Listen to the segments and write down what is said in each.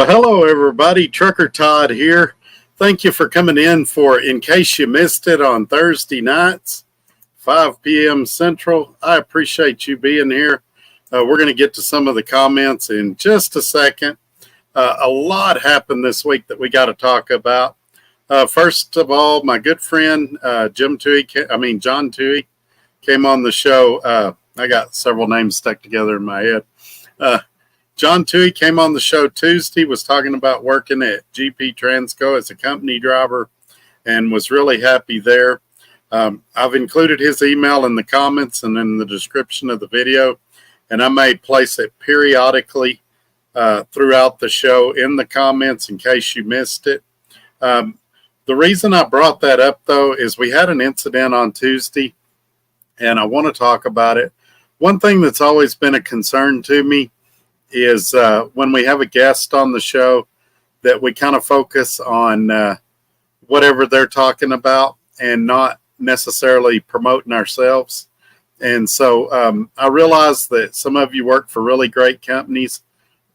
Well, hello, everybody. Trucker Todd here. Thank you for coming in case you missed it on Thursday nights, 5 p.m. Central. I appreciate you being here. We're going to get to some of the comments in just a second. A lot happened this week that we got to talk about. First of all, my good friend John Toohey came on the show. I got several names stuck together in my head. John Toohey came on the show Tuesday, was talking about working at GP Transco as a company driver and was really happy there. I've included his email in the comments and in the description of the video, and I may place it periodically throughout the show in the comments in case you missed it. The reason I brought that up, though, is we had an incident on Tuesday, and I want to talk about it. One thing that's always been a concern to me is when we have a guest on the show that we kind of focus on whatever they're talking about and not necessarily promoting ourselves. And so I realize that some of you work for really great companies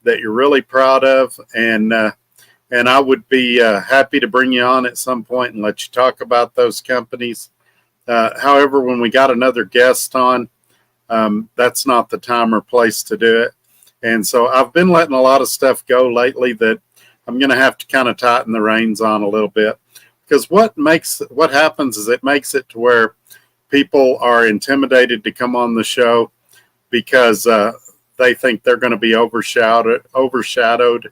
that you're really proud of, and I would be happy to bring you on at some point and let you talk about those companies. However, when we got another guest on, that's not the time or place to do it. And so I've been letting a lot of stuff go lately that I'm going to have to kind of tighten the reins on a little bit, because what happens is it makes it to where people are intimidated to come on the show because they think they're going to be overshadowed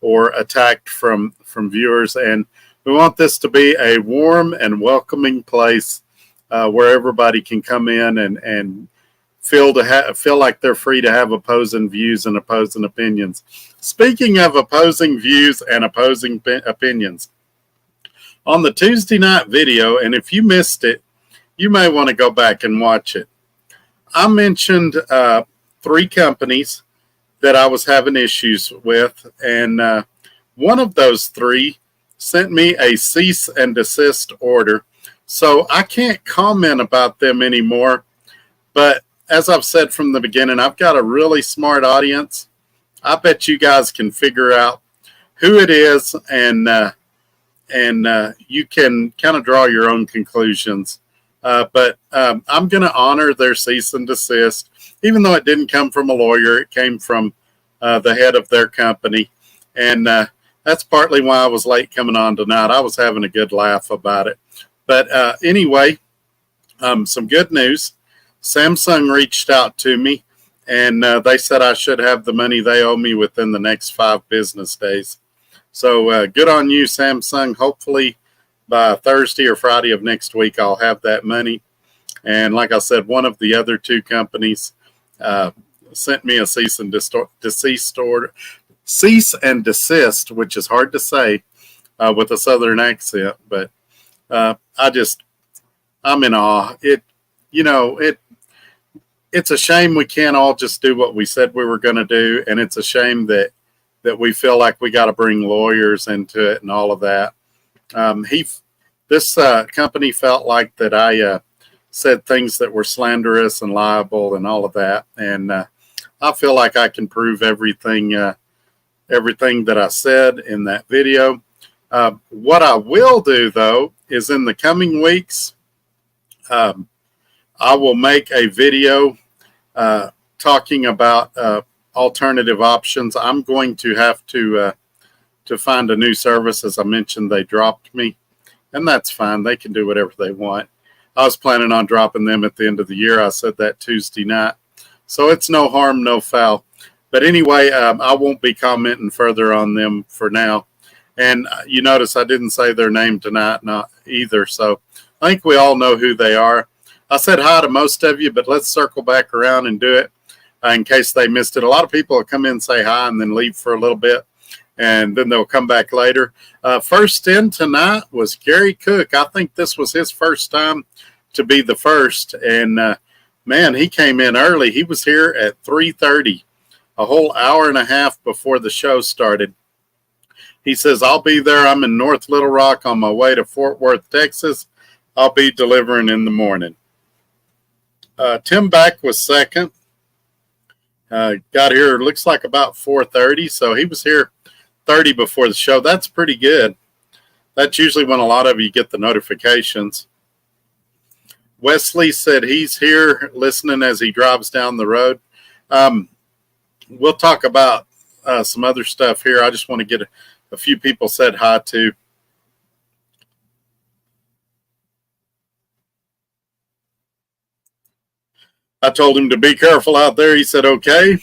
or attacked from viewers. And we want this to be a warm and welcoming place where everybody can come in and feel like they're free to have opposing views and opposing opinions. Speaking of opposing views and opposing opinions, on the Tuesday night video, and if you missed it, you may want to go back and watch it. I mentioned 3 companies that I was having issues with, and one of those 3 sent me a cease and desist order. So I can't comment about them anymore, but as I've said from the beginning, I've got a really smart audience. I bet you guys can figure out who it is, and you can kind of draw your own conclusions. But I'm going to honor their cease and desist, even though it didn't come from a lawyer. It came from the head of their company, and that's partly why I was late coming on tonight. I was having a good laugh about it. But anyway, some good news. Samsung reached out to me, and they said I should have the money they owe me within the next 5 business days. So good on you, Samsung. Hopefully by Thursday or Friday of next week, I'll have that money. And like I said, one of the other 2 companies sent me a cease and desist order. Cease and desist, which is hard to say with a Southern accent, but I'm in awe. It's a shame we can't all just do what we said we were going to do, and it's a shame that we feel like we got to bring lawyers into it and all of that. This company felt like that I said things that were slanderous and libel and all of that, and I feel like I can prove everything that I said in that video. What I will do, though, is in the coming weeks, I will make a video talking about alternative options. I'm going to have to find a new service. As I mentioned, they dropped me, and that's fine. They can do whatever they want. I was planning on dropping them at the end of the year. I said that Tuesday night. So it's no harm, no foul. But anyway, I won't be commenting further on them for now. And you notice I didn't say their name tonight, not either. So I think we all know who they are. I said hi to most of you, but let's circle back around and do it in case they missed it. A lot of people will come in, say hi, and then leave for a little bit, and then they'll come back later. First in tonight was Gary Cook. I think this was his first time to be the first, and man, he came in early. He was here at 3:30, a whole hour and a half before the show started. He says, I'll be there. I'm in North Little Rock on my way to Fort Worth, Texas. I'll be delivering in the morning. Tim Back was second. Got here, looks like about 4:30, so he was here 30 before the show. That's pretty good. That's usually when a lot of you get the notifications. Wesley said he's here listening as he drives down the road. We'll talk about some other stuff here. I just want to get a few people said hi to. I told him to be careful out there. He said, okay.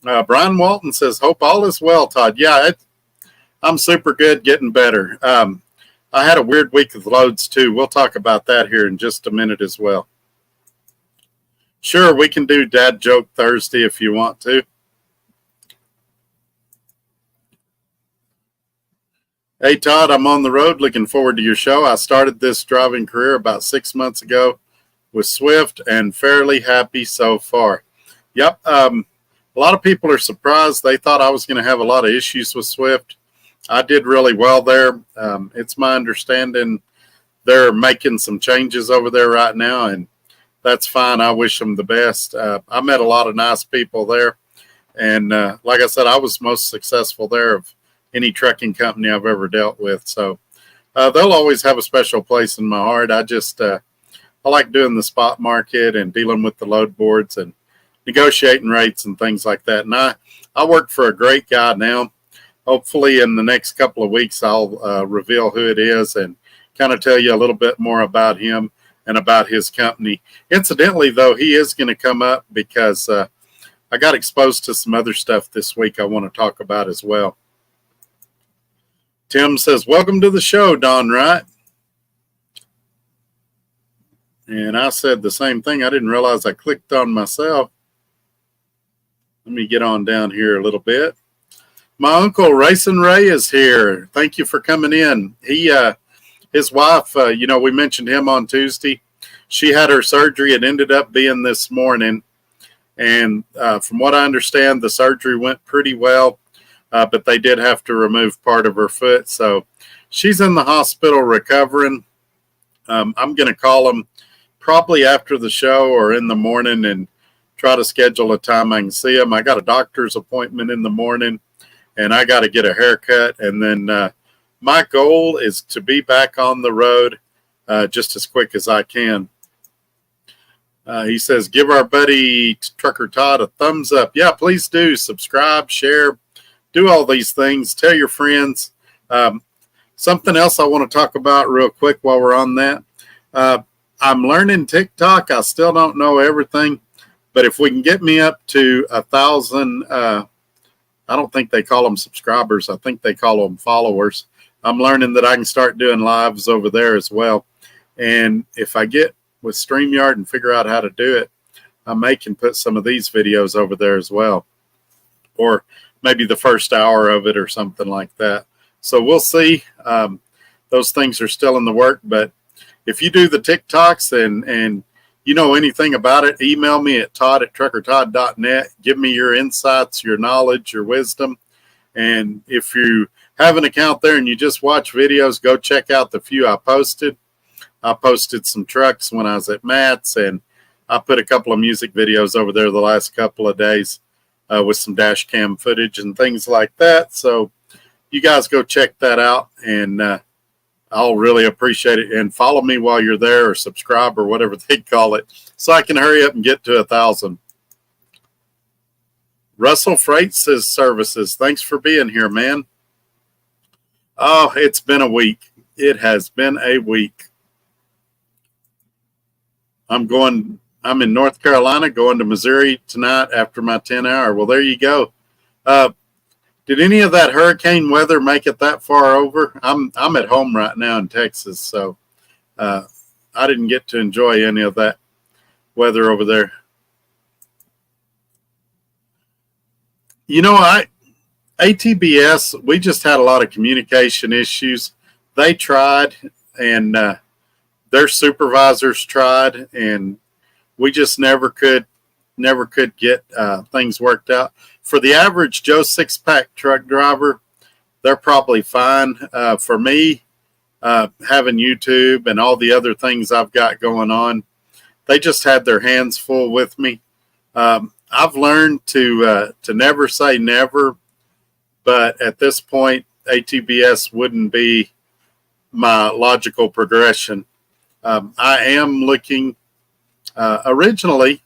Brian Walton says, hope all is well, Todd. Yeah, I'm super good, getting better. I had a weird week of loads, too. We'll talk about that here in just a minute as well. Sure, we can do Dad Joke Thursday if you want to. Hey, Todd, I'm on the road. Looking forward to your show. I started this driving career about 6 months ago with Swift and fairly happy so far. Yep. A lot of people are surprised. They thought I was going to have a lot of issues with Swift. I did really well there. It's my understanding they're making some changes over there right now, and that's fine. I wish them the best. I met a lot of nice people there, and like I said, I was most successful there of any trucking company I've ever dealt with. So they'll always have a special place in my heart. I like doing the spot market and dealing with the load boards and negotiating rates and things like that. And I work for a great guy now. Hopefully in the next couple of weeks, I'll reveal who it is and kind of tell you a little bit more about him and about his company. Incidentally, though, he is going to come up because I got exposed to some other stuff this week I want to talk about as well. Tim says, welcome to the show, Don Wright. And I said the same thing. I didn't realize I clicked on myself. Let me get on down here a little bit. My uncle Racing Ray is here. Thank you for coming in. His wife, we mentioned him on Tuesday. She had her surgery. It ended up being this morning. And from what I understand, the surgery went pretty well, but they did have to remove part of her foot. So she's in the hospital recovering. I'm going to call him probably after the show or in the morning and try to schedule a time I can see him. I got a doctor's appointment in the morning, and I got to get a haircut. And then my goal is to be back on the road just as quick as I can. He says, give our buddy Trucker Todd a thumbs up. Yeah, please do. Subscribe, share, do all these things. Tell your friends. Something else I want to talk about real quick while we're on that. I'm learning TikTok. I still don't know everything. But if we can get me up to 1,000, I don't think they call them subscribers. I think they call them followers. I'm learning that I can start doing lives over there as well. And if I get with StreamYard and figure out how to do it, I may can put some of these videos over there as well. Or maybe the first hour of it or something like that. So we'll see. Those things are still in the work. But if you do the TikToks and you know anything about it, email me at todd@truckertodd.net. Give me your insights, your knowledge, your wisdom. And if you have an account there and you just watch videos, go check out the few I posted. I posted some trucks when I was at Matt's, and I put a couple of music videos over there the last couple of days with some dash cam footage and things like that. So you guys go check that out, and I'll really appreciate it. And follow me while you're there, or subscribe, or whatever they call it, so I can hurry up and get to 1,000. Russell Freight says services. Thanks for being here, man. Oh, it's been a week. It has been a week. I'm in North Carolina, going to Missouri tonight after my 10-hour. Well, there you go. Did any of that hurricane weather make it that far over? I'm at home right now in Texas, so I didn't get to enjoy any of that weather over there. You know, ATBS, we just had a lot of communication issues. They tried, and their supervisors tried, and we just never could get things worked out. For the average Joe six-pack truck driver, they're probably fine. For me, having YouTube and all the other things I've got going on, they just had their hands full with me. I've learned to never say never. but at this point, ATBS wouldn't be my logical progression. I am looking, originally,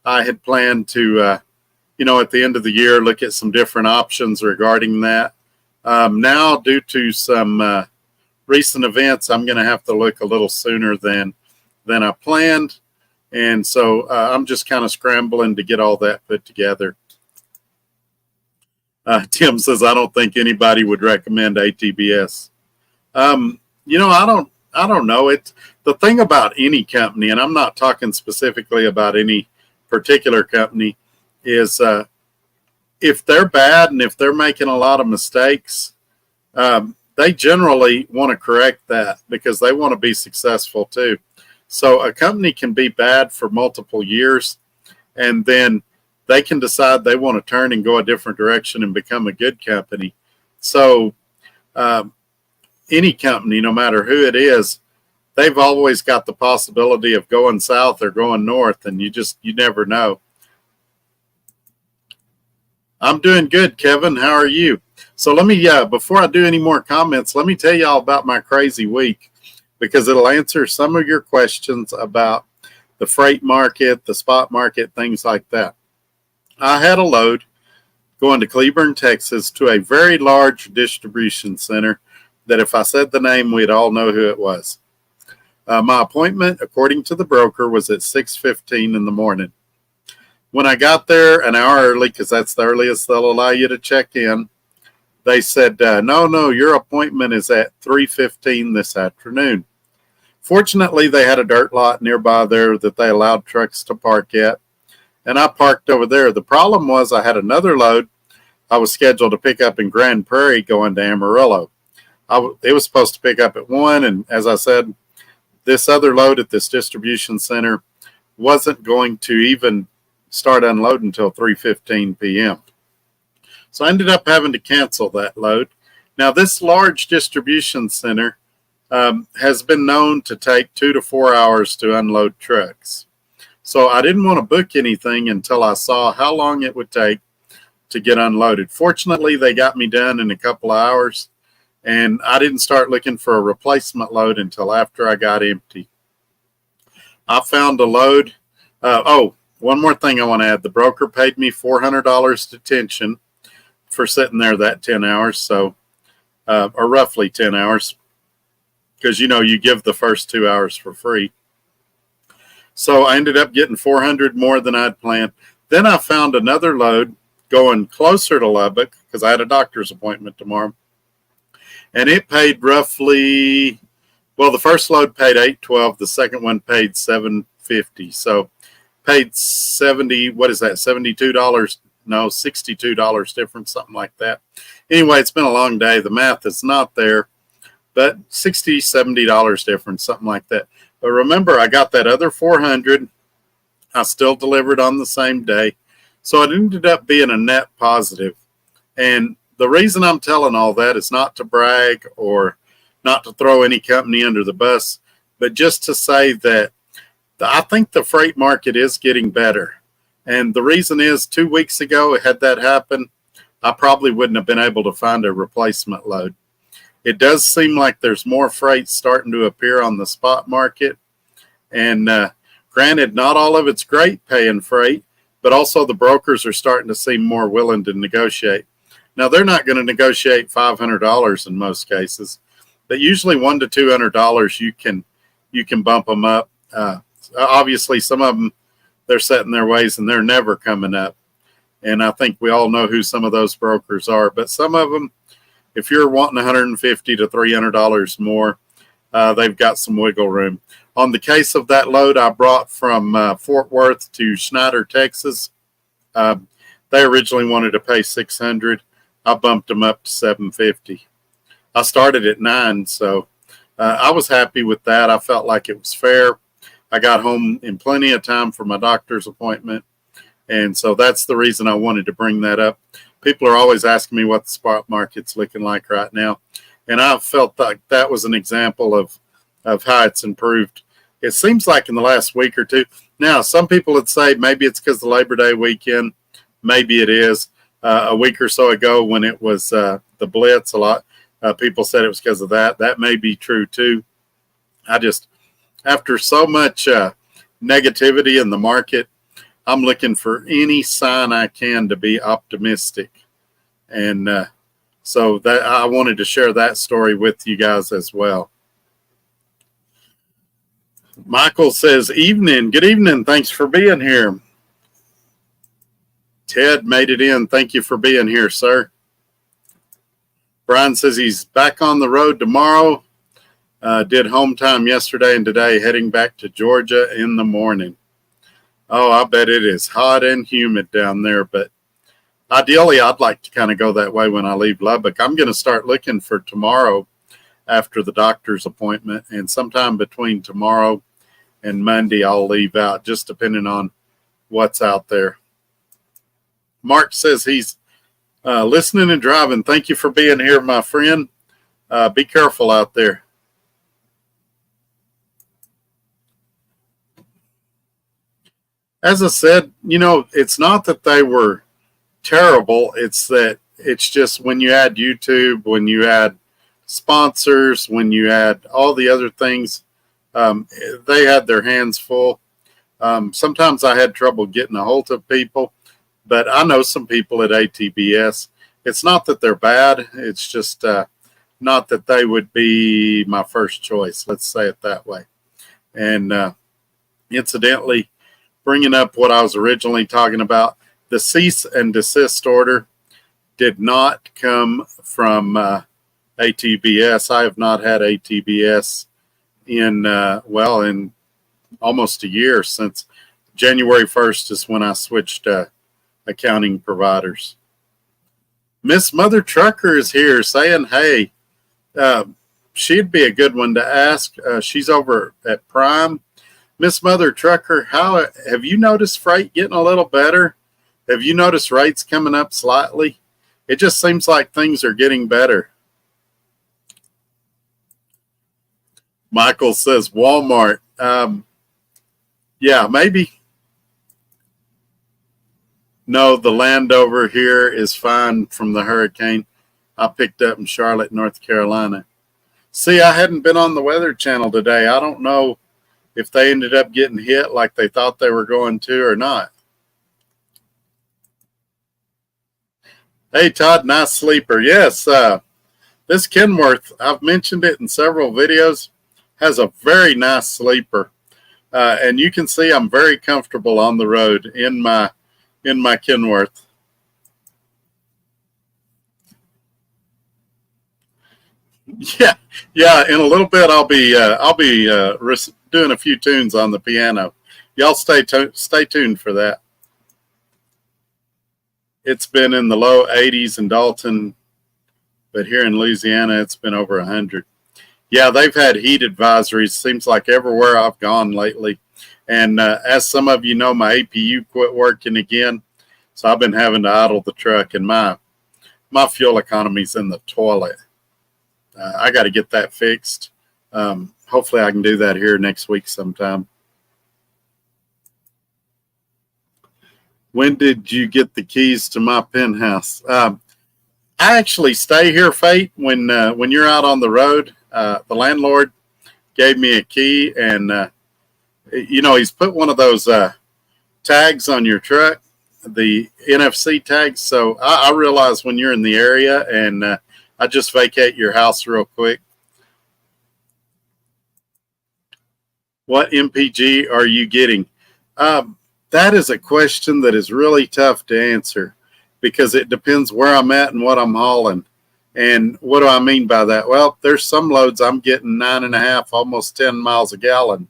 I had planned to, at the end of the year, look at some different options regarding that. Now, due to some recent events, I'm going to have to look a little sooner than I planned. And so I'm just kind of scrambling to get all that put together. Tim says, I don't think anybody would recommend ATBS. I don't know. It's the thing about any company, and I'm not talking specifically about any particular company, is if they're bad and if they're making a lot of mistakes, they generally want to correct that because they want to be successful too. So a company can be bad for multiple years, and then they can decide they want to turn and go a different direction and become a good company. So any company, no matter who it is, they've always got the possibility of going south or going north, and you never know. I'm doing good, Kevin. How are you? So let me, before I do any more comments, let me tell y'all about my crazy week, because it'll answer some of your questions about the freight market, the spot market, things like that. I had a load going to Cleburne, Texas, to a very large distribution center that if I said the name, we'd all know who it was. My appointment, according to the broker, was at 6:15 in the morning. When I got there an hour early, because that's the earliest they'll allow you to check in, they said, no, your appointment is at 3:15 this afternoon. Fortunately, they had a dirt lot nearby there that they allowed trucks to park at, and I parked over there. The problem was I had another load I was scheduled to pick up in Grand Prairie going to Amarillo. It was supposed to pick up at 1, and as I said, this other load at this distribution center wasn't going to even start unloading until 3:15 p.m. So I ended up having to cancel that load. Now, this large distribution center has been known to take 2 to 4 hours to unload trucks. So I didn't want to book anything until I saw how long it would take to get unloaded. Fortunately, they got me done in a couple of hours, and I didn't start looking for a replacement load until after I got empty. I found a load. One more thing I want to add. The broker paid me $400 detention for sitting there that 10 hours, so or roughly 10 hours, because you give the first 2 hours for free. So I ended up getting $400 more than I'd planned. Then I found another load going closer to Lubbock because I had a doctor's appointment tomorrow, and it paid roughly, well, the first load paid $812, the second one paid $750. So paid $72? No, $62 difference, something like that. Anyway, it's been a long day. The math is not there, but $60, $70 difference, something like that. But remember, I got that other $400. I still delivered on the same day. So it ended up being a net positive. And the reason I'm telling all that is not to brag or not to throw any company under the bus, but just to say that I think the freight market is getting better. And the reason is 2 weeks ago, had that happened, I probably wouldn't have been able to find a replacement load. It does seem like there's more freight starting to appear on the spot market. And granted, not all of it's great paying freight, but also the brokers are starting to seem more willing to negotiate. Now, they're not going to negotiate $500 in most cases, but usually $100 to $200 you can bump them up. Obviously, some of them, they're set in their ways and they're never coming up. And I think we all know who some of those brokers are. But some of them, if you're wanting $150 to $300 more, they've got some wiggle room. On the case of that load I brought from Fort Worth to Schneider, Texas, they originally wanted to pay $600. I bumped them up to $750. I started at $9, so I was happy with that. I felt like it was fair. I got home in plenty of time for my doctor's appointment, and so that's the reason I wanted to bring that up. People are always asking me what the spot market's looking like right now, and I felt like that was an example of how it's improved. It seems like in the last week or two. Now, some people would say maybe it's because the Labor Day weekend. Maybe it is. a week or so ago when it was the blitz. A lot people said it was because of that. That may be true too. I just, after so much negativity in the market, I'm looking for any sign I can to be optimistic. And so that I wanted to share that story with you guys as well. Michael says, evening. Good evening. Thanks for being here. Ted made it in. Thank you for being here, sir. Brian says he's back on the road tomorrow. Did home time yesterday and today, heading back to Georgia in the morning. Oh, I bet it is hot and humid down there, but ideally I'd like to kind of go that way when I leave Lubbock. I'm going to start looking for tomorrow after the doctor's appointment, and sometime between tomorrow and Monday I'll leave out, just depending on what's out there. Mark says he's listening and driving. Thank you for being here, my friend. Be careful out there. As I said, it's not that they were terrible. It's that it's just when you add YouTube, when you add sponsors, when you add all the other things, they had their hands full. Sometimes I had trouble getting a hold of people, but I know some people at ATBS. It's not that they're bad. It's just not that they would be my first choice. Let's say it that way. And incidentally, bringing up what I was originally talking about, the cease and desist order did not come from ATBS. I have not had ATBS in almost a year. Since January 1st is when I switched accounting providers. Miss Mother Trucker is here saying, hey, she'd be a good one to ask. She's over at Prime. Miss Mother Trucker, how have you noticed freight getting a little better? Have you noticed rates coming up slightly? It just seems like things are getting better. Michael says Walmart. Yeah, maybe. No, the land over here is fine from the hurricane I picked up in Charlotte, North Carolina. See, I hadn't been on the Weather Channel today. I don't know if they ended up getting hit like they thought they were going to or not. Hey, Todd, nice sleeper. Yes, this Kenworth, I've mentioned it in several videos, has a very nice sleeper. And you can see I'm very comfortable on the road in my Kenworth. Yeah. In a little bit, I'll be doing a few tunes on the piano. Y'all stay tuned for that. It's been in the low 80s in Dalton, but here in Louisiana, it's been over 100. Yeah, they've had heat advisories. Seems like everywhere I've gone lately. And as some of you know, my APU quit working again, so I've been having to idle the truck, and my fuel economy's in the toilet. I got to get that fixed. Hopefully I can do that here next week sometime. When did you get the keys to my penthouse? I actually stay here, Fate, when you're out on the road. The landlord gave me a key, and he's put one of those tags on your truck, the NFC tags. So I realize when you're in the area, and I just vacate your house real quick. What MPG are you getting? That is a question that is really tough to answer because it depends where I'm at and what I'm hauling. And what do I mean by that? Well, there's some loads I'm getting 9.5, almost 10 miles a gallon.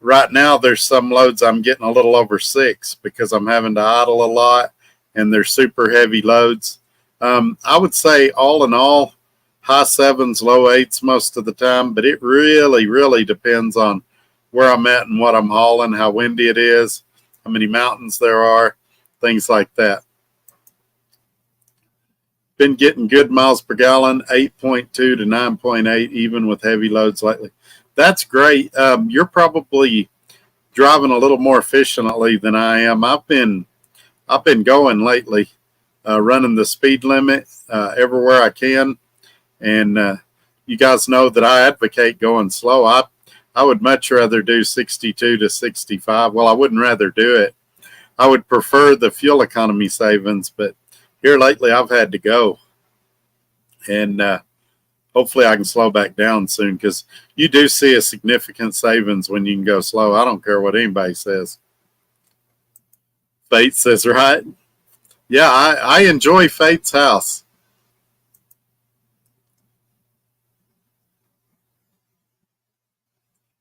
Right now, there's some loads I'm getting a little over 6 because I'm having to idle a lot and they're super heavy loads. I would say all in all, high 7s, low 8s most of the time, but it really, really depends on where I'm at and what I'm hauling, how windy it is, how many mountains there are, things like that. Been getting good miles per gallon, 8.2 to 9.8, even with heavy loads lately. That's great. You're probably driving a little more efficiently than I am. I've been going lately. running the speed limit everywhere I can. And you guys know that I advocate going slow. I would much rather do 62 to 65. Well, I wouldn't rather do it. I would prefer the fuel economy savings, but here lately I've had to go. And hopefully I can slow back down soon, because you do see a significant savings when you can go slow. I don't care what anybody says. Fate says, right? Yeah, I enjoy Fate's house.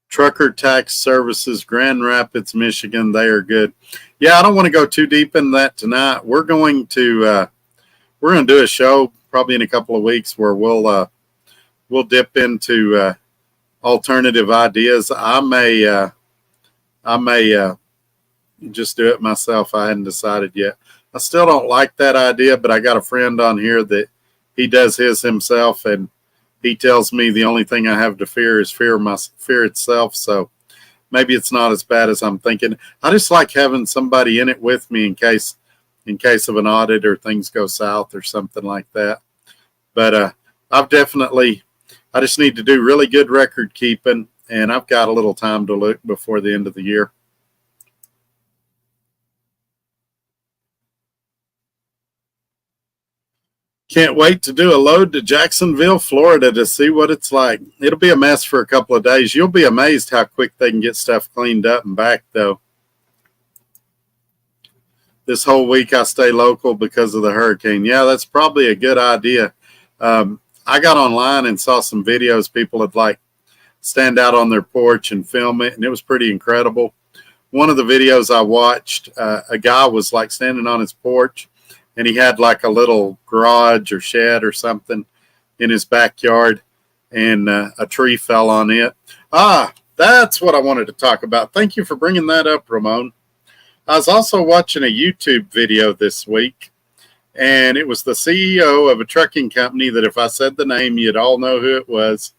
Trucker Tax Services, Grand Rapids, Michigan. They are good. Yeah, I don't want to go too deep in that tonight. We're going to do a show probably in a couple of weeks where we'll dip into alternative ideas. I may just do it myself. I hadn't decided yet. I still don't like that idea, but I got a friend on here that he does his himself, and he tells me the only thing I have to fear is fear itself. So maybe it's not as bad as I'm thinking. I just like having somebody in it with me in case of an audit or things go south or something like that. But I just need to do really good record keeping, and I've got a little time to look before the end of the year. Can't wait to do a load to Jacksonville, Florida to see what it's like. It'll be a mess for a couple of days. You'll be amazed how quick they can get stuff cleaned up and back, though. This whole week I stay local because of the hurricane. Yeah, that's probably a good idea. I got online and saw some videos. People would stand out on their porch and film it, and it was pretty incredible. One of the videos I watched, a guy was standing on his porch, and he had a little garage or shed or something in his backyard, and a tree fell on it. That's what I wanted to talk about. Thank you for bringing that up, Ramon. I was also watching a YouTube video this week, and it was the CEO of a trucking company that if I said the name, you'd all know who it was.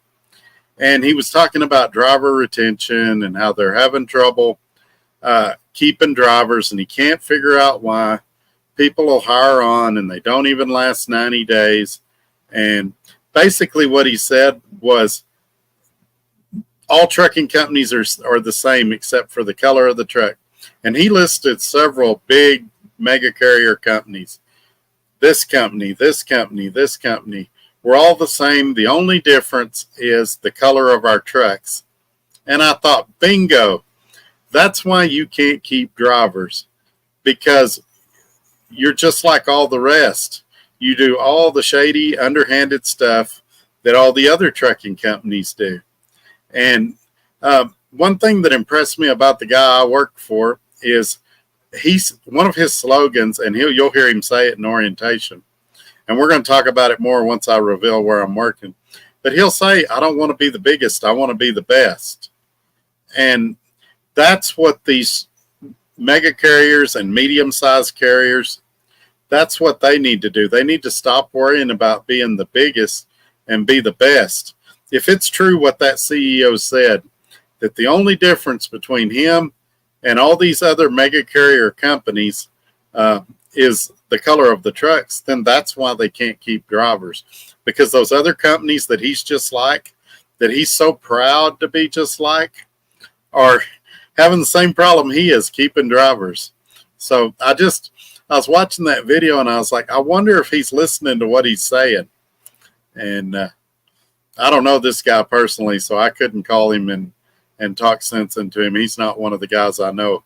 And he was talking about driver retention and how they're having trouble keeping drivers, and he can't figure out why. People will hire on and they don't even last 90 days. And basically what he said was all trucking companies are the same except for the color of the truck. And he listed several big mega carrier companies. This company, this company, this company. We're all the same. The only difference is the color of our trucks. And I thought, bingo, that's why you can't keep drivers, because you're just like all the rest. You do all the shady, underhanded stuff that all the other trucking companies do. And one thing that impressed me about the guy I work for is one of his slogans, and you'll hear him say it in orientation. And we're going to talk about it more once I reveal where I'm working. But he'll say, I don't want to be the biggest. I want to be the best. And that's what these mega carriers and medium-sized carriers, that's what they need to do. They need to stop worrying about being the biggest and be the best. If it's true what that CEO said, that the only difference between him and all these other mega carrier companies is the color of the trucks, then that's why they can't keep drivers. Because those other companies that he's just like, that he's so proud to be just like, are having the same problem he is, keeping drivers. So I was watching that video and I was like, I wonder if he's listening to what he's saying. And I don't know this guy personally, so I couldn't call him and talk sense into him. He's not one of the guys I know.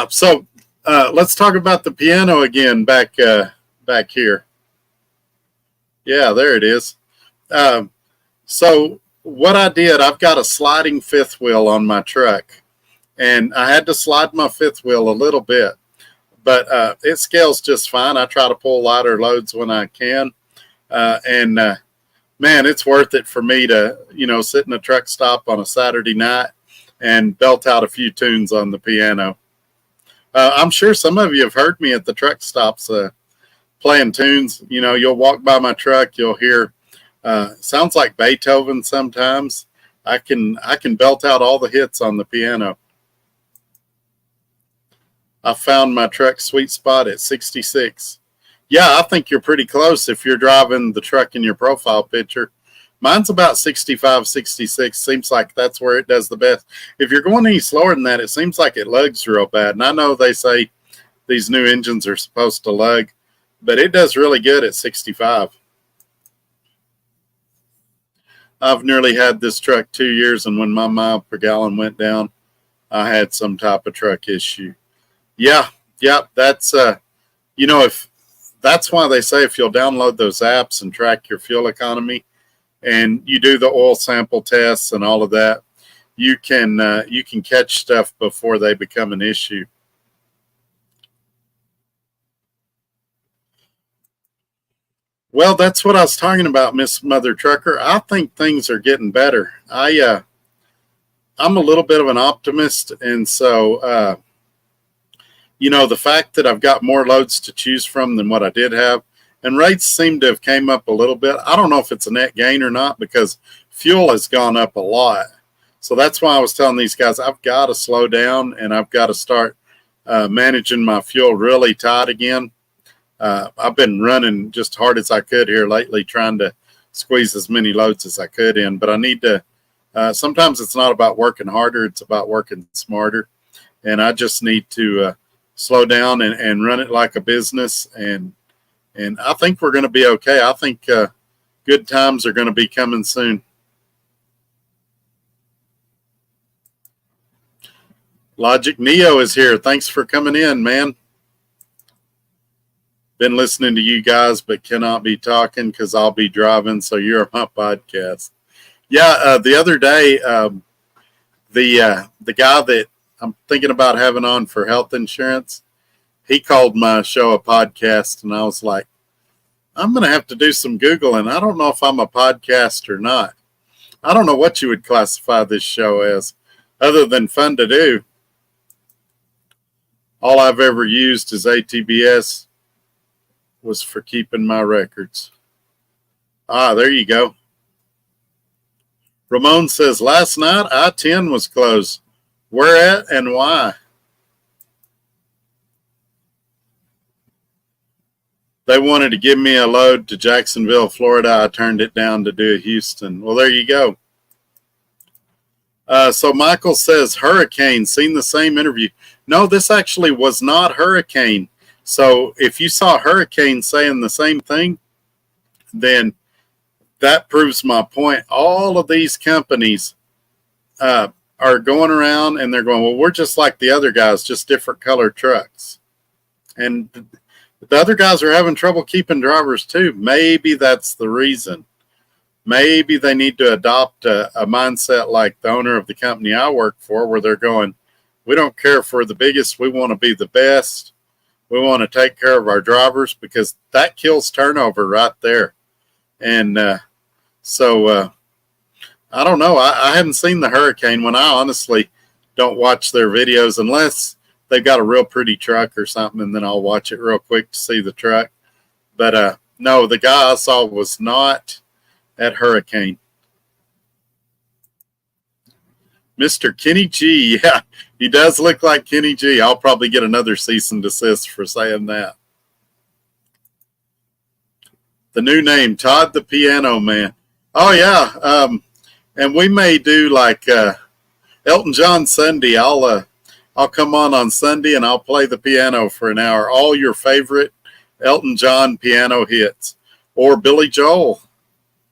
So let's talk about the piano again back here. Yeah, there it is. So what I did, I've got a sliding fifth wheel on my truck, and I had to slide my fifth wheel a little bit, but it scales just fine. I try to pull lighter loads when I can, and man, it's worth it for me to sit in a truck stop on a Saturday night and belt out a few tunes on the piano. I'm sure some of you have heard me at the truck stops playing tunes. You'll walk by my truck, you'll hear sounds like Beethoven sometimes, I can belt out all the hits on the piano. I found my truck sweet spot at 66. Yeah, I think you're pretty close if you're driving the truck in your profile picture. Mine's about 65, 66. Seems like that's where it does the best. If you're going any slower than that, it seems like it lugs real bad. And I know they say these new engines are supposed to lug, but it does really good at 65. I've nearly had this truck 2 years, and when my mile per gallon went down, I had some type of truck issue. Yeah, that's if that's why they say if you'll download those apps and track your fuel economy, and you do the oil sample tests and all of that, you can catch stuff before they become an issue. Well, that's what I was talking about, Miss Mother Trucker. I think things are getting better. I'm a little bit of an optimist, and so the fact that I've got more loads to choose from than what I did have, and rates seem to have came up a little bit. I don't know if it's a net gain or not because fuel has gone up a lot. So that's why I was telling these guys I've got to slow down and I've got to start managing my fuel really tight again. I've been running just hard as I could here lately, trying to squeeze as many loads as I could in. But I need to. Sometimes it's not about working harder; it's about working smarter. And I just need to slow down and run it like a business. And I think we're going to be okay. I think good times are going to be coming soon. Logic Neo is here. Thanks for coming in, man. Been listening to you guys, but cannot be talking because I'll be driving. So you're on my podcast. Yeah, the other day, the guy that I'm thinking about having on for health insurance, he called my show a podcast, and I was like, I'm going to have to do some Googling. I don't know if I'm a podcast or not. I don't know what you would classify this show as, other than fun to do. All I've ever used is ATBS was for keeping my records. There you go. Ramon says, last night I-10 was closed. Where at and why? They wanted to give me a load to Jacksonville, Florida. I turned it down to do Houston. Well, there you go. So Michael says, hurricane, seen the same interview. No, this actually was not hurricane. So if you saw hurricane saying the same thing, then that proves my point. All of these companies are going around and they're going, well, we're just like the other guys, just different colored trucks. And the other guys are having trouble keeping drivers too. Maybe that's the reason. Maybe they need to adopt a mindset like the owner of the company I work for, where they're going, we don't care if we're the biggest. We want to be the best. We want to take care of our drivers, because that kills turnover right there. And so I don't know. I haven't seen the hurricane one. I honestly don't watch their videos unless they've got a real pretty truck or something, and then I'll watch it real quick to see the truck. But no, the guy I saw was not at Hurricane. Mr. Kenny G. Yeah, he does look like Kenny G. I'll probably get another cease and desist for saying that. The new name, Todd the Piano Man. Oh, yeah. And we may do like Elton John Sunday. I'll come on Sunday and I'll play the piano for an hour. All your favorite Elton John piano hits. Or Billy Joel.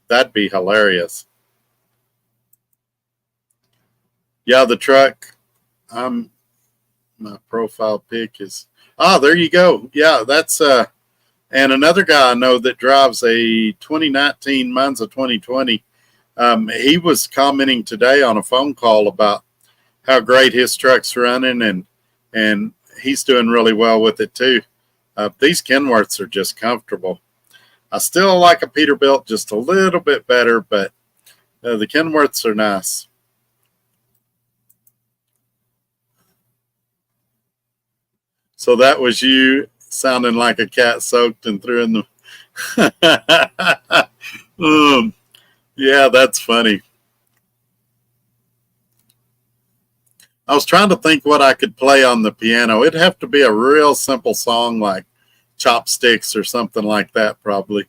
That'd be hilarious. Yeah, the truck. My profile pic is. There you go. Yeah, that's and another guy I know that drives a 2019, mine's a 2020. He was commenting today on a phone call about how great his truck's running, and he's doing really well with it too. These Kenworths are just comfortable. I still like a Peterbilt just a little bit better, but the Kenworths are nice. So that was you sounding like a cat soaked and threw in the... yeah, that's funny. I was trying to think what I could play on the piano. It'd have to be a real simple song like Chopsticks or something like that, probably.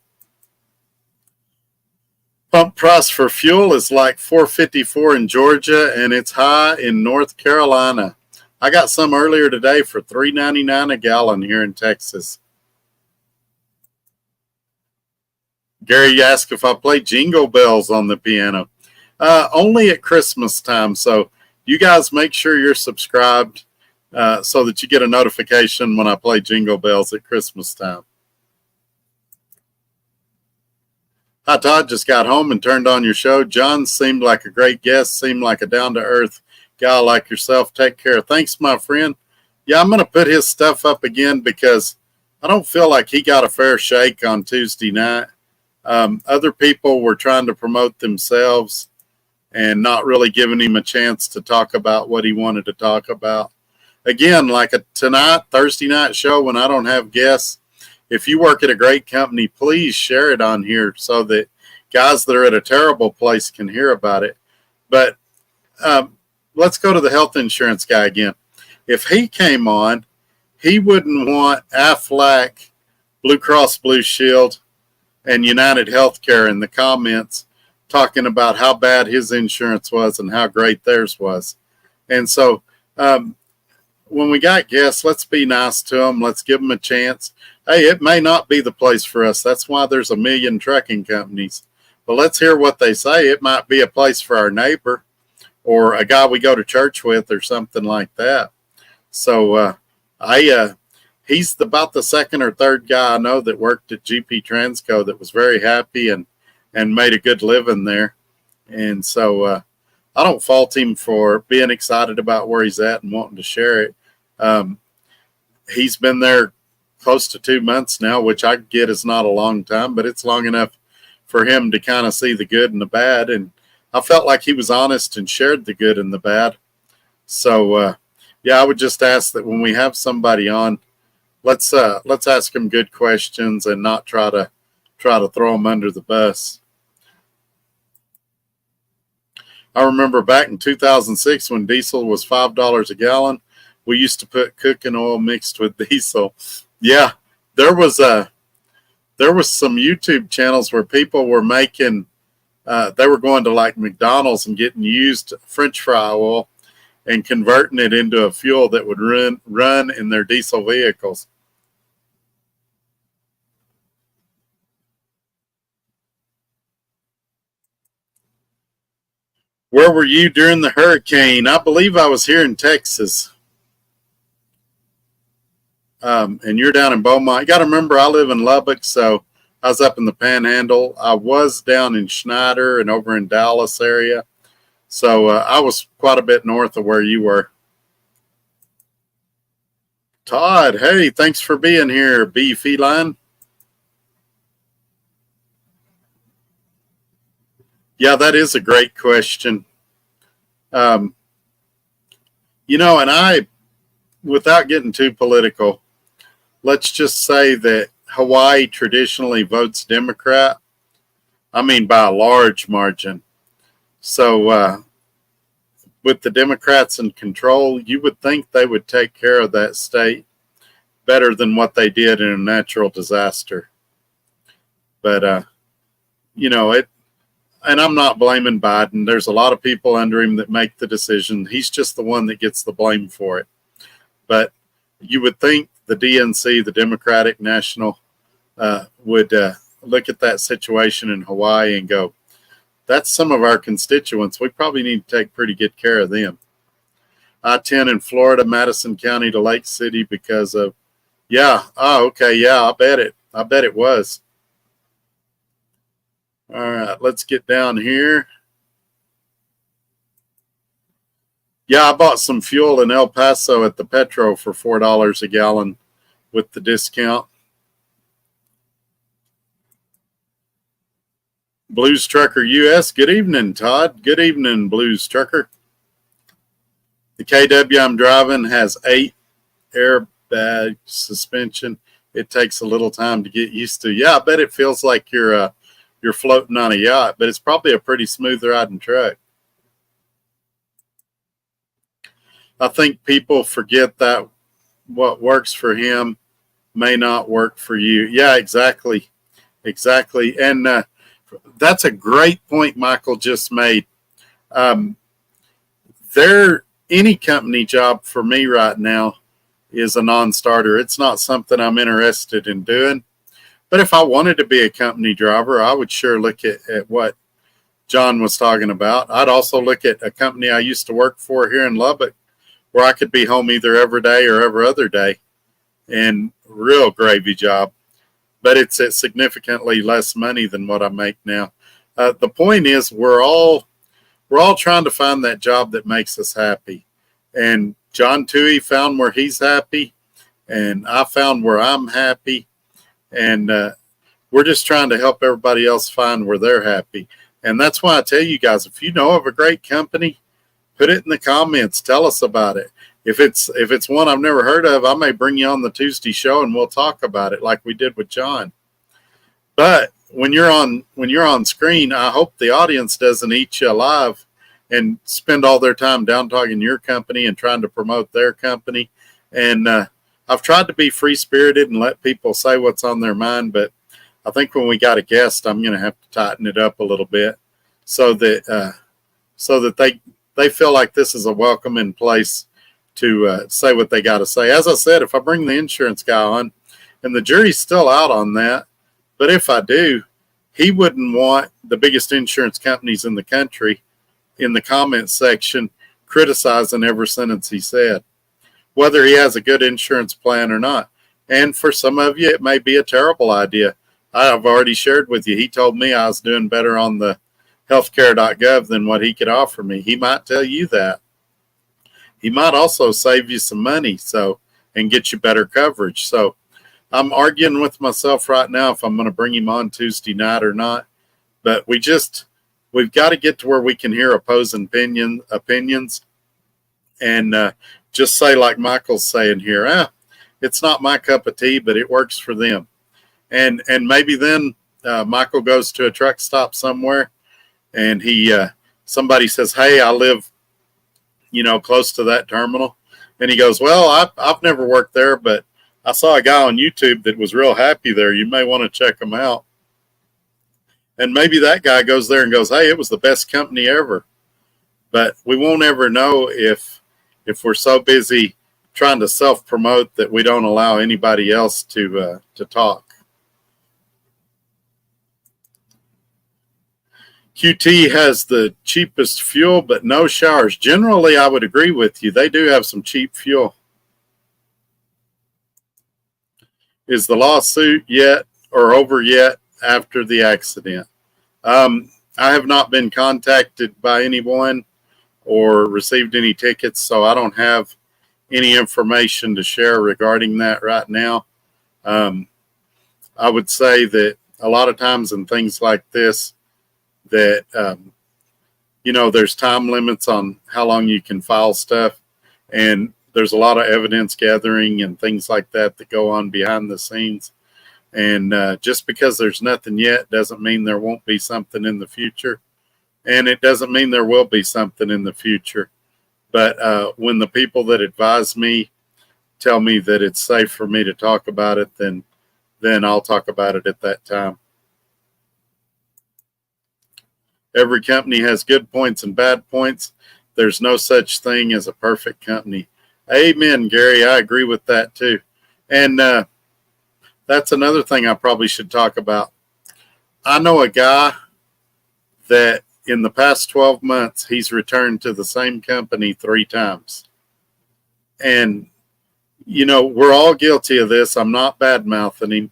Pump price for fuel is like $4.54 in Georgia, and it's high in North Carolina. I got some earlier today for $3.99 a gallon here in Texas. Gary asked if I play Jingle Bells on the piano. Only at Christmas time, so you guys make sure you're subscribed so that you get a notification when I play Jingle Bells at Christmas time. Hi, Todd. Just got home and turned on your show. John seemed like a great guest, seemed like a down-to-earth guy like yourself. Take care. Thanks, my friend. Yeah, I'm going to put his stuff up again because I don't feel like he got a fair shake on Tuesday night. Other people were trying to promote themselves and not really giving him a chance to talk about what he wanted to talk about. Again, like a Thursday night show when I don't have guests, if you work at a great company, please share it on here so that guys that are at a terrible place can hear about it. But let's go to the health insurance guy again. If he came on, he wouldn't want Aflac, Blue Cross Blue Shield, and United Healthcare in the comments talking about how bad his insurance was and how great theirs was. And so when we got guests, let's be nice to them. Let's give them a chance. Hey, it may not be the place for us. That's why there's a million trucking companies. But let's hear what they say. It might be a place for our neighbor or a guy we go to church with or something like that. So he's about the second or third guy I know that worked at GP Transco that was very happy and made a good living there. And so I don't fault him for being excited about where he's at and wanting to share it. He's been there close to 2 months now, which I get is not a long time, but it's long enough for him to kind of see the good and the bad. And I felt like he was honest and shared the good and the bad. So, yeah, I would just ask that when we have somebody on, let's ask them good questions and not try to throw them under the bus. I remember back in 2006 when diesel was $5 a gallon, we used to put cooking oil mixed with diesel. Yeah, there was some YouTube channels where people were making, they were going to like McDonald's and getting used French fry oil and converting it into a fuel that would run in their diesel vehicles. Where were you during the hurricane? I believe I was here in Texas. And you're down in Beaumont. You got to remember, I live in Lubbock, so I was up in the Panhandle. I was down in Schneider and over in Dallas area. So I was quite a bit north of where you were. Todd, hey, thanks for being here, B Feline. Yeah, that is a great question. And without getting too political, let's just say that Hawaii traditionally votes Democrat. I mean, by a large margin. So with the Democrats in control, you would think they would take care of that state better than what they did in a natural disaster. But, and I'm not blaming Biden. There's a lot of people under him that make the decision. He's just the one that gets the blame for it. But you would think the DNC, the Democratic National, would look at that situation in Hawaii and go, that's some of our constituents. We probably need to take pretty good care of them. I-10 in Florida, Madison County to Lake City because of, I bet it was. All right, let's get down here. Yeah, I bought some fuel in El Paso at the Petro for $4 a gallon with the discount. Blues Trucker US, good evening, Todd. Good evening, Blues Trucker. The KW I'm driving has 8 airbag suspension. It takes a little time to get used to. Yeah, I bet it feels like you're floating on a yacht, but it's probably a pretty smooth riding truck. I think people forget that what works for him may not work for you. Yeah, exactly. Exactly. And that's a great point Michael just made. Um, any company job for me right now is a non-starter. It's not something I'm interested in doing. But if I wanted to be a company driver, I would sure look at what John was talking about. I'd also look at a company I used to work for here in Lubbock where I could be home either every day or every other day, and real gravy job. But it's at significantly less money than what I make now. The point is we're all trying to find that job that makes us happy. And John Toohey found where he's happy, and I found where I'm happy. And we're just trying to help everybody else find where they're happy. And that's why I tell you guys, if you know of a great company, put it in the comments. Tell us about it. If it's one I've never heard of, I may bring you on the Tuesday show and we'll talk about it like we did with John. But when you're on screen, I hope the audience doesn't eat you alive and spend all their time down talking your company and trying to promote their company. And I've tried to be free-spirited and let people say what's on their mind, but I think when we got a guest, I'm going to have to tighten it up a little bit so that they feel like this is a welcoming place to say what they got to say. As I said, if I bring the insurance guy on, and the jury's still out on that, but if I do, he wouldn't want the biggest insurance companies in the country in the comments section criticizing every sentence he said, whether he has a good insurance plan or not. And for some of you, it may be a terrible idea. I've already shared with you, he told me I was doing better on the healthcare.gov than what he could offer me. He might tell you that. He might also save you some money and get you better coverage. So I'm arguing with myself right now if I'm going to bring him on Tuesday night or not. But we've got to get to where we can hear opposing opinions and just say like Michael's saying here, it's not my cup of tea, but it works for them. And maybe then Michael goes to a truck stop somewhere and somebody says, hey, I live, close to that terminal. And he goes, well, I've never worked there, but I saw a guy on YouTube that was real happy there. You may want to check him out. And maybe that guy goes there and goes, hey, it was the best company ever. But we won't ever know if we're so busy trying to self-promote that we don't allow anybody else to talk. QT has the cheapest fuel, but no showers. Generally, I would agree with you. They do have some cheap fuel. Is the lawsuit yet or over yet after the accident? I have not been contacted by anyone or received any tickets, so I don't have any information to share regarding that right now. I would say that a lot of times in things like this, that, there's time limits on how long you can file stuff. And there's a lot of evidence gathering and things like that go on behind the scenes. And just because there's nothing yet doesn't mean there won't be something in the future. And it doesn't mean there will be something in the future. But when the people that advise me tell me that it's safe for me to talk about it, then I'll talk about it at that time. Every company has good points and bad points. There's no such thing as a perfect company. Amen, Gary. I agree with that too. And that's another thing I probably should talk about. I know a guy that in the past 12 months, he's returned to the same company 3 times. And, we're all guilty of this. I'm not bad-mouthing him,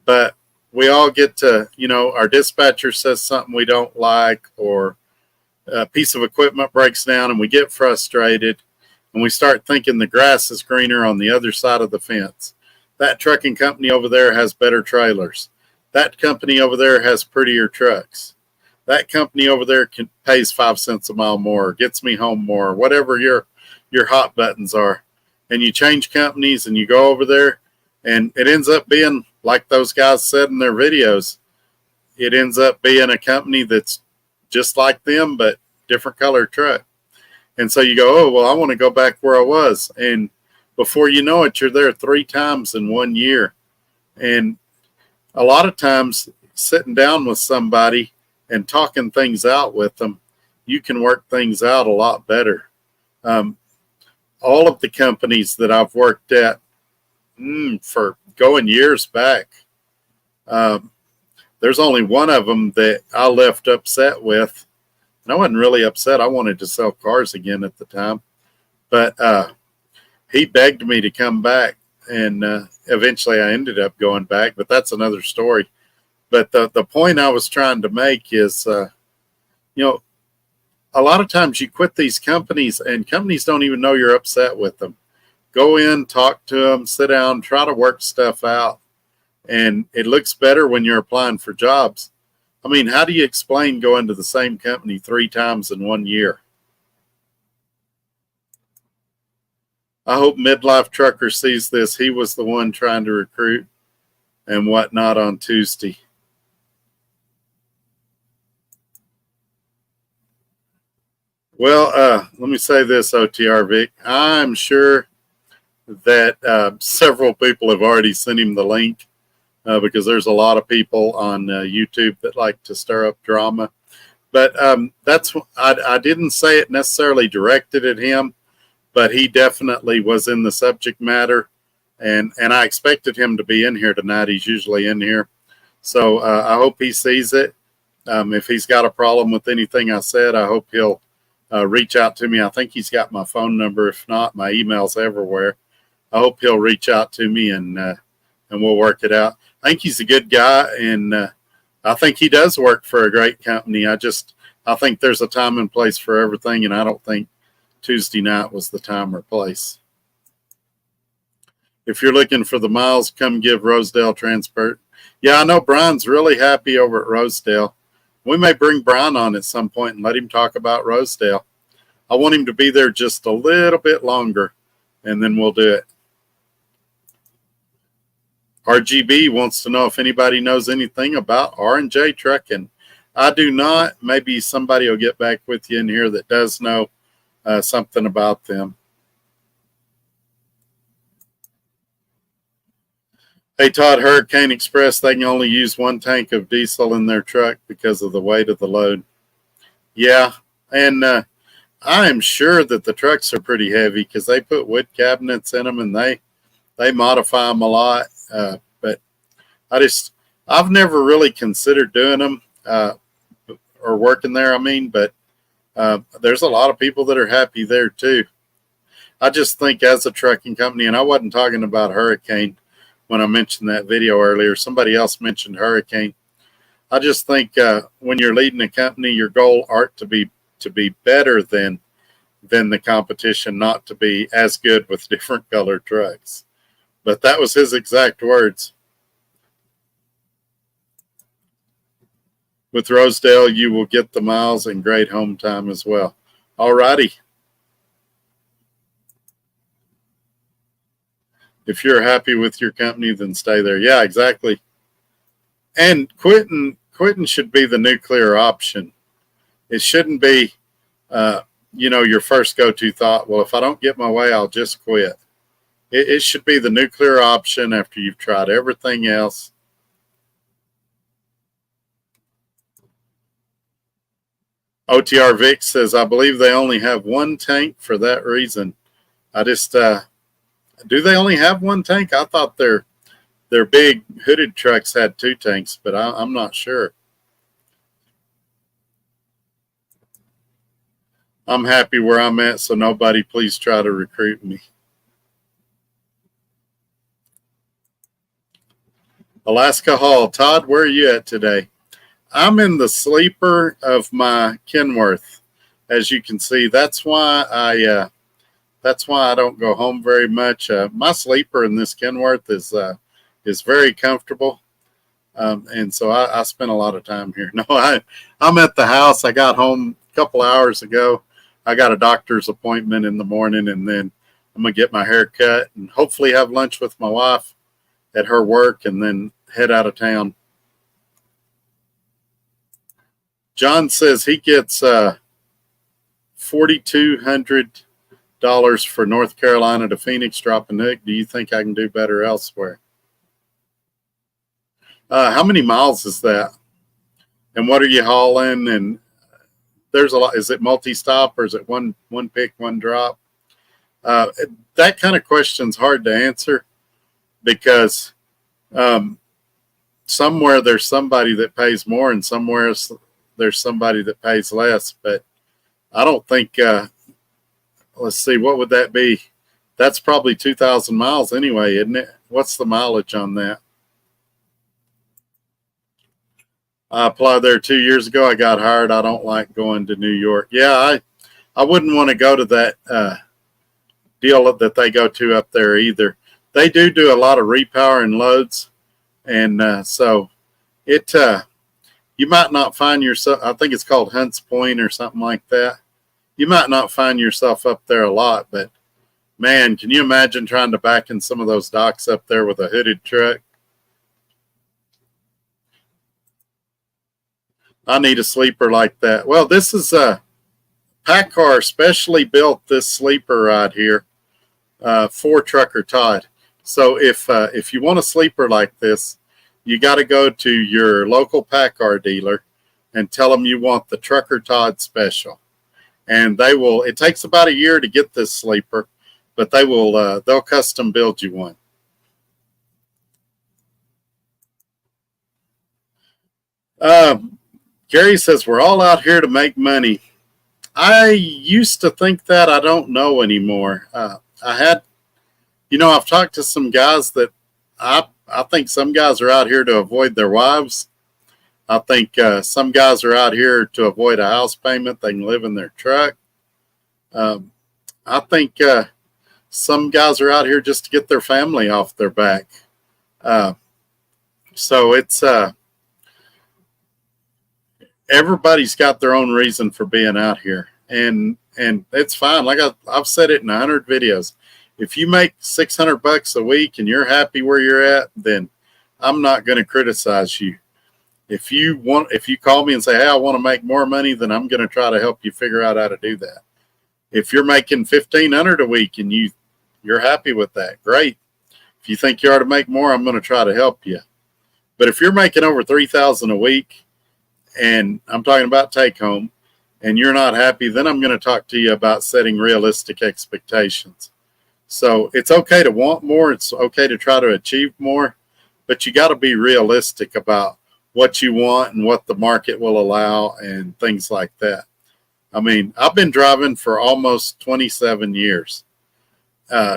but we all get to, our dispatcher says something we don't like, or a piece of equipment breaks down and we get frustrated and we start thinking the grass is greener on the other side of the fence. That trucking company over there has better trailers. That company over there has prettier trucks. That company over there pays 5 cents a mile more, gets me home more, whatever your hot buttons are. And you change companies and you go over there and it ends up being like those guys said in their videos. It ends up being a company that's just like them, but different color truck. And so you go, oh, well, I want to go back where I was. And before you know it, you're there 3 times in 1 year. And a lot of times sitting down with somebody and talking things out with them, you can work things out a lot better. All of the companies that I've worked at for going years back, there's only one of them that I left upset with. And I wasn't really upset. I wanted to sell cars again at the time. But he begged me to come back. And eventually I ended up going back. But that's another story. But the point I was trying to make is, a lot of times you quit these companies and companies don't even know you're upset with them. Go in, talk to them, sit down, try to work stuff out. And it looks better when you're applying for jobs. I mean, how do you explain going to the same company 3 times in 1 year? I hope Midlife Trucker sees this. He was the one trying to recruit and whatnot on Tuesday. Well, let me say this, OTR Vic. I'm sure that several people have already sent him the link because there's a lot of people on YouTube that like to stir up drama. But I didn't say it necessarily directed at him, but he definitely was in the subject matter. And I expected him to be in here tonight. He's usually in here. So I hope he sees it. If he's got a problem with anything I said, I hope he'll reach out to me. I think he's got my phone number. If not, my email's everywhere. I hope he'll reach out to me and we'll work it out. I think he's a good guy, and I think he does work for a great company. I think there's a time and place for everything, and I don't think Tuesday night was the time or place. If you're looking for the miles, come give Rosedale Transport. Yeah, I know Brian's really happy over at Rosedale. We may bring Brian on at some point and let him talk about Rosedale. I want him to be there just a little bit longer, and then we'll do it. RGB wants to know if anybody knows anything about R&J Trucking. I do not. Maybe somebody will get back with you in here that does know something about them. Hey, Todd, Hurricane Express, they can only use 1 tank of diesel in their truck because of the weight of the load. Yeah, and I am sure that the trucks are pretty heavy because they put wood cabinets in them and they modify them a lot. But I've never really considered doing them or working there, but there's a lot of people that are happy there too. I just think as a trucking company, and I wasn't talking about Hurricane when I mentioned that video earlier, somebody else mentioned Hurricane. I just think when you're leading a company, your goal ought to be better than the competition, not to be as good with different colored trucks. But that was his exact words. With Rosedale, you will get the miles and great home time as well. All righty. If you're happy with your company, then stay there. Yeah, exactly. And quitting should be the nuclear option. It shouldn't be, your first go-to thought. Well, if I don't get my way, I'll just quit. It should be the nuclear option after you've tried everything else. OTR Vic says, I believe they only have 1 tank for that reason. I just, do they only have 1 tank? I thought their big hooded trucks had 2 tanks, but I'm not sure. I'm happy where I'm at, so nobody please try to recruit me. Alaska Hall. Todd, where are you at today? I'm in the sleeper of my Kenworth. As you can see, that's why I don't go home very much. My sleeper in this Kenworth is very comfortable, and so I spend a lot of time here. No, I'm at the house. I got home a couple hours ago. I got a doctor's appointment in the morning, and then I'm gonna get my hair cut and hopefully have lunch with my wife at her work, and then head out of town. John says he gets 4 $4,200 for North Carolina to Phoenix dropping hook. Do you think I can do better elsewhere? How many miles is that? And what are you hauling? And there's a lot. Is it multi-stop or is it one pick, one drop? That kind of question's hard to answer because somewhere there's somebody that pays more and somewhere there's somebody that pays less. But I don't think, let's see, what would that be? That's probably 2,000 miles anyway, isn't it? What's the mileage on that? I applied there 2 years ago. I got hired. I don't like going to New York. Yeah, I wouldn't want to go to that deal that they go to up there either. They do a lot of repower and loads. And so it you might not find yourself, I think it's called Hunts Point or something like that. You might not find yourself up there a lot, but man, can you imagine trying to back in some of those docks up there with a hooded truck? I need a sleeper like that. Well, this is a PACCAR specially built this sleeper right here for Trucker Todd. So if you want a sleeper like this, you got to go to your local PACCAR dealer and tell them you want the Trucker Todd special. And they will, it takes about a year to get this sleeper, but they will, they'll custom build you one. Gary says, we're all out here to make money. I used to think that. I don't know anymore. I've talked to some guys that I think some guys are out here to avoid their wives. I think some guys are out here to avoid a house payment. They can live in their truck. I think some guys are out here just to get their family off their back. So it's everybody's got their own reason for being out here, and it's fine. Like I've said it in 100 videos. If you make $600 a week and you're happy where you're at, then I'm not going to criticize you. If you call me and say, hey, I want to make more money, then I'm going to try to help you figure out how to do that. If you're making $1,500 a week and you're happy with that, great. If you think you ought to make more, I'm going to try to help you. But if you're making over $3,000 a week, and I'm talking about take home, and you're not happy, then I'm going to talk to you about setting realistic expectations. So it's okay to want more. It's okay to try to achieve more, but you got to be realistic about what you want and what the market will allow and things like that. I mean, I've been driving for almost 27 years.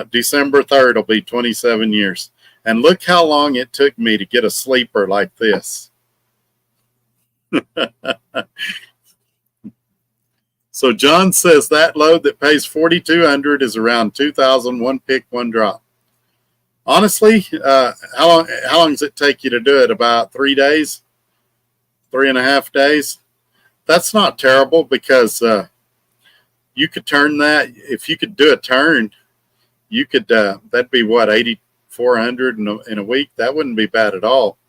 December 3rd will be 27 years. And look how long it took me to get a sleeper like this. So John says that load that pays $4,200 is around 2,000, one pick, one drop. Honestly, how long does it take you to do it? About 3 days, 3.5 days. That's not terrible because you could turn that. If you could do a turn, you could. That'd be what, 8,400 in a week. That wouldn't be bad at all.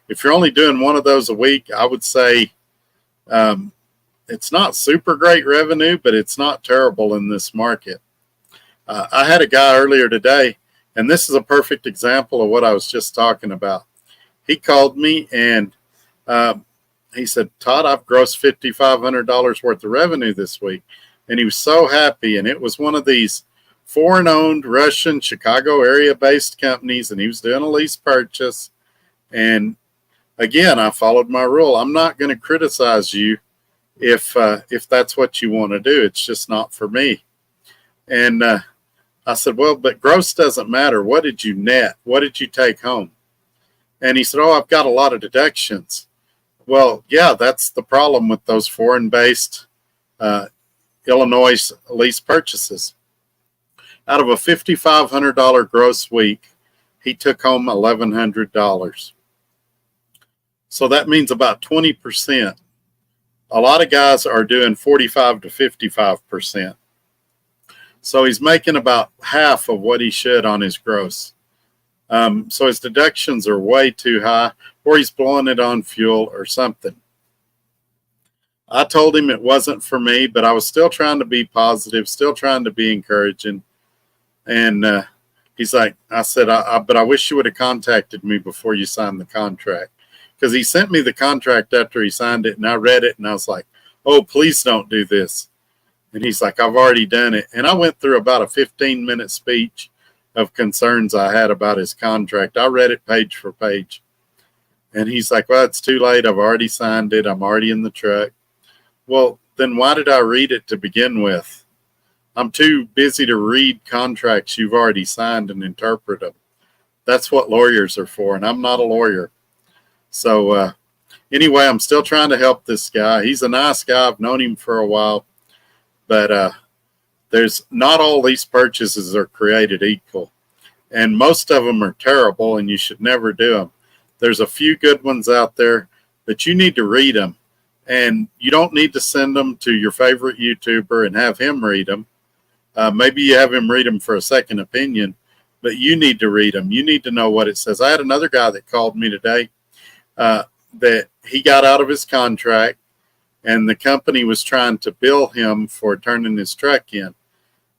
If you're only doing one of those a week, I would say it's not super great revenue, but it's not terrible in this market. I had a guy earlier today, and this is a perfect example of what I was just talking about. He called me and he said, Todd, I've grossed $5,500 worth of revenue this week. And he was so happy. And it was one of these foreign-owned Russian Chicago area-based companies, and he was doing a lease purchase. And again, I followed my rule. I'm not going to criticize you if that's what you want to do. It's just not for me. And I said, well, but gross doesn't matter. What did you net? What did you take home? And he said, oh, I've got a lot of deductions. Well, yeah, that's the problem with those foreign-based Illinois lease purchases. Out of a $5,500 gross week, he took home $1,100. So that means about 20%. A lot of guys are doing 45 to 55%. So he's making about half of what he should on his gross. So his deductions are way too high, or he's blowing it on fuel or something. I told him it wasn't for me, but I was still trying to be positive, still trying to be encouraging. And he's like, I said, but I wish you would have contacted me before you signed the contract. Because he sent me the contract after he signed it, and I read it, and I was like, oh, please don't do this. And he's like, I've already done it. And I went through about a 15-minute speech of concerns I had about his contract. I read it page for page. And he's like, well, it's too late. I've already signed it. I'm already in the truck. Well, then why did I read it to begin with? I'm too busy to read contracts you've already signed and interpret them. That's what lawyers are for, and I'm not a lawyer. So anyway, I'm still trying to help this guy. He's a nice guy. I've known him for a while. But there's not all these purchases are created equal. And most of them are terrible, and you should never do them. There's a few good ones out there, but you need to read them. And you don't need to send them to your favorite YouTuber and have him read them. Maybe you have him read them for a second opinion, but you need to read them. You need to know what it says. I had another guy that called me today that he got out of his contract, and the company was trying to bill him for turning his truck in.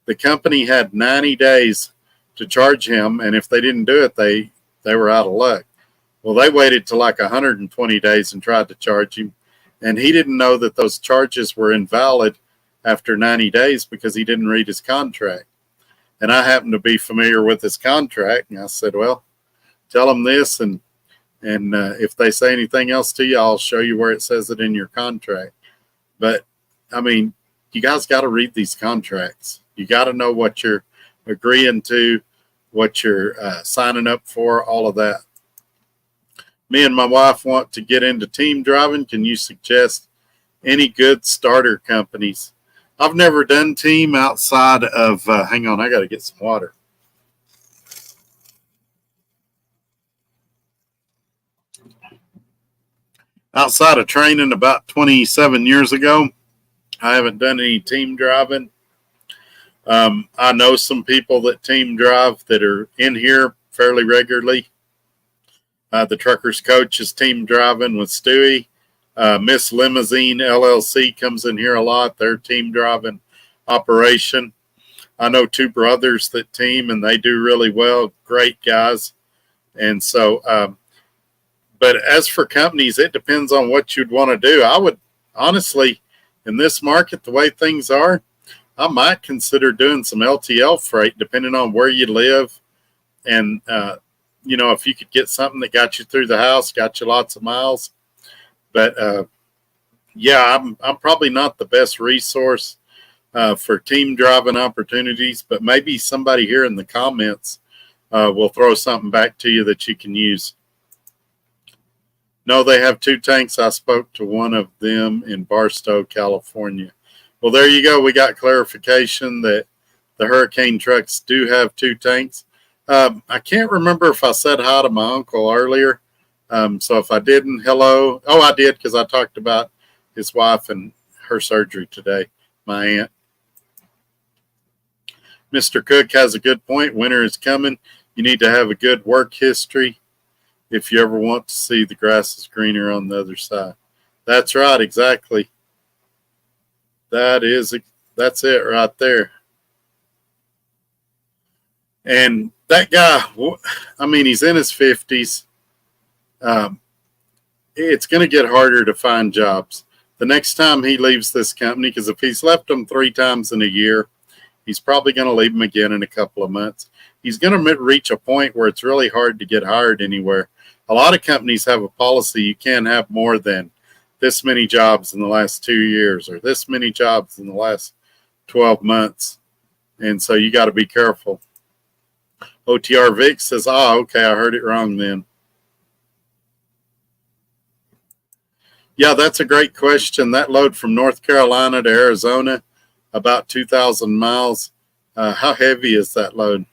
The company had 90 days to charge him, and if they didn't do it, they were out of luck. Well, they waited to like 120 days and tried to charge him, and he didn't know that those charges were invalid after 90 days because he didn't read his contract. And I happened to be familiar with his contract, and I said, well, tell them this, and if they say anything else to you, I'll show you where it says it in your contract. But, I mean, you guys got to read these contracts. You got to know what you're agreeing to, what you're signing up for, all of that. Me and my wife want to get into team driving. Can you suggest any good starter companies? I've never done team outside of, hang on, I got to get some water. Outside of training about 27 years ago, I haven't done any team driving. I know some people that team drive that are in here fairly regularly. The Truckers Coach is team driving with Stewie. Miss Limousine LLC comes in here a lot. They're team driving operation. I know two brothers that team, and they do really well. Great guys. And so, but as for companies, it depends on what you'd want to do. I would honestly, in this market, the way things are, I might consider doing some LTL freight depending on where you live. And, you know, if you could get something that got you through the house, got you lots of miles. But, yeah, I'm probably not the best resource for team driving opportunities, but maybe somebody here in the comments will throw something back to you that you can use. No, they have 2 tanks. I spoke to one of them in Barstow, California. Well, there you go. We got clarification that the Hurricane trucks do have 2 tanks. I can't remember if I said hi to my uncle earlier. So if I didn't, hello. Oh, I did, because I talked about his wife and her surgery today, my aunt. Mr. Cook has a good point. Winter is coming. You need to have a good work history if you ever want to see the grass is greener on the other side. That's right, exactly. That's it right there. And that guy, I mean, he's in his 50s. It's going to get harder to find jobs. The next time he leaves this company, because if he's left them 3 times in a year, he's probably going to leave them again in a couple of months. He's going to reach a point where it's really hard to get hired anywhere. A lot of companies have a policy you can't have more than this many jobs in the last 2 years or this many jobs in the last 12 months. And so you got to be careful. OTR Vic says, okay, I heard it wrong then. Yeah, that's a great question. That load from North Carolina to Arizona, about 2,000 miles. How heavy is that load?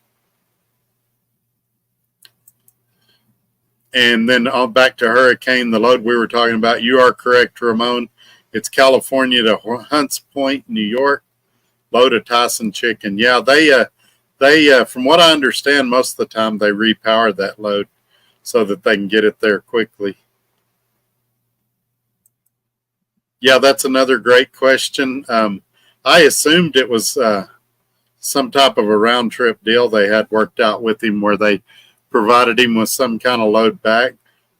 And then back to Hurricane, the load we were talking about. You are correct, Ramon. It's California to Hunts Point, New York. Load of Tyson chicken. Yeah, they from what I understand, most of the time they repower that load so that they can get it there quickly. Yeah, that's another great question. I assumed it was some type of a round trip deal they had worked out with him where they provided him with some kind of load back.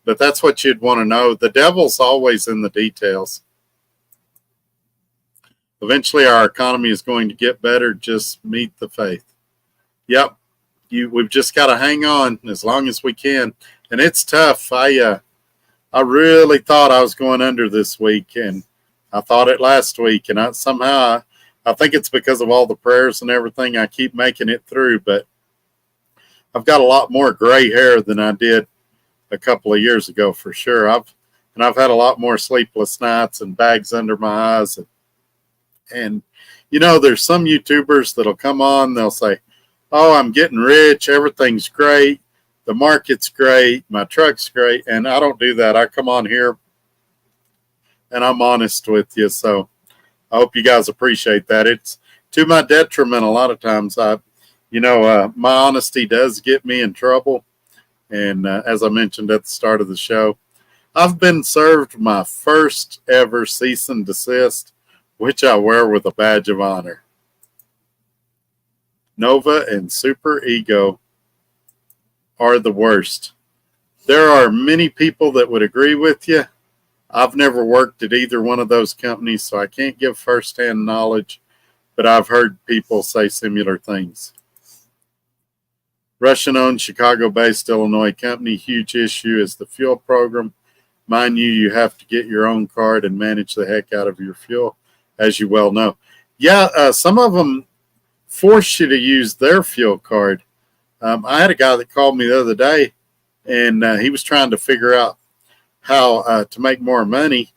But that's what you'd want to know. The devil's always in the details. Eventually, our economy is going to get better. Just meet the faith. Yep, we've just got to hang on as long as we can, and it's tough. I really thought I was going under this week, and I thought it last week, and I think it's because of all the prayers and everything. I keep making it through, but I've got a lot more gray hair than I did a couple of years ago for sure. I've had a lot more sleepless nights and bags under my eyes, and there's some YouTubers that'll come on, they'll say, "Oh, I'm getting rich, everything's great, the market's great, my truck's great," and I don't do that. I come on here and I'm honest with you, so I hope you guys appreciate that. It's to my detriment a lot of times. My honesty does get me in trouble, and as I mentioned at the start of the show, I've been served my first ever cease and desist, which I wear with a badge of honor. Nova and Super Ego are the worst. There are many people that would agree with you. I've never worked at either one of those companies, so I can't give firsthand knowledge, but I've heard people say similar things. Russian-owned, Chicago-based Illinois company. Huge issue is the fuel program. Mind you have to get your own card and manage the heck out of your fuel, as you well know. Yeah, some of them force you to use their fuel card. I had a guy that called me the other day, and he was trying to figure out how to make more money.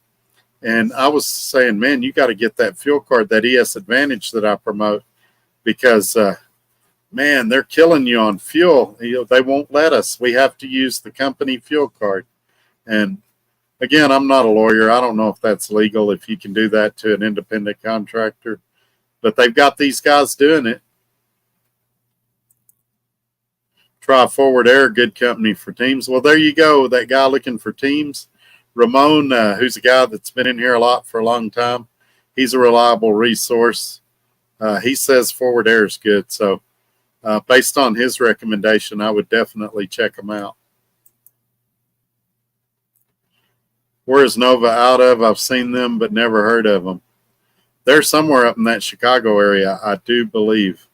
And I was saying, man, you got to get that fuel card, that ES Advantage that I promote, because, man, they're killing you on fuel. They won't let us. We have to use the company fuel card. And again, I'm not a lawyer. I don't know if that's legal, if you can do that to an independent contractor, but they've got these guys doing it. Try Forward Air, good company for teams. Well, there you go. That guy looking for teams, Ramon, who's a guy that's been in here a lot for a long time. He's a reliable resource. He says Forward Air is good. So based on his recommendation, I would definitely check him out. Where is Nova out of? I've seen them, but never heard of them. They're somewhere up in that Chicago area, I do believe.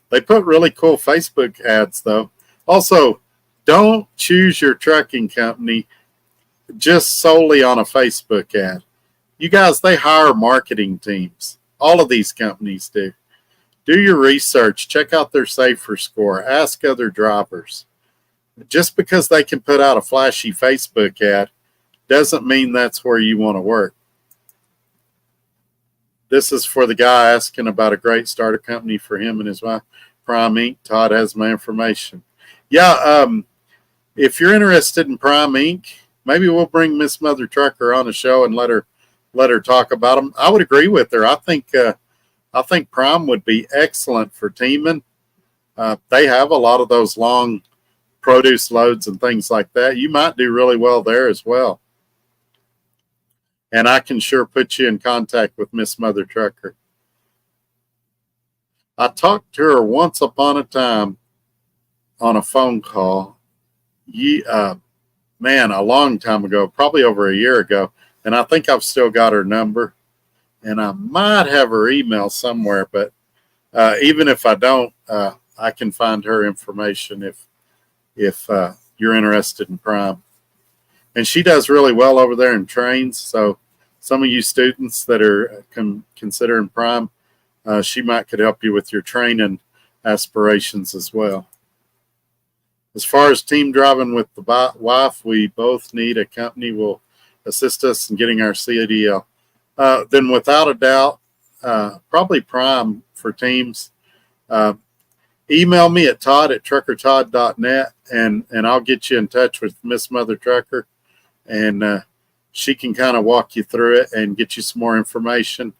They put really cool Facebook ads, though. Also, don't choose your trucking company just solely on a Facebook ad. You guys, they hire marketing teams. All of these companies do. Do your research. Check out their Safer score. Ask other drivers. Just because they can put out a flashy Facebook ad doesn't mean that's where you want to work. This is for the guy asking about a great starter company for him and his wife, Prime Inc. Todd has my information. Yeah, if you're interested in Prime Inc., maybe we'll bring Miss Mother Trucker on the show and let her talk about them. I would agree with her. I think Prime would be excellent for teaming. They have a lot of those long produce loads and things like that. You might do really well there as well. And I can sure put you in contact with Miss Mother Trucker. I talked to her once upon a time on a phone call. Man, a long time ago, probably over a year ago. And I think I've still got her number. And I might have her email somewhere. But even if I don't, I can find her information if you're interested in Prime. And she does really well over there in trains. So some of you students that are considering Prime, she could help you with your training aspirations as well. As far as team driving with the wife, we both need a company will assist us in getting our CDL. Then without a doubt, probably Prime for teams. Email me at todd@truckertodd.net, and I'll get you in touch with Miss Mother Trucker, and she can kind of walk you through it and get you some more information.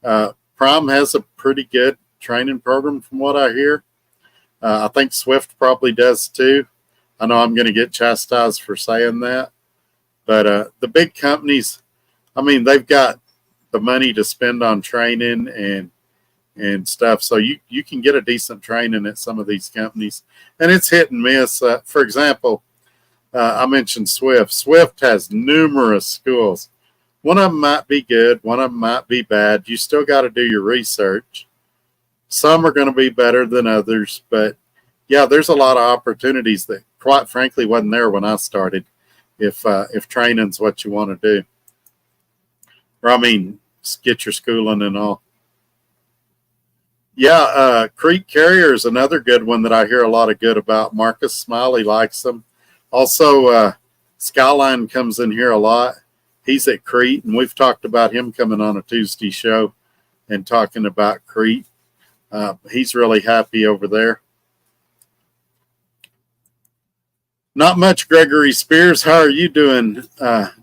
Prime has a pretty good training program from what I hear. I think Swift probably does too. I know I'm going to get chastised for saying that. But the big companies, I mean, they've got the money to spend on training and stuff. So you can get a decent training at some of these companies, and it's hit and miss. For example, I mentioned Swift. Swift has numerous schools. One of them might be good. One of them might be bad. You still got to do your research. Some are going to be better than others, but yeah, there's a lot of opportunities that, quite frankly, wasn't there when I started. If training's what you want to do, or I mean, get your schooling and all. Yeah, Creek Carrier is another good one that I hear a lot of good about. Marcus Smiley likes them. Also, Skyline comes in here a lot. He's at Crete, and we've talked about him coming on a Tuesday show and talking about Crete. He's really happy over there. Not much, Gregory Spears. How are you doing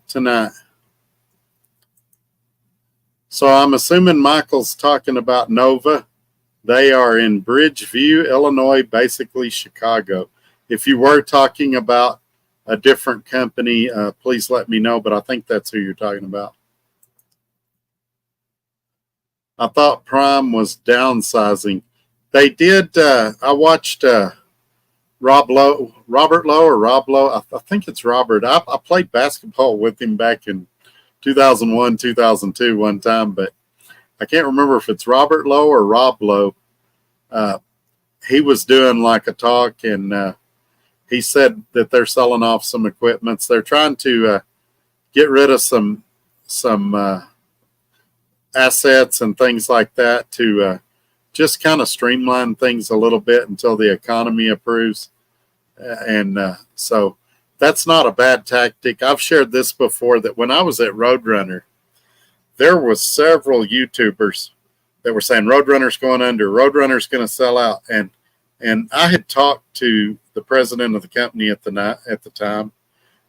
tonight? So I'm assuming Michael's talking about Nova. They are in Bridgeview, Illinois, basically Chicago. If you were talking about a different company, please let me know, but I think that's who you're talking about. I thought Prime was downsizing. They did. I watched Robert Lowe, or Rob Lowe. I think it's Robert. I played basketball with him back in 2001, 2002 one time, but I can't remember if it's Robert Lowe or Rob Lowe. He was doing like a talk, and he said that they're selling off some equipments. They're trying to get rid of some assets and things like that to just kind of streamline things a little bit until the economy approves. And so that's not a bad tactic. I've shared this before, that when I was at Roadrunner, there was several YouTubers that were saying Roadrunner's going under, Roadrunner's going to sell out. And I had talked to the president of the company at the time,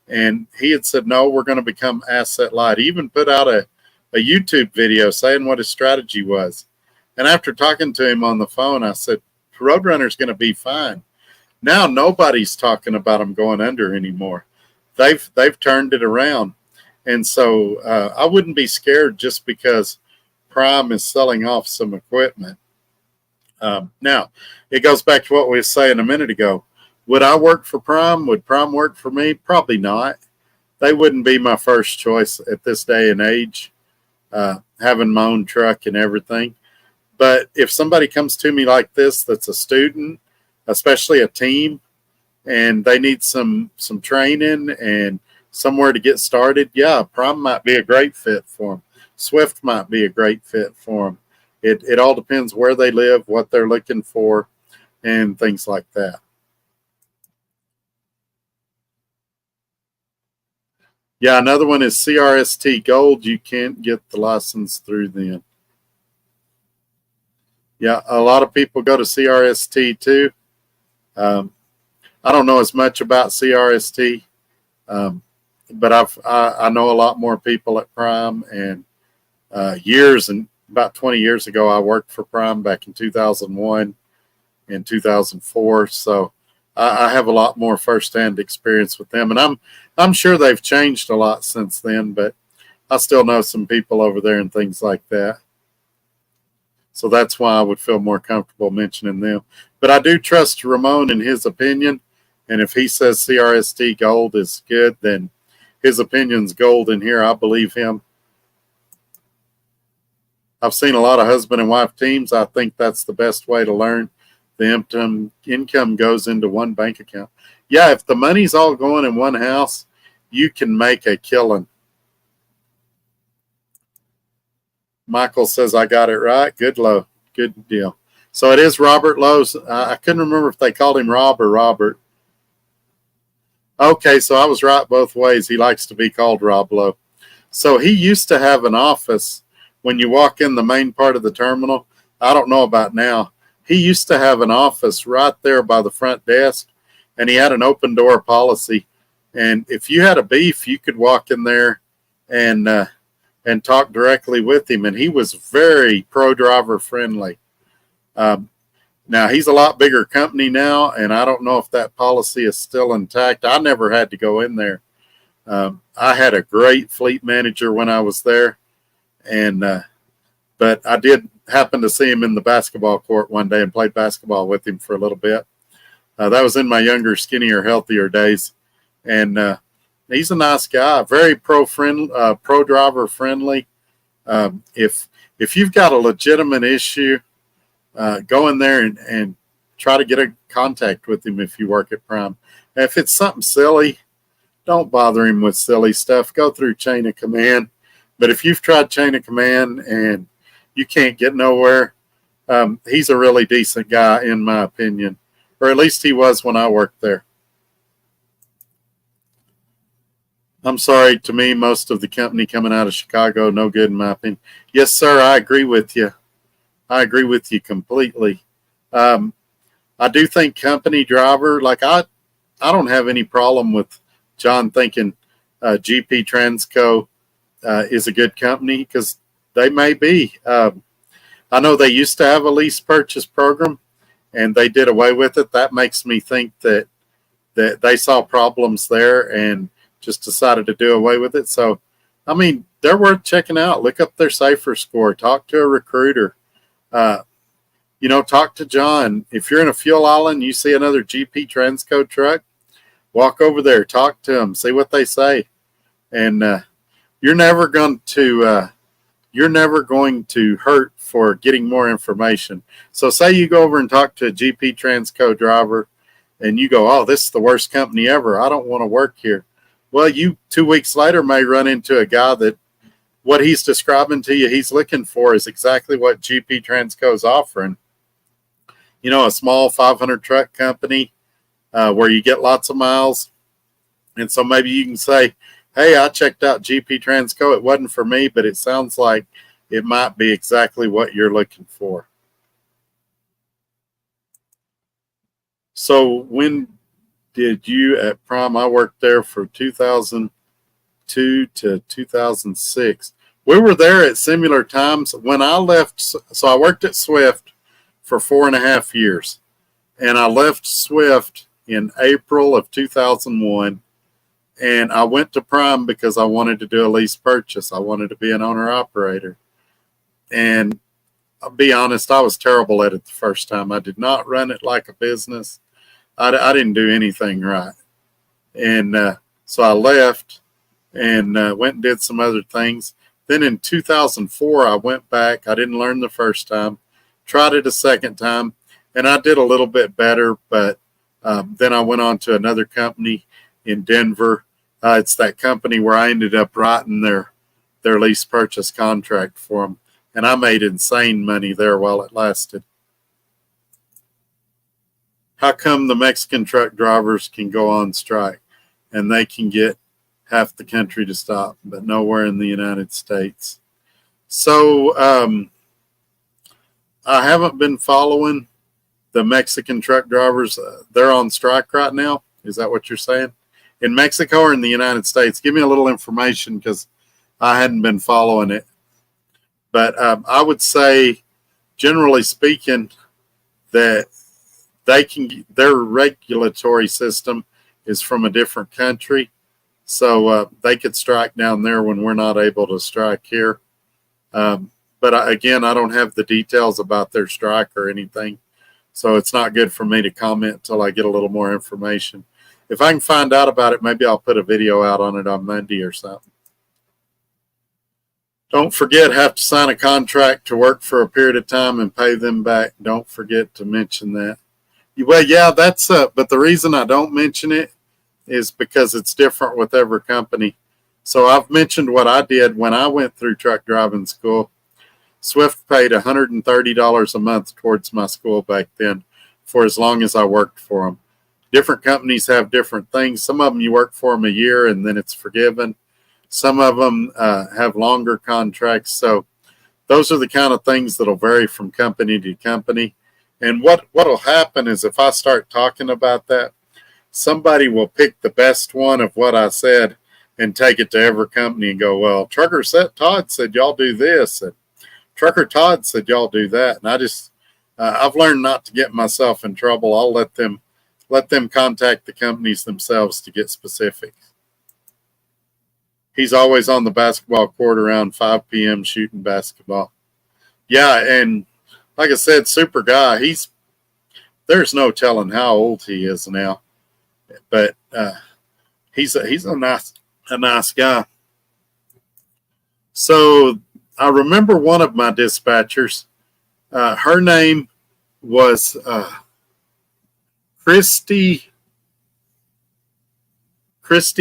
and he had said, no, we're going to become asset light. He even put out a YouTube video saying what his strategy was. And after talking to him on the phone, I said, Roadrunner's going to be fine. Now nobody's talking about them going under anymore. They've turned it around. And so I wouldn't be scared just because Prime is selling off some equipment. Now, it goes back to what we were saying a minute ago. Would I work for Prime? Would Prime work for me? Probably not. They wouldn't be my first choice at this day and age, having my own truck and everything. But if somebody comes to me like this that's a student, especially a team, and they need some training and somewhere to get started, yeah, Prime might be a great fit for them. Swift might be a great fit for them. It all depends where they live, what they're looking for, and things like that. Yeah, another one is CRST Gold. You can't get the license through them. Yeah, a lot of people go to CRST too. I don't know as much about CRST, but I know a lot more people at Prime. And about 20 years ago, I worked for Prime back in 2001 and 2004. So I have a lot more firsthand experience with them, and I'm sure they've changed a lot since then. But I still know some people over there and things like that. So that's why I would feel more comfortable mentioning them. But I do trust Ramon in his opinion. And if he says CRST Gold is good, then his opinion's gold in here. I believe him. I've seen a lot of husband and wife teams. I think that's the best way to learn. The income goes into one bank account. Yeah, if the money's all going in one house, you can make a killing. Michael says, I got it right. Good deal. So it is Robert Lowe's. I couldn't remember if they called him Rob or Robert. Okay, so I was right both ways. He likes to be called Rob Lowe. So he used to have an office when you walk in the main part of the terminal. I don't know about now. He used to have an office right there by the front desk, and he had an open door policy. And if you had a beef, you could walk in there and talk directly with him. And he was very pro-driver friendly. Now, he's a lot bigger company now, and I don't know if that policy is still intact. I never had to go in there. I had a great fleet manager when I was there, and but I did happen to see him in the basketball court one day and played basketball with him for a little bit. That was in my younger, skinnier, healthier days, and he's a nice guy, very pro driver friendly. If you've got a legitimate issue, go in there and try to get a contact with him if you work at Prime. If it's something silly, don't bother him with silly stuff. Go through chain of command. But if you've tried chain of command and you can't get nowhere, he's a really decent guy, in my opinion, or at least he was when I worked there. I'm sorry, to me, most of the company coming out of Chicago, no good in my opinion. Yes, sir, I agree with you. I agree with you completely. I do think company driver, like I don't have any problem with John thinking GP Transco is a good company, because they may be. I know they used to have a lease purchase program, and they did away with it. That makes me think that they saw problems there and just decided to do away with it. So, I mean, they're worth checking out. Look up their Safer score. Talk to a recruiter. Talk to John. If you're in a fuel island, you see another GP Transco truck, walk over there, talk to them, see what they say, and you're never going to hurt for getting more information. So, say you go over and talk to a GP Transco driver, and you go, "Oh, this is the worst company ever. I don't want to work here." Well, you 2 weeks later may run into a guy that what he's describing to you he's looking for is exactly what GP Transco is offering. A small 500 truck company where you get lots of miles. And so maybe you can say, "Hey, I checked out GP Transco. It wasn't for me, but it sounds like it might be exactly what you're looking for." So when did you at Prime? I worked there for 2002 to 2006. We were there at similar times. When I left, so I worked at Swift for 4.5 years, and I left Swift in April of 2001, and I went to Prime because I wanted to do a lease purchase. I wanted to be an owner-operator, and I'll be honest, I was terrible at it the first time. I did not run it like a business. I didn't do anything right. And so I left and went and did some other things. Then in 2004, I went back. I didn't learn the first time. Tried it a second time, and I did a little bit better. But then I went on to another company in Denver. It's that company where I ended up writing their lease purchase contract for them. And I made insane money there while it lasted. How come the Mexican truck drivers can go on strike and they can get half the country to stop, but nowhere in the United States? So I haven't been following the Mexican truck drivers. They're on strike right now. Is that what you're saying? In Mexico or in the United States? Give me a little information, because I hadn't been following it. But I would say, generally speaking, that their regulatory system is from a different country, so they could strike down there when we're not able to strike here. But again, I don't have the details about their strike or anything, so it's not good for me to comment until I get a little more information. If I can find out about it, maybe I'll put a video out on it on Monday or something. Don't forget, have to sign a contract to work for a period of time and pay them back. Don't forget to mention that. Well, yeah, that's but the reason I don't mention it is because it's different with every company. So I've mentioned what I did when I went through truck driving school. Swift paid $130 a month towards my school back then for as long as I worked for them. Different companies have different things. Some of them you work for them a year and then it's forgiven. Some of them have longer contracts. So those are the kind of things that'll vary from company to company. And what'll happen is, if I start talking about that, somebody will pick the best one of what I said and take it to every company and go, "Well, Trucker Todd said y'all do this, and Trucker Todd said y'all do that." And I just I've learned not to get myself in trouble. I'll let them contact the companies themselves to get specifics. He's always on the basketball court around 5 p.m. shooting basketball. Yeah, and like I said, super guy. There's no telling how old he is now, but he's a nice guy. So I remember one of my dispatchers. Her name was Christy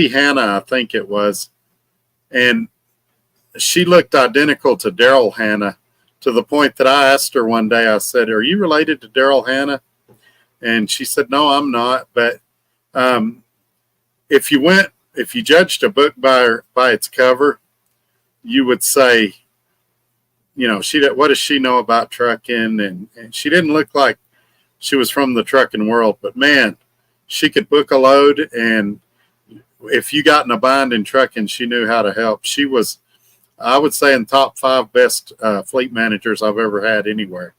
Hanna, I think it was, and she looked identical to Daryl Hanna, to the point that I asked her one day. I said, "Are you related to Daryl Hanna?" And she said, "No, I'm not." But if you judged a book by its cover, you would say, what does she know about trucking? And she didn't look like she was from the trucking world, but man, she could book a load. And if you got in a bind in trucking, she knew how to help. She was, I would say, in top 5 best fleet managers I've ever had anywhere.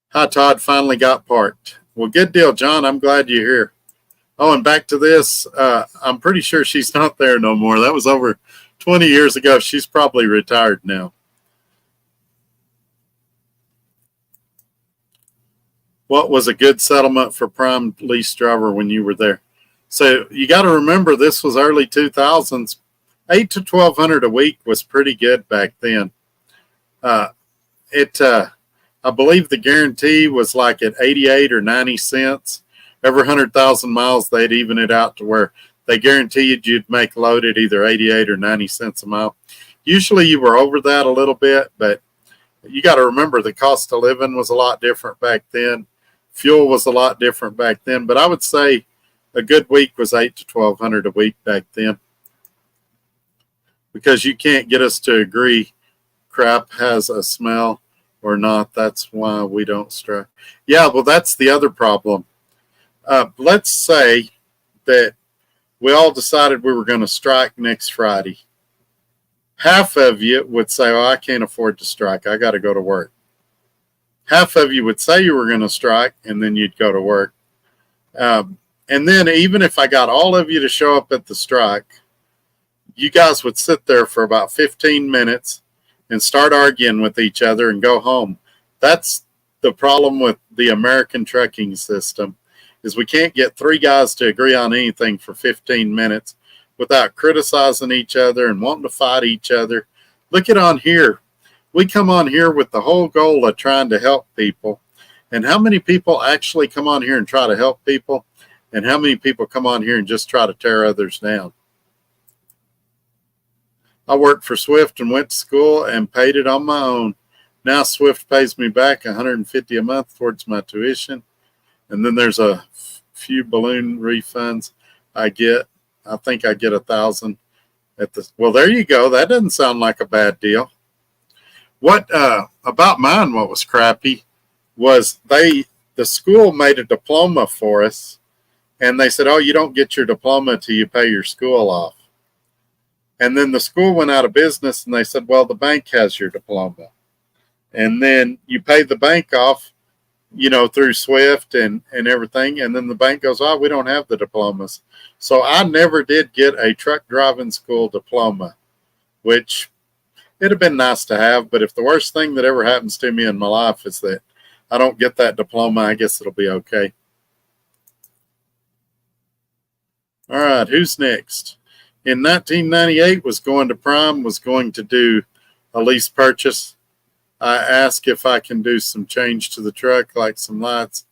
Hi, Todd. Finally got parked. Well, good deal, John. I'm glad you're here. Oh, and back to this. I'm pretty sure she's not there no more. That was over 20 years ago. She's probably retired now. What was a good settlement for prime lease driver when you were there? So you got to remember, this was early 2000s. $800 to $1,200 a week was pretty good back then. I believe the guarantee was like at 88 or 90 cents. Every 100,000 miles, they'd even it out to where they guaranteed you'd make loaded either 88 or 90 cents a mile. Usually you were over that a little bit, but you got to remember the cost of living was a lot different back then. Fuel was a lot different back then, but I would say a good week was $800 to $1,200 a week back then, because you can't get us to agree crap has a smell or not. That's why we don't strike. Yeah, well, that's the other problem. Let's say that we all decided we were going to strike next Friday. Half of you would say, "Oh, I can't afford to strike. I got to go to work." Half of you would say you were going to strike, and then you'd go to work. And then even if I got all of you to show up at the strike, you guys would sit there for about 15 minutes and start arguing with each other and go home. That's the problem with the American trucking system, is we can't get 3 guys to agree on anything for 15 minutes without criticizing each other and wanting to fight each other. Look at on here. We come on here with the whole goal of trying to help people. And how many people actually come on here and try to help people? And how many people come on here and just try to tear others down? I worked for Swift and went to school and paid it on my own. Now Swift pays me back $150 a month towards my tuition. And then there's a few balloon refunds I get. I think I get $1,000 at the. Well, there you go. That doesn't sound like a bad deal. What about mine? What was crappy was the school made a diploma for us, and they said, "Oh, you don't get your diploma till you pay your school off." And then the school went out of business, and they said, "Well, the bank has your diploma," and then you pay the bank off, through Swift and everything. And then the bank goes, "Oh, we don't have the diplomas." So I never did get a truck driving school diploma, which it'd have been nice to have. But if the worst thing that ever happens to me in my life is that I don't get that diploma, I guess it'll be okay. All right, who's next? In 1998, was going to Prime, was going to do a lease purchase. I ask if I can do some change to the truck, like some lights,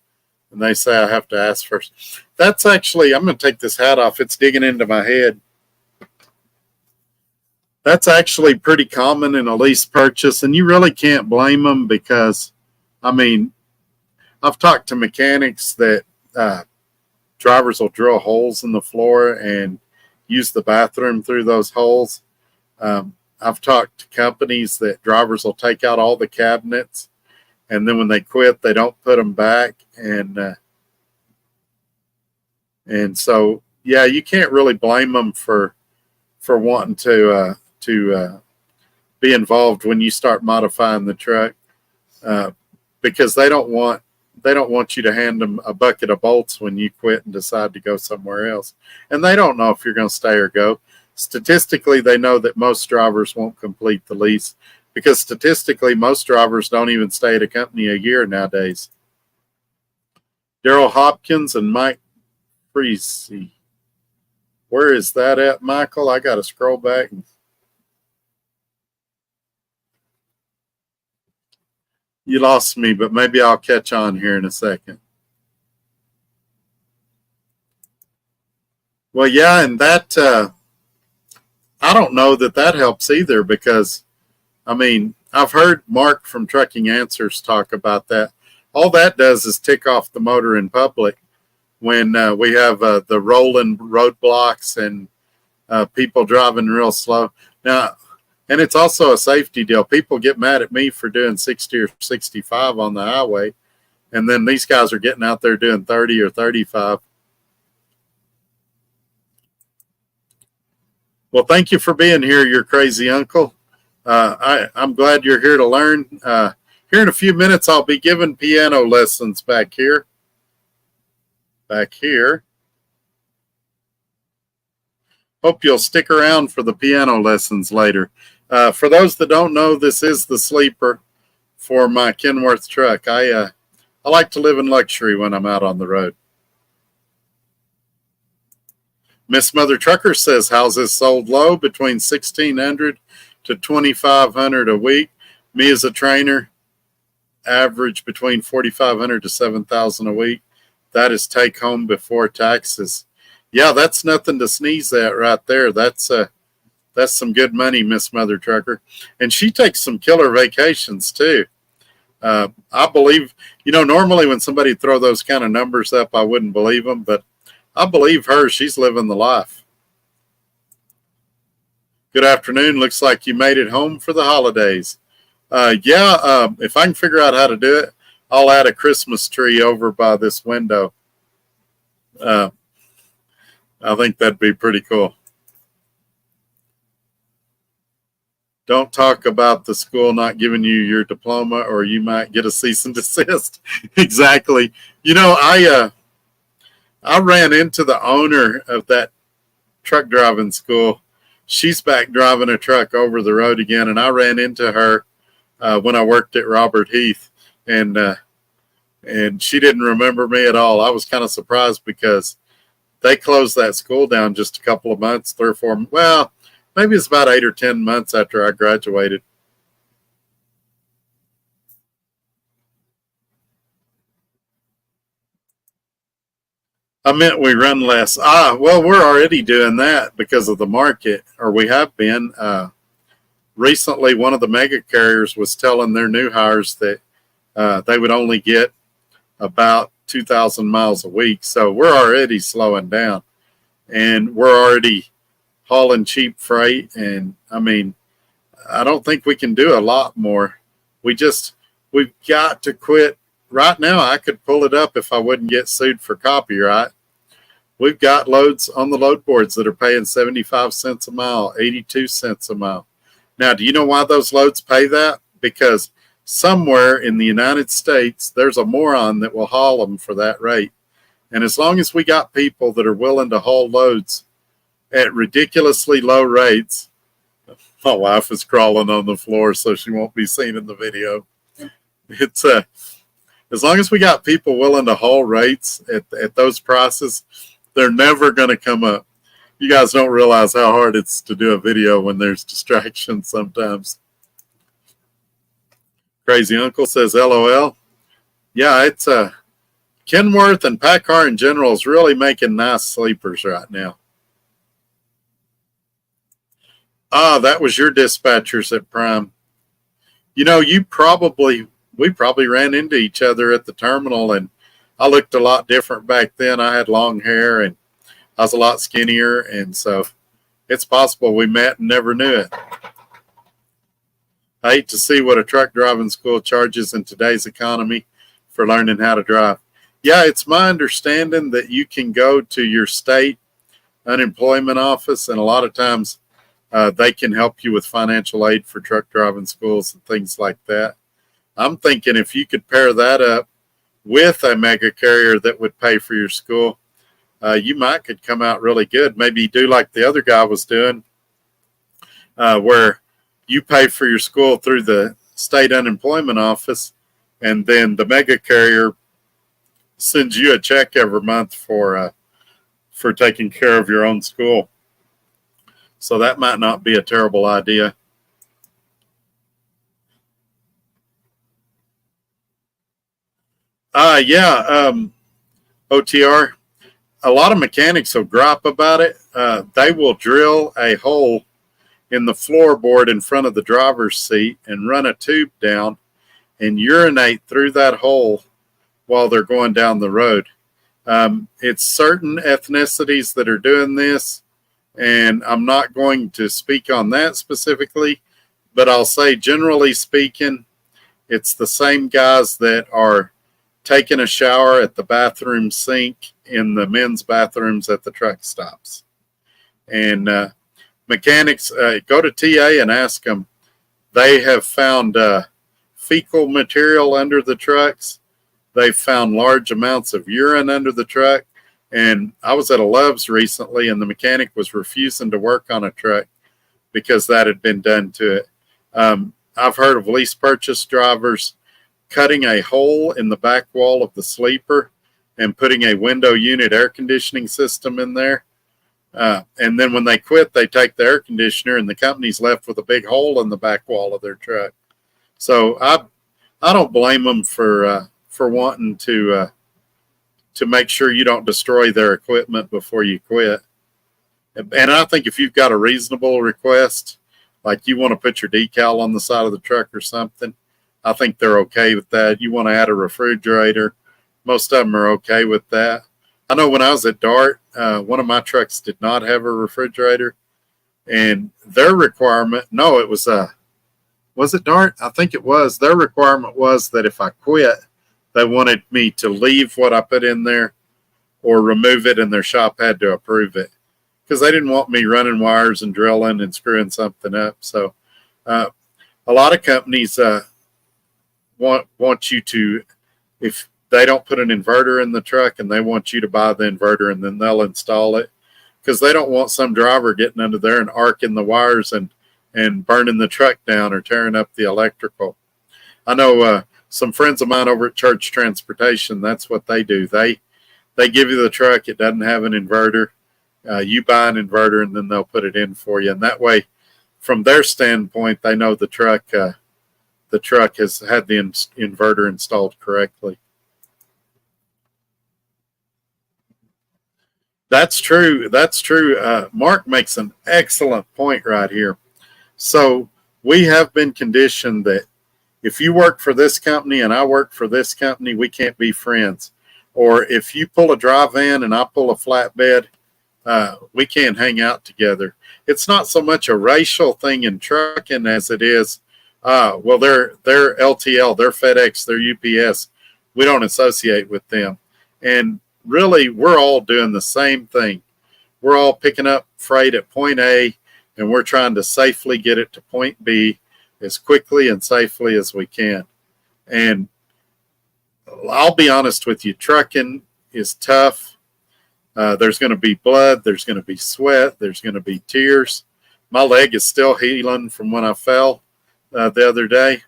and they say I have to ask first. That's actually, I'm going to take this hat off. It's digging into my head. That's actually pretty common in a lease purchase, and you really can't blame them because, I've talked to mechanics that drivers will drill holes in the floor and use the bathroom through those holes. I've talked to companies that drivers will take out all the cabinets, and then when they quit, they don't put them back. And so, yeah, you can't really blame them for wanting to be involved when you start modifying the truck, because they don't want they don't want you to hand them a bucket of bolts when you quit and decide to go somewhere else. And they don't know if you're going to stay or go. Statistically, they know that most drivers won't complete the lease because statistically, most drivers don't even stay at a company a year nowadays. Daryl Hopkins and Mike Freese. Where is that at, Michael? I got to scroll back. You lost me, but maybe I'll catch on here in a second. Well, yeah, and that, I don't know that helps either because, I mean, I've heard Mark from Trucking Answers talk about that. All that does is tick off the motor in public when we have the rolling roadblocks and people driving real slow. Now, and it's also a safety deal. People get mad at me for doing 60 or 65 on the highway, and then these guys are getting out there doing 30 or 35. Well, thank you for being here, your crazy uncle. I'm glad you're here to learn. Here in a few minutes, I'll be giving piano lessons back here. Hope you'll stick around for the piano lessons later. For those that don't know, this is the sleeper for my Kenworth truck. I like to live in luxury when I'm out on the road. Miss Mother Trucker says houses sold low between $1,600 to $2,500 a week. Me as a trainer, average between $4,500 to $7,000 a week. That is take home before taxes. Yeah, that's nothing to sneeze at right there. That's some good money, Miss Mother Trucker. And she takes some killer vacations too. I believe, normally when somebody throw those kind of numbers up, I wouldn't believe them, but I believe her. She's living the life. Good afternoon. Looks like you made it home for the holidays. If I can figure out how to do it, I'll add a Christmas tree over by this window. I think that'd be pretty cool. Don't talk about the school not giving you your diploma or you might get a cease and desist. Exactly. I ran into the owner of that truck driving school. She's back driving a truck over the road again, and I ran into her when I worked at Robert Heath, and she didn't remember me at all. I was kind of surprised because they closed that school down just a couple of months, 3 or 4. Well, maybe it's about 8 or 10 months after I graduated. I meant we run less. Well, we're already doing that because of the market, or we have been. Recently, one of the mega carriers was telling their new hires that they would only get about 2,000 miles a week. So we're already slowing down, and we're already hauling cheap freight. And I mean, I don't think we can do a lot more. We've got to quit. Right now, I could pull it up if I wouldn't get sued for copyright. We've got loads on the load boards that are paying 75 cents a mile, 82 cents a mile. Now, do you know why those loads pay that? Because somewhere in the United States, there's a moron that will haul them for that rate. And as long as we got people that are willing to haul loads at ridiculously low rates, my wife is crawling on the floor so she won't be seen in the video. It's as long as we got people willing to haul rates at those prices, they're never going to come up. You guys don't realize how hard it's to do a video when there's distractions sometimes. Crazy Uncle says, LOL. Yeah, it's Kenworth and PACCAR in general is really making nice sleepers right now. That was your dispatchers at Prime. We probably ran into each other at the terminal, and I looked a lot different back then. I had long hair and I was a lot skinnier, and so it's possible we met and never knew it. I hate to see what a truck driving school charges in today's economy for learning how to drive. Yeah, it's my understanding that you can go to your state unemployment office, and a lot of times they can help you with financial aid for truck driving schools and things like that. I'm thinking if you could pair that up with a mega carrier that would pay for your school, you could come out really good. Maybe do like the other guy was doing, where you pay for your school through the state unemployment office, and then the mega carrier sends you a check every month for taking care of your own school. So that might not be a terrible idea. OTR. A lot of mechanics will gripe about it. They will drill a hole in the floorboard in front of the driver's seat and run a tube down and urinate through that hole while they're going down the road. It's certain ethnicities that are doing this, and I'm not going to speak on that specifically, but I'll say generally speaking, it's the same guys that are taking a shower at the bathroom sink in the men's bathrooms at the truck stops. And mechanics, go to TA and ask them. They have found fecal material under the trucks. They've found large amounts of urine under the truck. And I was at a Love's recently, and the mechanic was refusing to work on a truck because that had been done to it. I've heard of lease purchase drivers cutting a hole in the back wall of the sleeper and putting a window unit air conditioning system in there. And then when they quit, they take the air conditioner, and the company's left with a big hole in the back wall of their truck. So I don't blame them for wanting to make sure you don't destroy their equipment before you quit. And I think if you've got a reasonable request, like you want to put your decal on the side of the truck or something, I think they're okay with that. You want to add a refrigerator, most of them are okay with that. I know when I was at DART, one of my trucks did not have a refrigerator, and their requirement, no, it was it DART? I think it was. Their requirement was that if I quit, they wanted me to leave what I put in there or remove it, and their shop had to approve it because they didn't want me running wires and drilling and screwing something up. So a lot of companies want you to, if they don't put an inverter in the truck, and they want you to buy the inverter and then they'll install it, because they don't want some driver getting under there and arcing the wires and burning the truck down or tearing up the electrical. I know some friends of mine over at Church Transportation, that's what they do. They give you the truck, it doesn't have an inverter. You buy an inverter, and then they'll put it in for you. And that way, from their standpoint, they know the truck has had the inverter installed correctly. That's true. That's true. Mark makes an excellent point right here. So we have been conditioned that if you work for this company and I work for this company, we can't be friends. Or if you pull a dry van and I pull a flatbed, we can't hang out together. It's not so much a racial thing in trucking as it is, well, they're LTL, they're FedEx, they're UPS. We don't associate with them. And really, we're all doing the same thing. We're all picking up freight at point A, and we're trying to safely get it to point B as quickly and safely as we can. And I'll be honest with you, trucking is tough. There's going to be blood. There's going to be sweat. There's going to be tears. My leg is still healing from when I fell the other day.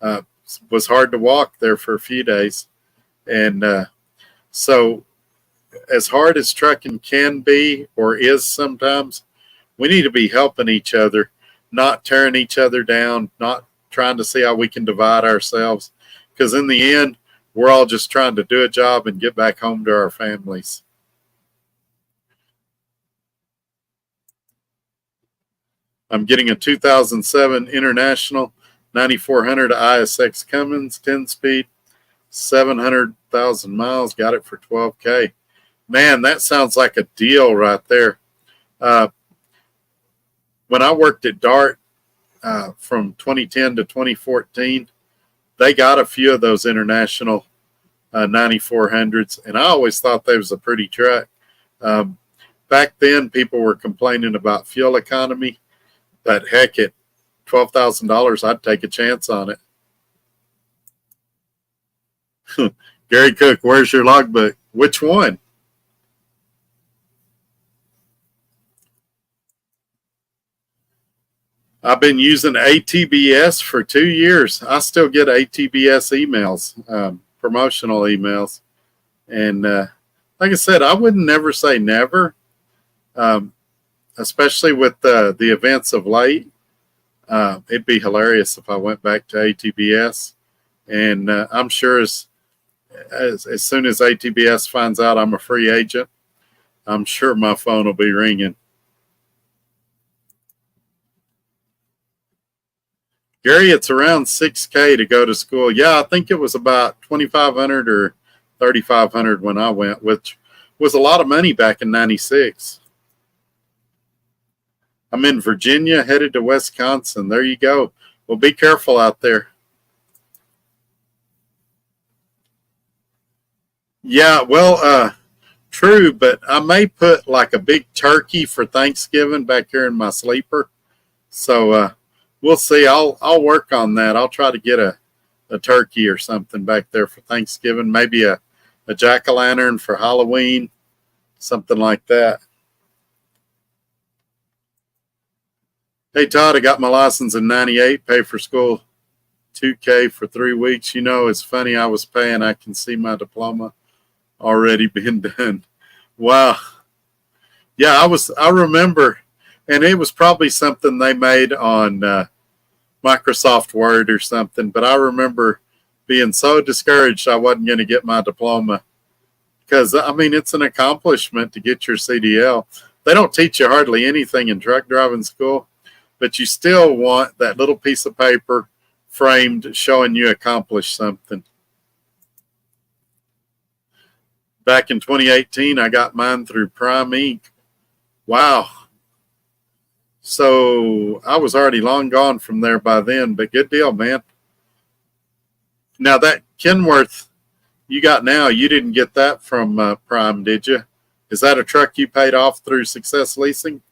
It was hard to walk there for a few days. And so as hard as trucking can be or is sometimes, we need to be helping each other, not tearing each other down, not trying to see how we can divide ourselves. Because in the end, we're all just trying to do a job and get back home to our families. I'm getting a 2007 International 9400 ISX Cummins 10-speed, 700,000 miles. Got it for $12K. Man, that sounds like a deal right there. When I worked at DART from 2010 to 2014, they got a few of those International 9400s, and I always thought they was a pretty truck. Back then, people were complaining about fuel economy, but heck, at $12,000, I'd take a chance on it. Gary Cook, where's your logbook? Which one? I've been using ATBS for 2 years. I still get ATBS emails, promotional emails. And like I said, I wouldn't never say never, um, especially with the events of late. It'd be hilarious if I went back to ATBS. And I'm sure as soon as ATBS finds out I'm a free agent, I'm sure my phone will be ringing. Gary, it's around 6K to go to school. Yeah, I think it was about 2,500 or 3,500 when I went, which was a lot of money back in '96. I'm in Virginia, headed to Wisconsin. There you go. Well, be careful out there. Yeah, well, true, but I may put like a big turkey for Thanksgiving back here in my sleeper. So we'll see. I'll work on that. I'll try to get a turkey or something back there for Thanksgiving. Maybe a jack-o'-lantern for Halloween, something like that. Hey, Todd, I got my license in '98, pay for school 2K for 3 weeks. You know, it's funny. I was paying. I can see my diploma already being done. Wow. Yeah, I remember, and it was probably something they made on Microsoft Word or something, but I remember being so discouraged I wasn't going to get my diploma because, I mean, it's an accomplishment to get your CDL. They don't teach you hardly anything in truck driving school, but you still want that little piece of paper framed showing you accomplished something. Back in 2018, I got mine through Prime Inc. Wow. So I was already long gone from there by then, but good deal, man. Now that Kenworth you got now, you didn't get that from Prime, did you? Is that a truck you paid off through Success Leasing?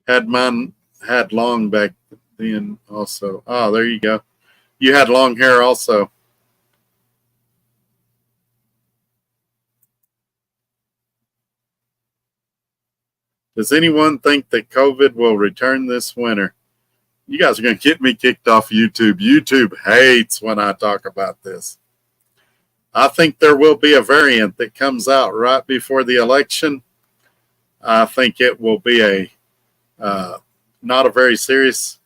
Had mine had long back then also. Oh, there you go. You had long hair also. Does anyone think that COVID will return this winter? You guys are going to get me kicked off YouTube. YouTube hates when I talk about this. I think there will be a variant that comes out right before the election. I think it will be not a very serious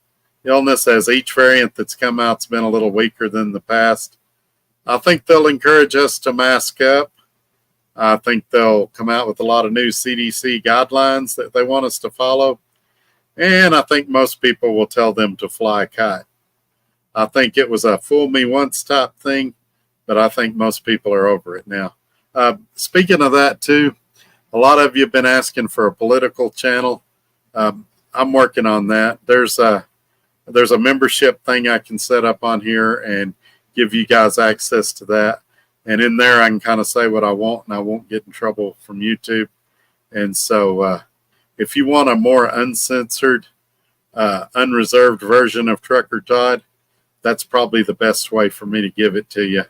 illness, as each variant that's come out's been a little weaker than the past. I think they'll encourage us to mask up. I think they'll come out with a lot of new CDC guidelines that they want us to follow. And I think most people will tell them to fly a kite. I think it was a fool me once type thing, but I think most people are over it now. Speaking of that too, a lot of you have been asking for a political channel. I'm working on that. There's a membership thing I can set up on here and give you guys access to that. And in there, I can kind of say what I want, and I won't get in trouble from YouTube. And so if you want a more uncensored, unreserved version of Trucker Todd, that's probably the best way for me to give it to you.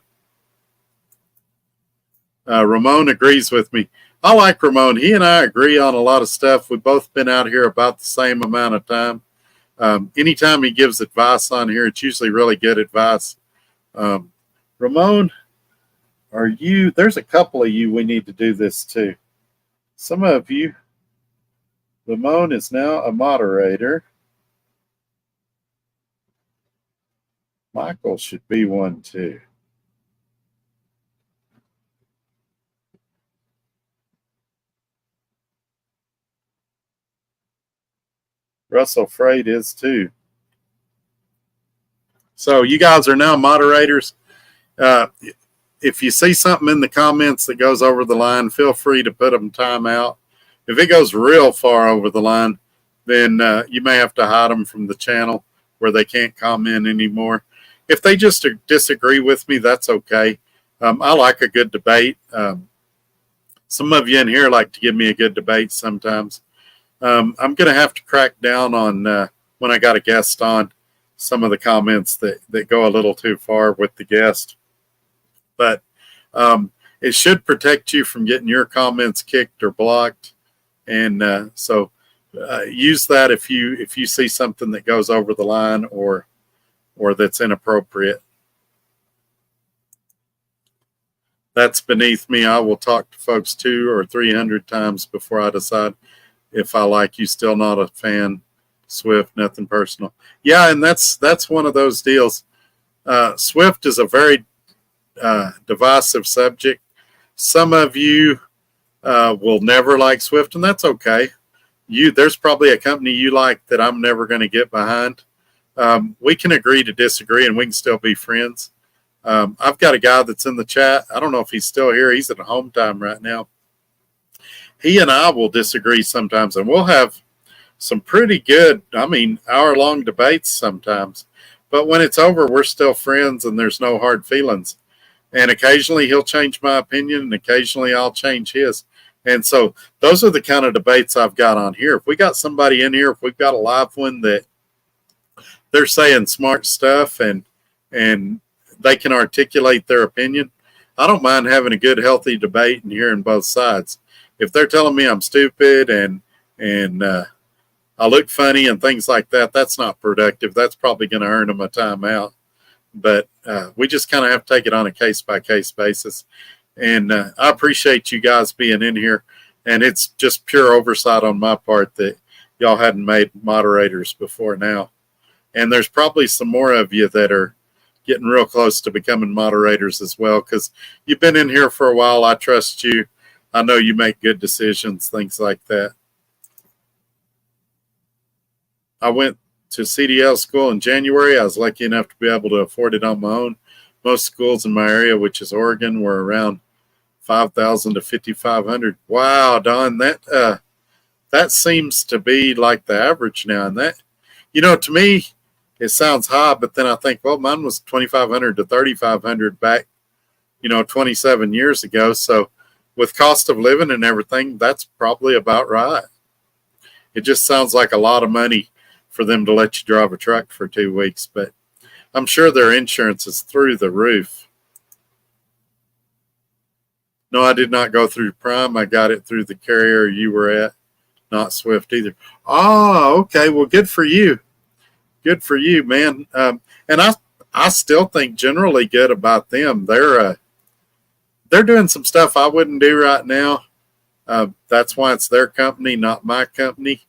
Ramon agrees with me. I like Ramon. He and I agree on a lot of stuff. We've both been out here about the same amount of time. Anytime he gives advice on here, it's usually really good advice. Ramon, there's a couple of you we need to do this too. Some of you, Ramon is now a moderator. Michael should be one too. Russell Freight is too. So you guys are now moderators. If you see something in the comments that goes over the line, feel free to put them time out. If it goes real far over the line, then you may have to hide them from the channel where they can't comment anymore. If they just disagree with me, that's okay. I like a good debate. Some of you in here like to give me a good debate sometimes. I'm going to have to crack down on when I got a guest on, some of the comments that go a little too far with the guest. But it should protect you from getting your comments kicked or blocked. And so use that if you see something that goes over the line or that's inappropriate. That's beneath me. I will talk to folks 200 or 300 times before I decide if I like you. Still not a fan. Swift, nothing personal. Yeah, and that's one of those deals. Swift is a very divisive subject. Some of you will never like Swift, and that's okay. There's probably a company you like that I'm never going to get behind. We can agree to disagree, and we can still be friends. I've got a guy that's in the chat. I don't know if he's still here. He's at home time right now. He and I will disagree sometimes, and we'll have some pretty good, hour-long debates sometimes. But when it's over, we're still friends, and there's no hard feelings. And occasionally he'll change my opinion, and occasionally I'll change his. And so those are the kind of debates I've got on here. If we got somebody in here, if we've got a live one that they're saying smart stuff and they can articulate their opinion, I don't mind having a good, healthy debate and hearing both sides. If they're telling me I'm stupid and I look funny and things like that, that's not productive. That's probably going to earn them a timeout. But we just kind of have to take it on a case-by-case basis. And I appreciate you guys being in here. And it's just pure oversight on my part that y'all hadn't made moderators before now. And there's probably some more of you that are getting real close to becoming moderators as well, because you've been in here for a while. I trust you. I know you make good decisions, things like that. I went to CDL school in January. I was lucky enough to be able to afford it on my own. Most schools in my area, which is Oregon, were around $5,000 to $5,500. Wow, Don, that seems to be like the average now. And that, to me, it sounds high, but then I think, well, mine was $2,500 to $3,500 back, 27 years ago. So with cost of living and everything, that's probably about right. It just sounds like a lot of money for them to let you drive a truck for 2 weeks, but I'm sure their insurance is through the roof. No, I did not go through Prime. I got it through the carrier you were at, not Swift either. Oh, okay. Well, good for you. Good for you, man. And I still think generally good about them. They're doing some stuff I wouldn't do right now. That's why it's their company, not my company.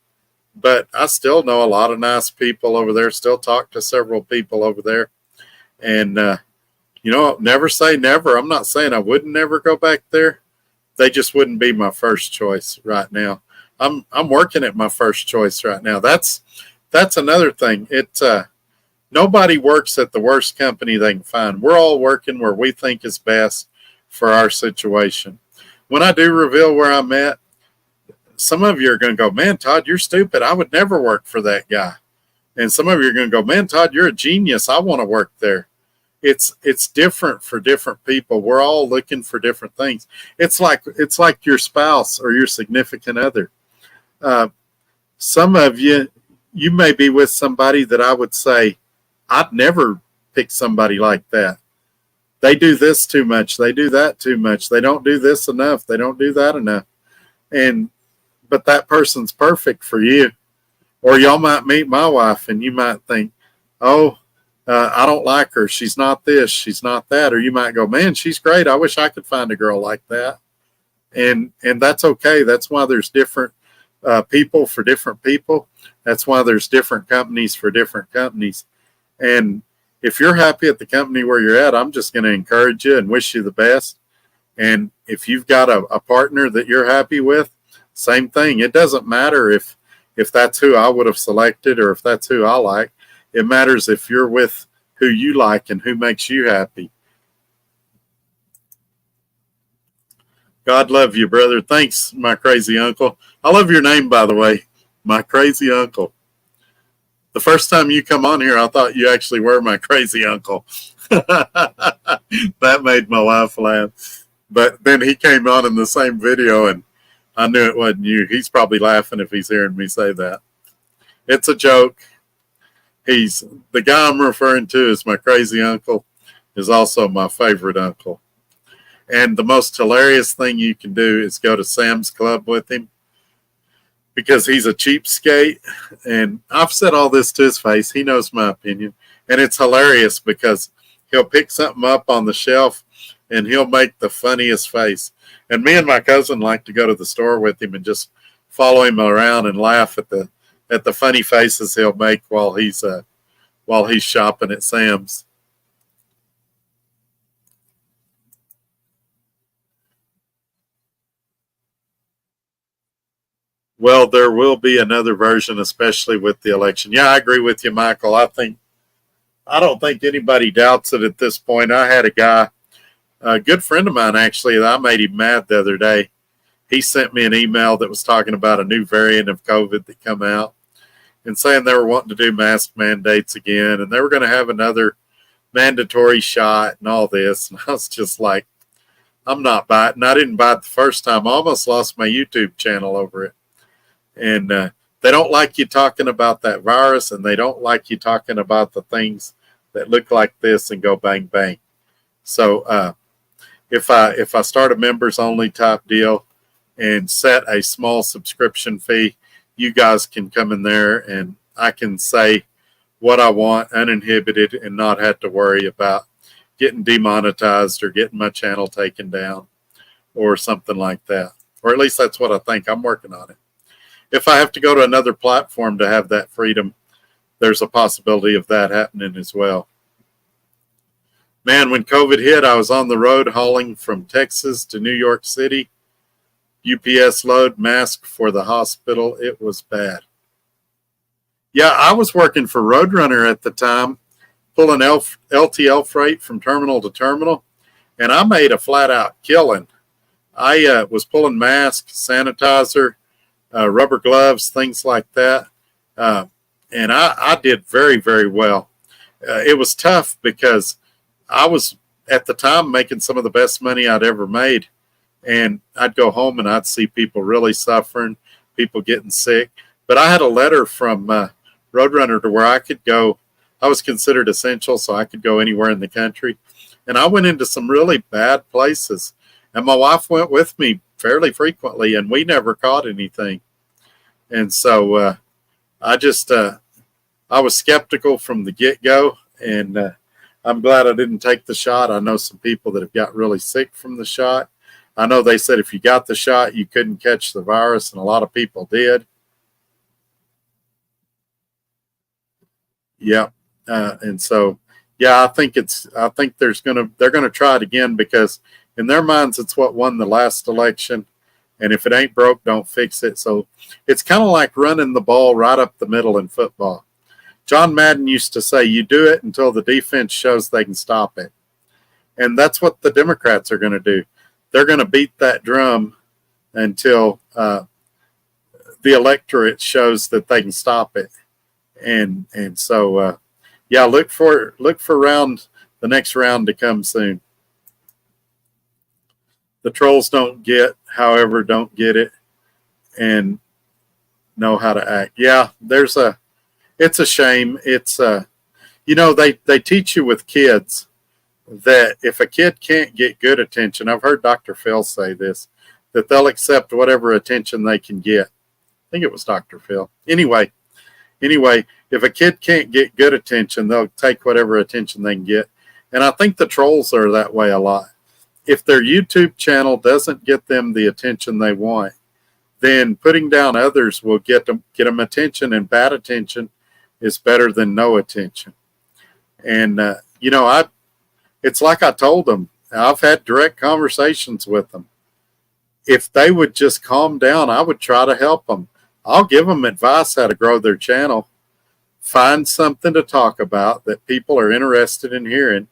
But I still know a lot of nice people over there. Still talk to several people over there. And, never say never. I'm not saying I wouldn't never go back there. They just wouldn't be my first choice right now. I'm working at my first choice right now. That's another thing. Nobody works at the worst company they can find. We're all working where we think is best for our situation. When I do reveal where I'm at, some of you are going to go, man, Todd, you're stupid. I would never work for that guy. And some of you are going to go, man, Todd, you're a genius. I want to work there. It's different for different people. We're all looking for different things. It's like your spouse or your significant other. Some of you may be with somebody that I would say, I'd never pick somebody like that. They do this too much. They do that too much. They don't do this enough. They don't do that enough. But that person's perfect for you. Or y'all might meet my wife and you might think, oh, I don't like her. She's not this. She's not that. Or you might go, man, she's great. I wish I could find a girl like that. And that's okay. That's why there's different people for different people. That's why there's different companies for different companies. And if you're happy at the company where you're at, I'm just going to encourage you and wish you the best. And if you've got a partner that you're happy with, same thing. It doesn't matter if that's who I would have selected or if that's who I like. It matters if you're with who you like and who makes you happy. God love you, brother. Thanks, my crazy uncle. I love your name, by the way, my crazy uncle. The first time you come on here, I thought you actually were my crazy uncle. That made my wife laugh. But then he came on in the same video, and I knew it wasn't you. He's probably laughing if he's hearing me say that. It's a joke. He's the guy I'm referring to is my crazy uncle, is also my favorite uncle. And the most hilarious thing you can do is go to Sam's Club with him because he's a cheapskate. And I've said all this to his face. He knows my opinion. And it's hilarious because he'll pick something up on the shelf and he'll make the funniest face. And me and my cousin like to go to the store with him and just follow him around and laugh at the funny faces he'll make while he's shopping at Sam's. Well, there will be another version, especially with the election. Yeah, I agree with you, Michael. I don't think anybody doubts it at this point. I had a guy, a good friend of mine actually, that I made him mad the other day. He sent me an email that was talking about a new variant of COVID that come out and saying they were wanting to do mask mandates again and they were going to have another mandatory shot and all this. And I was just like, I'm not biting. I didn't bite the first time. I almost lost my YouTube channel over it. And they don't like you talking about that virus, and they don't like you talking about the things that look like this and go bang bang. So if I start a members only type deal and set a small subscription fee, you guys can come in there and I can say what I want uninhibited and not have to worry about getting demonetized or getting my channel taken down or something like that. Or at least that's what I think. I'm working on it. If I have to go to another platform to have that freedom, there's a possibility of that happening as well. Man, when COVID hit, I was on the road hauling from Texas to New York City. UPS load, mask for the hospital. It was bad. Yeah, I was working for Roadrunner at the time, pulling LTL freight from terminal to terminal, and I made a flat-out killing. I was pulling masks, sanitizer, rubber gloves, things like that. And I did very, very well. It was tough because I was at the time making some of the best money I'd ever made. And I'd go home and I'd see people really suffering, people getting sick. But I had a letter from Roadrunner to where I could go. I was considered essential, so I could go anywhere in the country. And I went into some really bad places. And my wife went with me fairly frequently, and we never caught anything. And so I was skeptical from the get-go, and I'm glad I didn't take the shot. I know some people that have got really sick from the shot. I know they said if you got the shot, you couldn't catch the virus, and a lot of people did. Yeah. And so, yeah, I think they're going to try it again because in their minds, it's what won the last election. And if it ain't broke, don't fix it. So it's kind of like running the ball right up the middle in football. John Madden used to say, you do it until the defense shows they can stop it. And that's what the Democrats are going to do. They're going to beat that drum until the electorate shows that they can stop it. And so, yeah, look for the next round to come soon. The trolls don't get it and know how to act. Yeah, it's a shame. It's they teach you with kids that if a kid can't get good attention, I've heard Dr. Phil say this, that they'll accept whatever attention they can get. I think it was Dr. Phil. Anyway, if a kid can't get good attention, they'll take whatever attention they can get. And I think the trolls are that way a lot. If their YouTube channel doesn't get them the attention they want, then putting down others will get them attention, and bad attention is better than no attention. And, it's like I told them, I've had direct conversations with them. If they would just calm down, I would try to help them. I'll give them advice how to grow their channel. Find something to talk about that people are interested in hearing,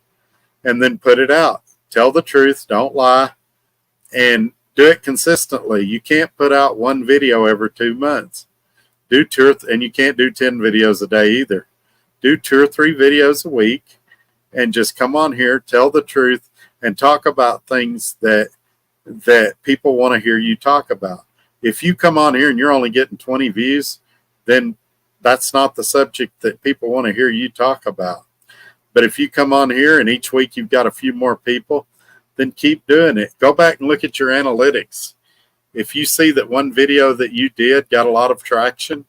and then put it out. Tell the truth, don't lie, and do it consistently. You can't put out one video every 2 months. Do and you can't do 10 videos a day either. Do 2 or 3 videos a week, and just come on here, tell the truth, and talk about things that people want to hear you talk about. If you come on here and you're only getting 20 views, then that's not the subject that people want to hear you talk about. But if you come on here and each week you've got a few more people, then keep doing it. Go back and look at your analytics. If you see that one video that you did got a lot of traction,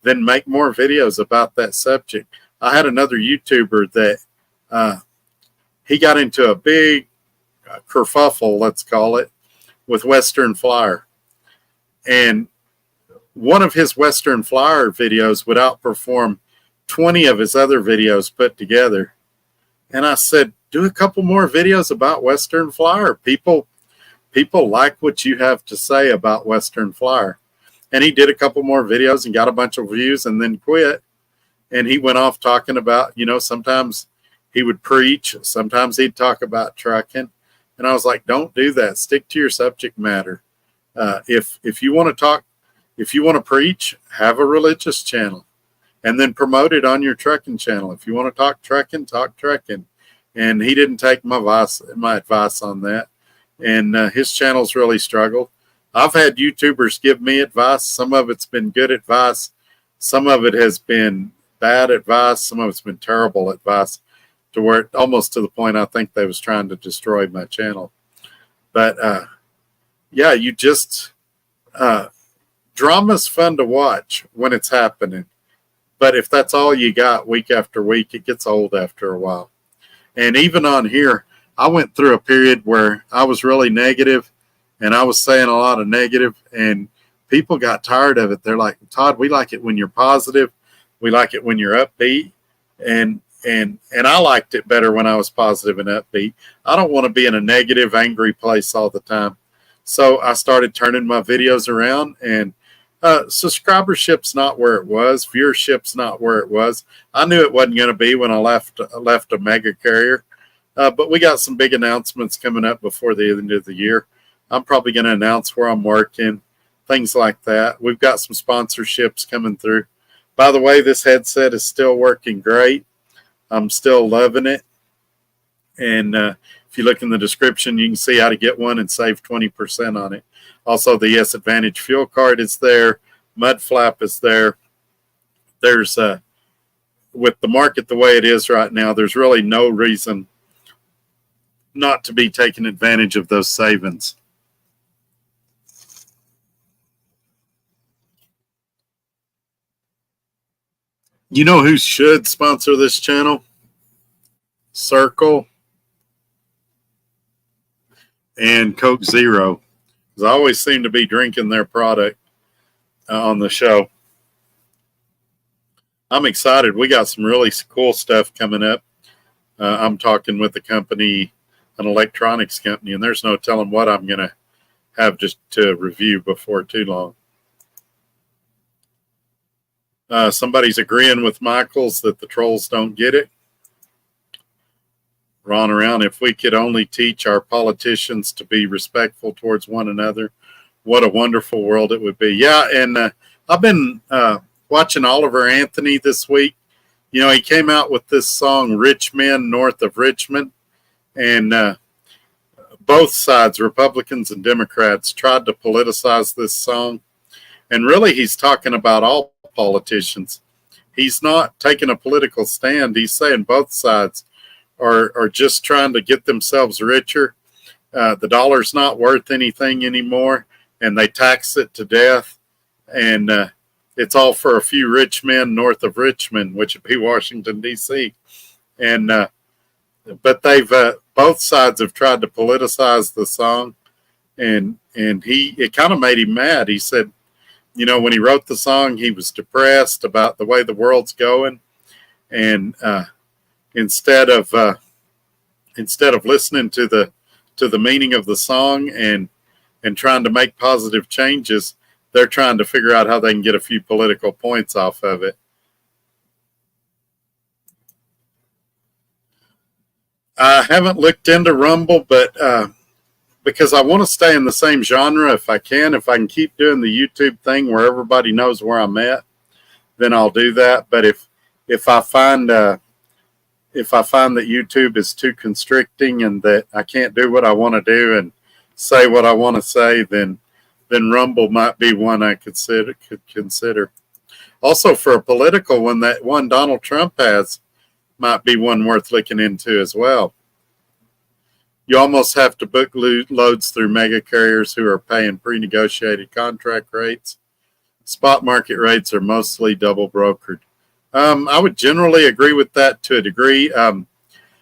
then make more videos about that subject. I had another YouTuber that he got into a big kerfuffle, let's call it, with Western Flyer. And one of his Western Flyer videos would outperform 20 of his other videos put together. And I said, do a couple more videos about Western Flyer. People like what you have to say about Western Flyer. And he did a couple more videos and got a bunch of views and then quit. And he went off talking about, sometimes he would preach, sometimes he'd talk about trucking. And I was like, don't do that. Stick to your subject matter. If you want to talk, if you want to preach, have a religious channel and then promote it on your trucking channel. If you want to talk trucking, talk trucking. And he didn't take my advice on that. And his channel's really struggled. I've had YouTubers give me advice. Some of it's been good advice. Some of it has been bad advice. Some of it's been terrible advice, to where almost to the point I think they was trying to destroy my channel. But yeah, you just drama's fun to watch when it's happening. But if that's all you got week after week, it gets old after a while. And even on here, I went through a period where I was really negative and I was saying a lot of negative, and people got tired of it. They're like, Todd, we like it when you're positive. We like it when you're upbeat. And I liked it better when I was positive and upbeat. I don't want to be in a negative, angry place all the time. So I started turning my videos around, and subscribership's not where it was. Viewership's not where it was. I knew it wasn't going to be when I left a mega carrier. But we got some big announcements coming up before the end of the year. I'm probably going to announce where I'm working, things like that. We've got some sponsorships coming through. By the way, this headset is still working great. I'm still loving it. And if you look in the description, you can see how to get one and save 20% on it. Also, the Yes Advantage fuel card is there. Mudflap is there. There's, with the market the way it is right now, there's really no reason not to be taking advantage of those savings. You know who should sponsor this channel? Circle and Coke Zero. Because I always seem to be drinking their product on the show. I'm excited. We got some really cool stuff coming up. I'm talking with a company, an electronics company, and there's no telling what I'm going to have just to review before too long. Somebody's agreeing with Michaels that the trolls don't get it. Ron around, if we could only teach our politicians to be respectful towards one another, what a wonderful world it would be. Yeah, and I've been watching Oliver Anthony this week. You know, he came out with this song, Rich Men North of Richmond, and both sides, Republicans and Democrats, tried to politicize this song. And really, he's talking about all politicians. He's not taking a political stand. He's saying both sides are just trying to get themselves richer. The dollar's not worth anything anymore, and they tax it to death. And it's all for a few rich men north of Richmond, which would be Washington, D.C. And but they've both sides have tried to politicize the song, and it kind of made him mad. He said, you know, when he wrote the song, he was depressed about the way the world's going, and instead of listening to the meaning of the song and trying to make positive changes, they're trying to figure out how they can get a few political points off of it. I haven't looked into Rumble, but because I want to stay in the same genre if I can keep doing the YouTube thing where everybody knows where I'm at, then I'll do that. But if I find that YouTube is too constricting and that I can't do what I want to do and say what I want to say, then Rumble might be one I could consider. Also, for a political one, that one Donald Trump has might be one worth looking into as well. You almost have to book loads through mega carriers who are paying pre-negotiated contract rates. Spot market rates are mostly double brokered. I would generally agree with that to a degree.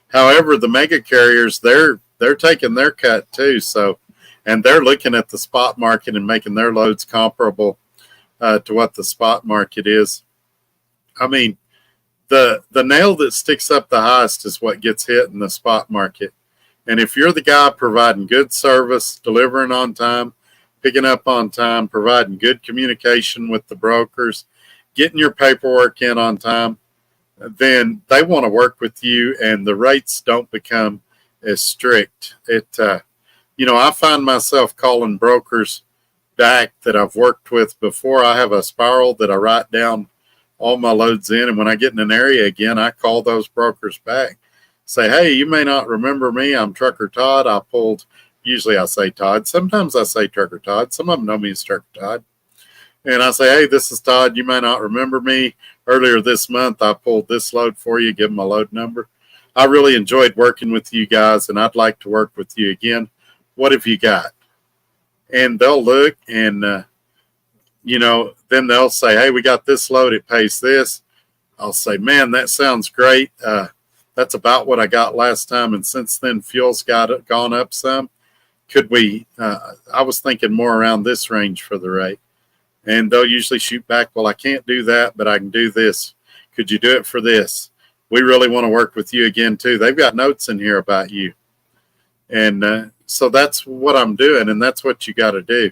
However, the mega carriers, they're taking their cut too. So, and they're looking at the spot market and making their loads comparable to what the spot market is. I mean, the nail that sticks up the highest is what gets hit in the spot market. And if you're the guy providing good service, delivering on time, picking up on time, providing good communication with the brokers, getting your paperwork in on time, then they want to work with you, and the rates don't become as strict. I find myself calling brokers back that I've worked with before. I have a spiral that I write down all my loads in, and when I get in an area again, I call those brokers back. Say, hey, you may not remember me. I'm Trucker Todd. Usually I say Todd. Sometimes I say Trucker Todd. Some of them know me as Trucker Todd. And I say, hey, this is Todd. You may not remember me. Earlier this month, I pulled this load for you. Give them a load number. I really enjoyed working with you guys, and I'd like to work with you again. What have you got? And they'll look, and, then they'll say, hey, we got this load. It pays this. I'll say, man, that sounds great. That's about what I got last time, and since then, fuel's gone up some. Could we, I was thinking more around this range for the rate. And they'll usually shoot back, well, I can't do that, but I can do this. Could you do it for this? We really want to work with you again, too. They've got notes in here about you. And so that's what I'm doing, and that's what you got to do.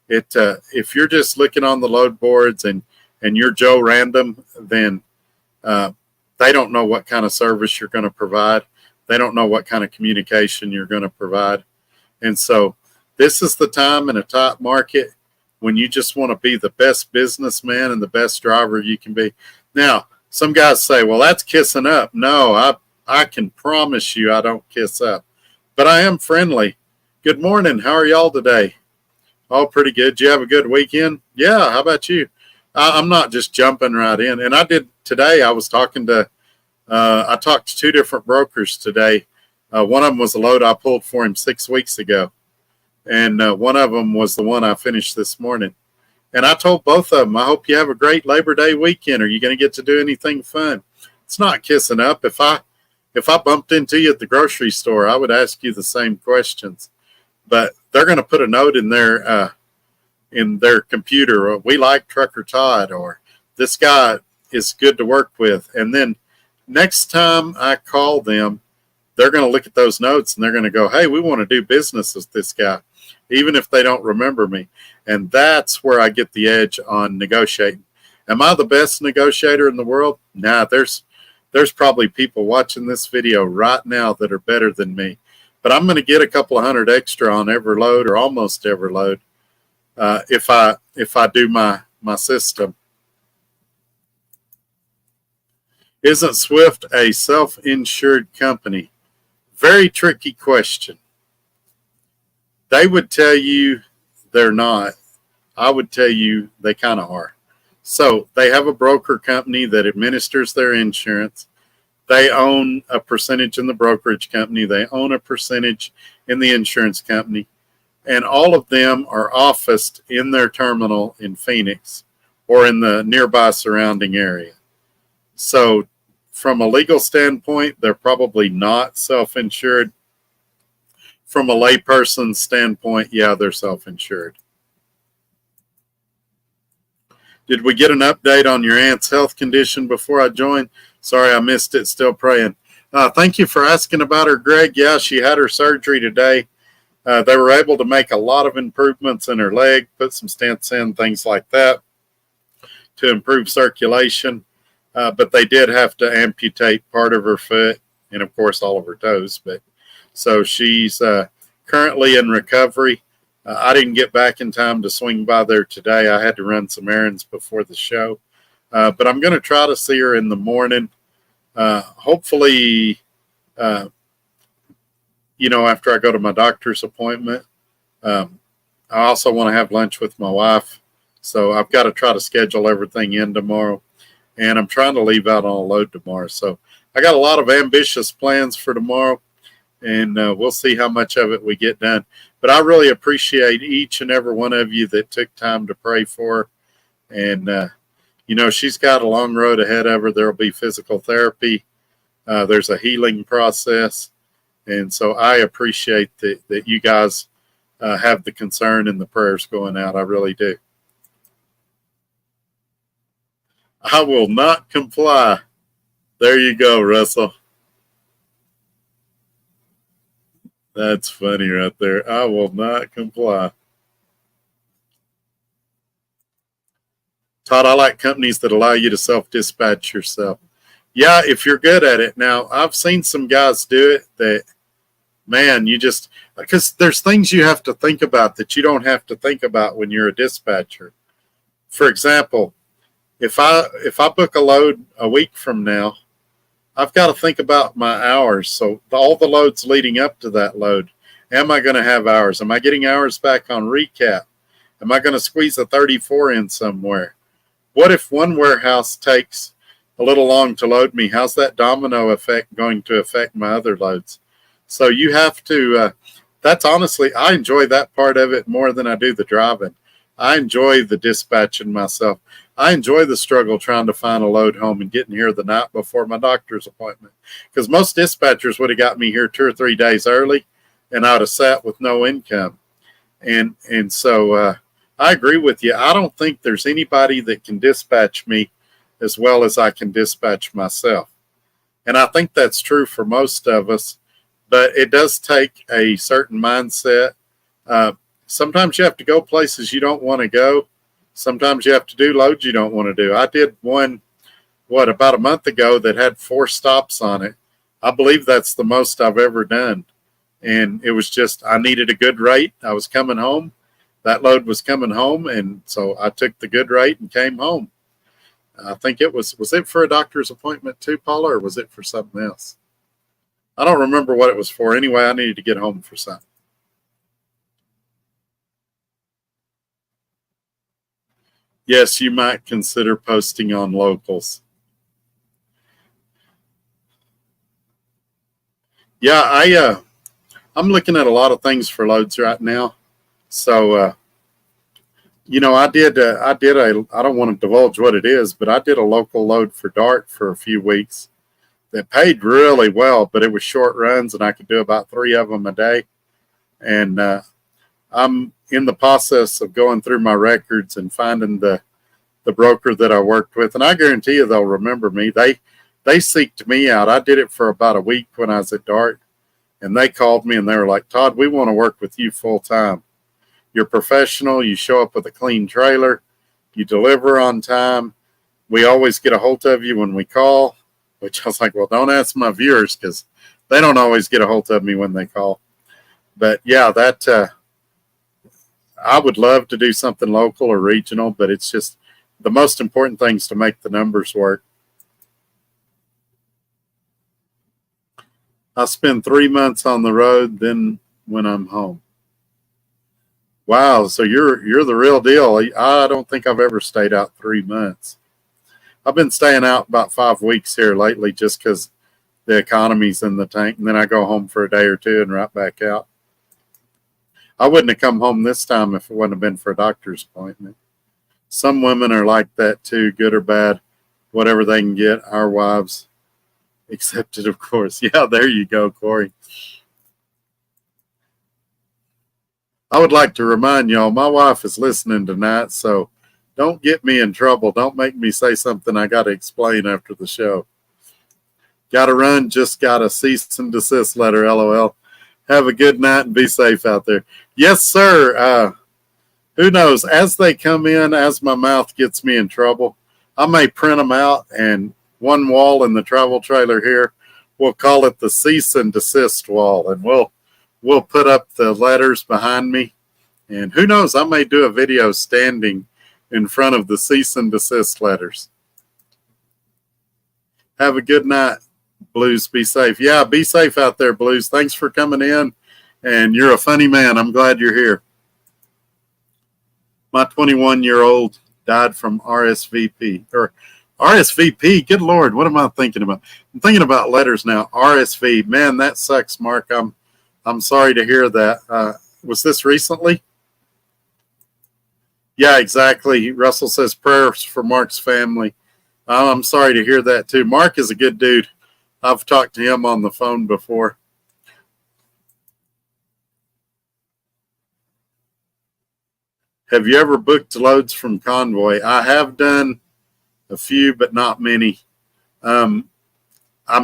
If you're just looking on the load boards and you're Joe Random, then they don't know what kind of service you're going to provide. They don't know what kind of communication you're going to provide. And so this is the time in a tight market when you just want to be the best businessman and the best driver you can be. Now, some guys say, well, that's kissing up. No, I can promise you I don't kiss up. But I am friendly. Good morning. How are y'all today? Oh, pretty good. Did you have a good weekend? Yeah, how about you? I'm not just jumping right in. And I did today. I talked to two different brokers today. One of them was a load I pulled for him 6 weeks ago. And one of them was the one I finished this morning. And I told both of them, I hope you have a great Labor Day weekend. Are you going to get to do anything fun? It's not kissing up. If I bumped into you at the grocery store, I would ask you the same questions. But they're going to put a note in their computer, we like Trucker Todd, or this guy is good to work with. And then next time I call them, they're going to look at those notes and they're going to go, hey, we want to do business with this guy, even if they don't remember me. And that's where I get the edge on negotiating. Am I the best negotiator in the world? Nah, there's probably people watching this video right now that are better than me. But I'm going to get a couple of hundred extra on every load, or almost every load, if I do my system. Isn't Swift a self-insured company? Very tricky question. They would tell you they're not. I would tell you they kind of are. So they have a broker company that administers their insurance. They own a percentage in the brokerage company. They own a percentage in the insurance company. And all of them are officed in their terminal in Phoenix or in the nearby surrounding area. So from a legal standpoint, they're probably not self-insured. From a layperson's standpoint, yeah, they're self-insured. Did we get an update on your aunt's health condition before I joined? Sorry, I missed it. Still praying. Thank you for asking about her, Greg. Yeah, she had her surgery today. They were able to make a lot of improvements in her leg, put some stents in, things like that to improve circulation. But they did have to amputate part of her foot and, of course, all of her toes. So she's currently in recovery. I didn't get back in time to swing by there today. I had to run some errands before the show. But I'm going to try to see her in the morning. Hopefully, after I go to my doctor's appointment. I also want to have lunch with my wife So I've got to try to schedule everything in tomorrow. And I'm trying to leave out on a load tomorrow. So I got a lot of ambitious plans for tomorrow, and we'll see how much of it we get done. But I really appreciate each and every one of you that took time to pray for her. And, she's got a long road ahead of her. There will be physical therapy. There's a healing process. And so I appreciate that you guys have the concern and the prayers going out. I really do. I will not comply. There you go, Russell. That's funny right there. I will not comply. Todd, I like companies that allow you to self-dispatch yourself. Yeah, if you're good at it. Now, I've seen some guys do it that, man, because there's things you have to think about that you don't have to think about when you're a dispatcher. For example, if I book a load a week from now, I've got to think about my hours. So all the loads leading up to that load, am I going to have hours? Am I getting hours back on recap? Am I going to squeeze a 34 in somewhere? What if one warehouse takes a little long to load me? How's that domino effect going to affect my other loads? So you have to, that's honestly, I enjoy that part of it more than I do the driving. I enjoy the dispatching myself. I enjoy the struggle trying to find a load home and getting here the night before my doctor's appointment. Because most dispatchers would have got me here 2 or 3 days early, and I would have sat with no income. And so I agree with you. I don't think there's anybody that can dispatch me as well as I can dispatch myself. And I think that's true for most of us, but it does take a certain mindset. Sometimes you have to go places you don't want to go. Sometimes you have to do loads you don't want to do. I did one, about a month ago that had 4 stops on it. I believe that's the most I've ever done. And it was just, I needed a good rate. I was coming home. That load was coming home. And so I took the good rate and came home. I think it was it for a doctor's appointment too, Paula, or was it for something else? I don't remember what it was for. Anyway, I needed to get home for something. Yes, you might consider posting on locals. Yeah, I'm looking at a lot of things for loads right now. So, I did I don't want to divulge what it is, but I did a local load for Dart for a few weeks that paid really well, but it was short runs and I could do about 3 of them a day. And I'm in the process of going through my records and finding the broker that I worked with. And I guarantee you they'll remember me. They seeked me out. I did it for about a week when I was at Dart. And they called me and they were like, Todd, we want to work with you full time. You're professional. You show up with a clean trailer. You deliver on time. We always get a hold of you when we call, which I was like, well, don't ask my viewers because they don't always get a hold of me when they call. But yeah, I would love to do something local or regional, but it's just the most important thing is to make the numbers work. I spend 3 months on the road, then when I'm home. Wow, so you're the real deal. I don't think I've ever stayed out 3 months. I've been staying out about 5 weeks here lately just because the economy's in the tank, and then I go home for a day or two and right back out. I wouldn't have come home this time if it wouldn't have been for a doctor's appointment. Some women are like that too, good or bad, whatever they can get. Our wives accepted, of course. Yeah, there you go, Corey. I would like to remind y'all, my wife is listening tonight, so don't get me in trouble. Don't make me say something I got to explain after the show. Got to run, just got a cease and desist letter, LOL. Have a good night and be safe out there. Yes, sir. Who knows? As they come in, as my mouth gets me in trouble, I may print them out, and one wall in the travel trailer here, we'll call it the cease and desist wall, and we'll put up the letters behind me. And who knows, I may do a video standing in front of the cease and desist letters. Have a good night, Blues. Be safe. Yeah, be safe out there, Blues. Thanks for coming in, and you're a funny man. I'm glad you're here. My 21-year-old died from RSVP or RSVP. Good Lord, what am I thinking about? I'm thinking about letters now. RSV, man, that sucks, Mark. I'm sorry to hear that. Was this recently? Yeah, exactly. Russell says prayers for Mark's family. I'm sorry to hear that too. Mark is a good dude. I've talked to him on the phone before. Have you ever booked loads from Convoy? I have done a few, but not many. I'm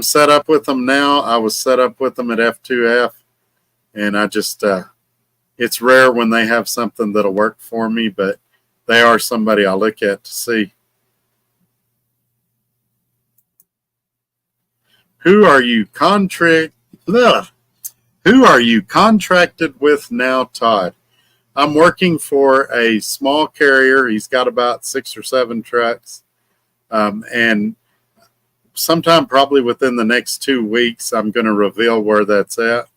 set up with them now. I was set up with them at F2F, and I just, it's rare when they have something that'll work for me, but they are somebody I look at to see. Who are you contracted with now, Todd? I'm working for a small carrier. He's got about 6 or 7 trucks. And sometime probably within the next 2 weeks, I'm going to reveal where that's at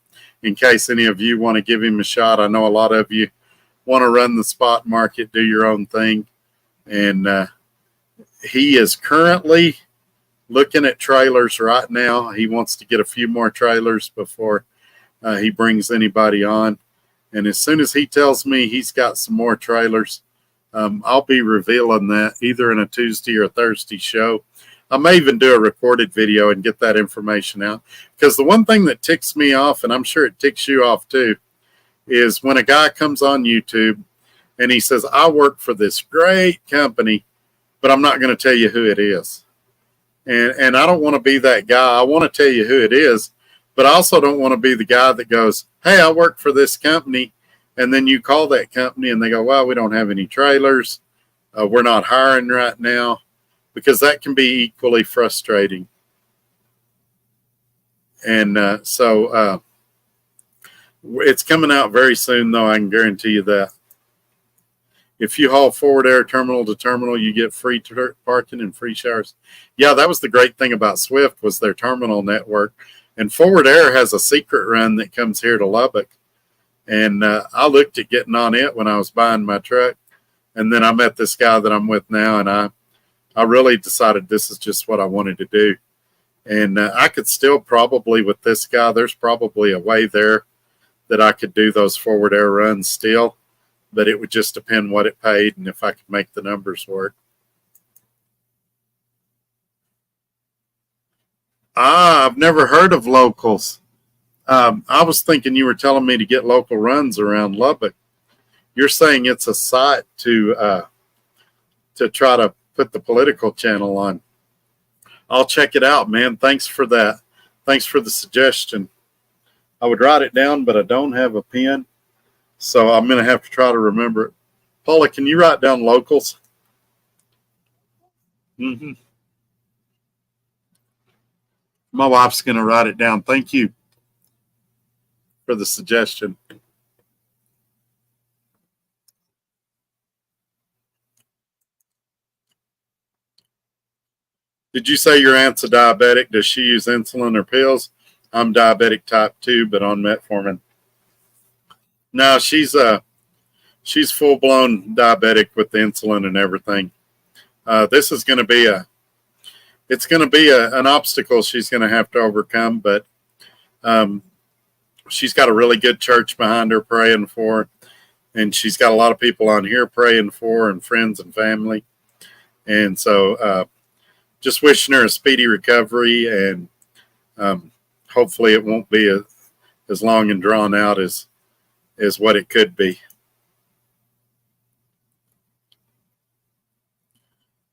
in case any of you want to give him a shot. I know a lot of you want to run the spot market, do your own thing. And he is currently looking at trailers right now. He wants to get a few more trailers before he brings anybody on. And as soon as he tells me he's got some more trailers, I'll be revealing that either in a Tuesday or a Thursday show. I may even do a recorded video and get that information out. Because the one thing that ticks me off, and I'm sure it ticks you off too, is when a guy comes on YouTube and he says, I work for this great company, but I'm not going to tell you who it is. And I don't want to be that guy. I want to tell you who it is, but I also don't want to be the guy that goes, hey, I work for this company. And then you call that company and they go, well, we don't have any trailers. We're not hiring right now, because that can be equally frustrating. And so it's coming out very soon, though. I can guarantee you that. If you haul Forward Air terminal to terminal, you get free parking and free showers. Yeah, that was the great thing about Swift, was their terminal network. And Forward Air has a secret run that comes here to Lubbock. And I looked at getting on it when I was buying my truck. And then I met this guy that I'm with now, and I really decided this is just what I wanted to do. And I could still probably, with this guy, there's probably a way there that I could do those Forward Air runs still. But it would just depend what it paid and if I could make the numbers work. I've never heard of locals. I was thinking you were telling me to get local runs around Lubbock. You're saying it's a site to try to put the political channel on. I'll check it out, man. Thanks for that. Thanks for the suggestion. I would write it down, but I don't have a pen. So I'm going to have to try to remember it. Paula, can you write down locals? Mm-hmm. My wife's going to write it down. Thank you for the suggestion. Did you say your aunt's a diabetic? Does she use insulin or pills? I'm diabetic type 2, but on metformin. No, she's full-blown diabetic with the insulin and everything. This is going to be an obstacle she's going to have to overcome, but she's got a really good church behind her praying for her, and she's got a lot of people on here praying for her, and friends and family. And so just wishing her a speedy recovery, and hopefully it won't be as long and drawn out as what it could be.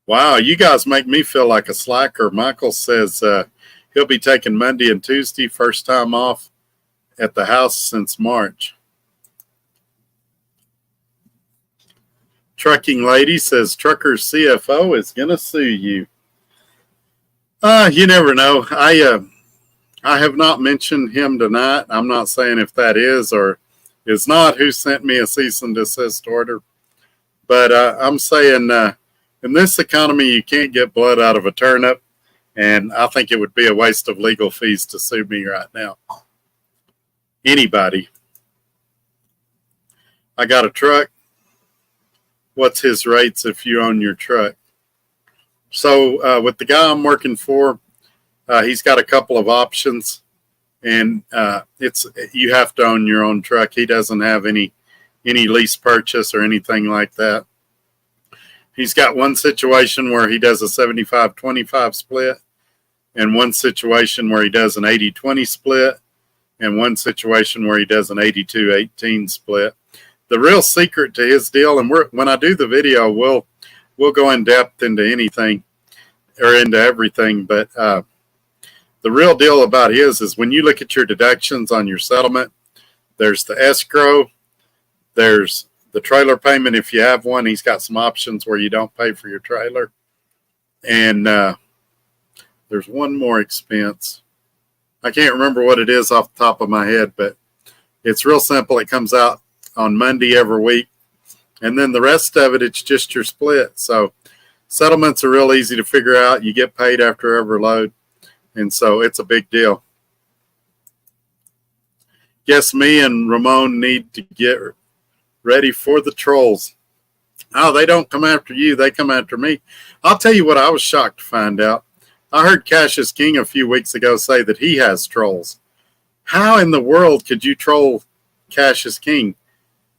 Wow, you guys make me feel like a slacker. Michael says he'll be taking Monday and Tuesday, first time off at the house since March. Trucking Lady says Trucker's CFO is going to sue you. You never know. I have not mentioned him tonight. I'm not saying if that is or is not who sent me a cease and desist order. But I'm saying in this economy, you can't get blood out of a turnip. And I think it would be a waste of legal fees to sue me right now. Anybody. I got a truck what's his rates if you own your truck. So with the guy I'm working for, he's got a couple of options, and you have to own your own truck. He doesn't have any lease purchase or anything like that. He's got one situation where he does a 75-25 split, and one situation where he does an 80-20 split, and one situation where he does an 82-18 split. The real secret to his deal, and when I do the video, we'll go in depth into anything or into everything, but the real deal about his is when you look at your deductions on your settlement, there's the escrow, there's the trailer payment if you have one. He's got some options where you don't pay for your trailer. And there's one more expense. I can't remember what it is off the top of my head, but it's real simple. It comes out on Monday every week. And then the rest of it, it's just your split. So settlements are real easy to figure out. You get paid after every load. And so it's a big deal. Guess me and Ramon need to get ready for the trolls. Oh, they don't come after you. They come after me. I'll tell you what I was shocked to find out. I heard Cassius King a few weeks ago say that he has trolls. How in the world could you troll Cassius King?